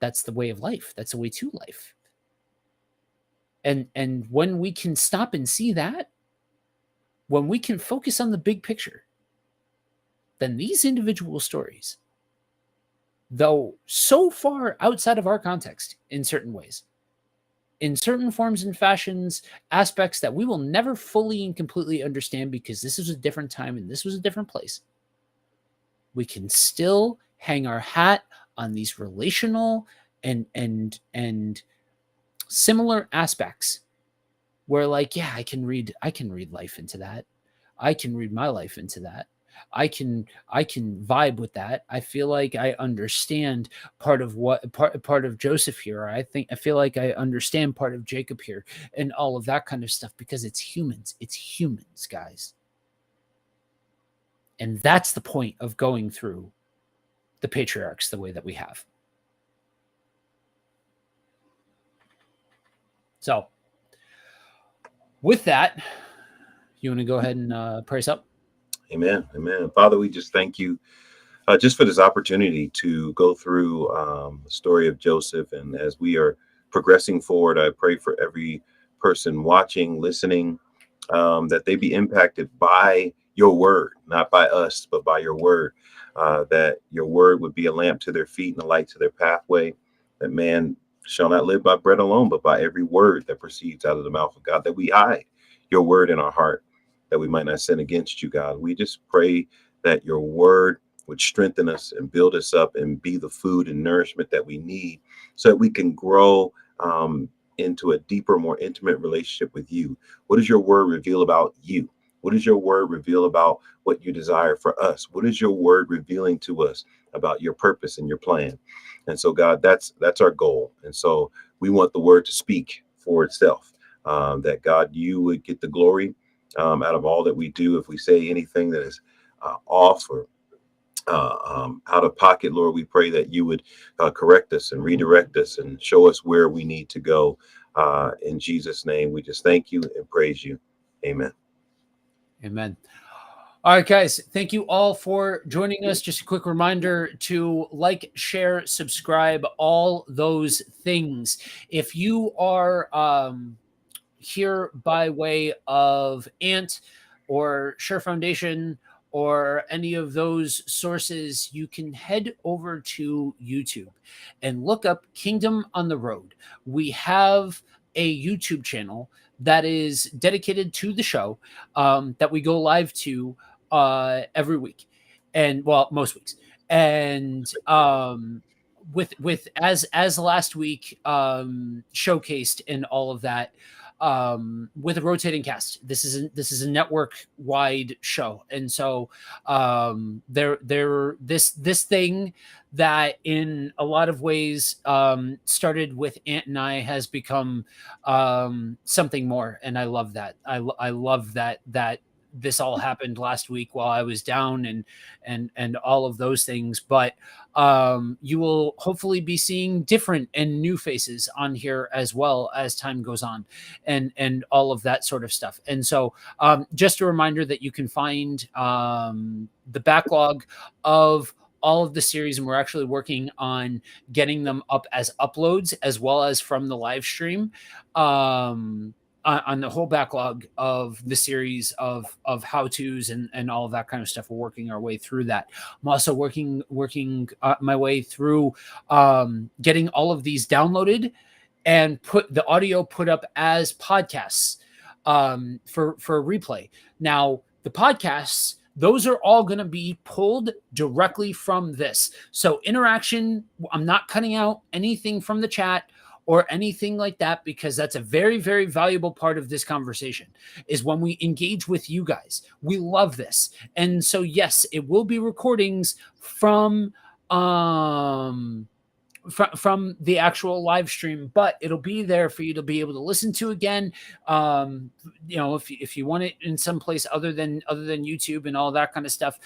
S1: the way of life. That's a way to life. And when we can stop and see that, when we can focus on the big picture, then these individual stories, though so far outside of our context in certain ways, in certain forms and fashions, aspects that we will never fully and completely understand because this is a different time and this was a different place, we can still hang our hat on these relational and similar aspects where like, yeah, I can read life into that. I can read my life into that. I can vibe with that. I feel like I understand part of Joseph here. I feel like I understand part of Jacob here and all of that kind of stuff because it's humans. It's humans, guys. And that's the point of going through the patriarchs the way that we have. So, with that, you want to go ahead and pray us up?
S2: Amen. Amen. Father, we just thank you just for this opportunity to go through the story of Joseph. And as we are progressing forward, I pray for every person watching, listening, that they be impacted by your word, not by us, but by your word, that your word would be a lamp to their feet and a light to their pathway, that man shall not live by bread alone, but by every word that proceeds out of the mouth of God, that we hide your word in our heart, that we might not sin against you, God. We just pray that your word would strengthen us and build us up and be the food and nourishment that we need so that we can grow into a deeper, more intimate relationship with you. What does your word reveal about you? What does your word reveal about what you desire for us? What is your word revealing to us about your purpose and your plan? And so, God, that's our goal. And so we want the word to speak for itself, that God, you would get the glory out of all that we do. If we say anything that is off or out of pocket, Lord, we pray that you would correct us and redirect us and show us where we need to go. In Jesus' name, we just thank you and praise you. Amen.
S1: Amen. All right, guys, thank you all for joining us. Just a quick reminder to like, share, subscribe, all those things. If you are here by way of Ant or Share Foundation or any of those sources, you can head over to YouTube and look up Kingdom on the Road. We have a YouTube channel that is dedicated to the show that we go live to every week, and well, most weeks. And with as last week showcased in all of that, with a rotating cast. This is a network wide show, and so this thing that in a lot of ways started with Ant and I has become something more, and I love that. I love that this all happened last week while I was down and all of those things. But you will hopefully be seeing different and new faces on here as well as time goes on, and all of that sort of stuff. And so just a reminder that you can find the backlog of all of the series, and we're actually working on getting them up as uploads as well as from the live stream. On the whole backlog of the series of how-tos and all of that kind of stuff. We're working our way through that. I'm also working my way through getting all of these downloaded and put the audio put up as podcasts for replay. Now, the podcasts, those are all going to be pulled directly from this. So interaction, I'm not cutting out anything from the chat or anything like that, because that's a very, very valuable part of this conversation is when we engage with you guys. We love this. And so, yes, it will be recordings from the actual live stream, but it'll be there for you to be able to listen to again. If you want it in some place other than YouTube and all that kind of stuff,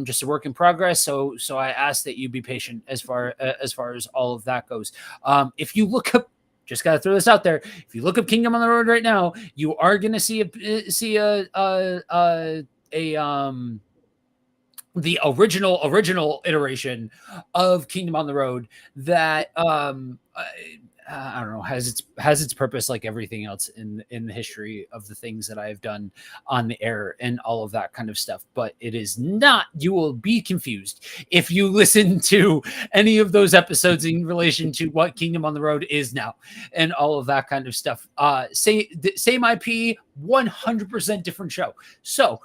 S1: just a work in progress. So I ask that you be patient as far as all of that goes. If you look up, just got to throw this out there. If you look up Kingdom on the Road right now, you are going to see the original iteration of Kingdom on the Road that I don't know, has its purpose, like everything else in the history of the things that I have done on the air and all of that kind of stuff. But it is not, you will be confused if you listen to any of those episodes in relation to what Kingdom on the Road is now and all of that kind of stuff. Same IP, 100% different show. So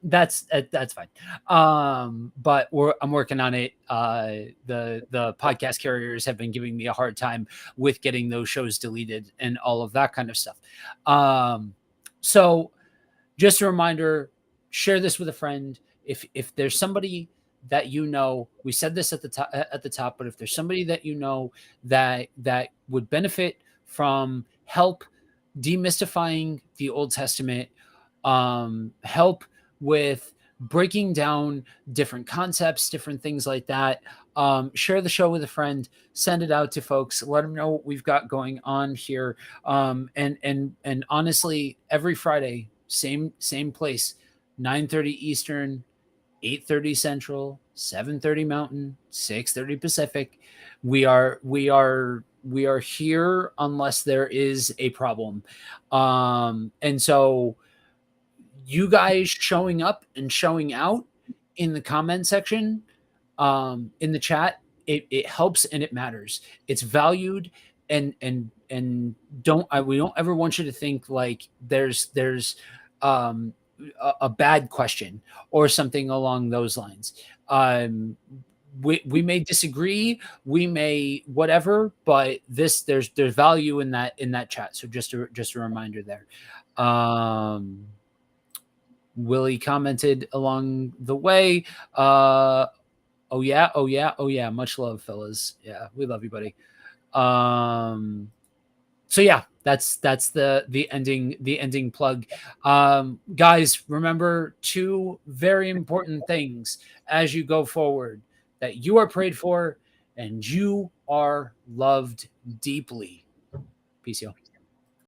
S1: That's fine. But I'm working on it. The podcast carriers have been giving me a hard time with getting those shows deleted and all of that kind of stuff. So just a reminder, share this with a friend. If there's somebody that you know, we said this at the top, but if there's somebody that you know that would benefit from help demystifying the Old Testament, help with breaking down different concepts, different things like that, share the show with a friend, send it out to folks, let them know what we've got going on here. And honestly, every Friday, same place, 9:30 Eastern, 8:30 Central, 7:30 Mountain, 6:30 Pacific. We are here unless there is a problem. And so you guys showing up and showing out in the comment section, in the chat, it helps and it matters. It's valued, and we don't ever want you to think like there's a bad question or something along those lines. We may disagree, we may whatever, but there's value in that chat. So just a reminder there. Willie commented along the way. Oh yeah. Much love, fellas. Yeah, we love you, buddy. So yeah, that's the ending plug. Guys, remember two very important things as you go forward: that you are prayed for and you are loved deeply. Peace, y'all.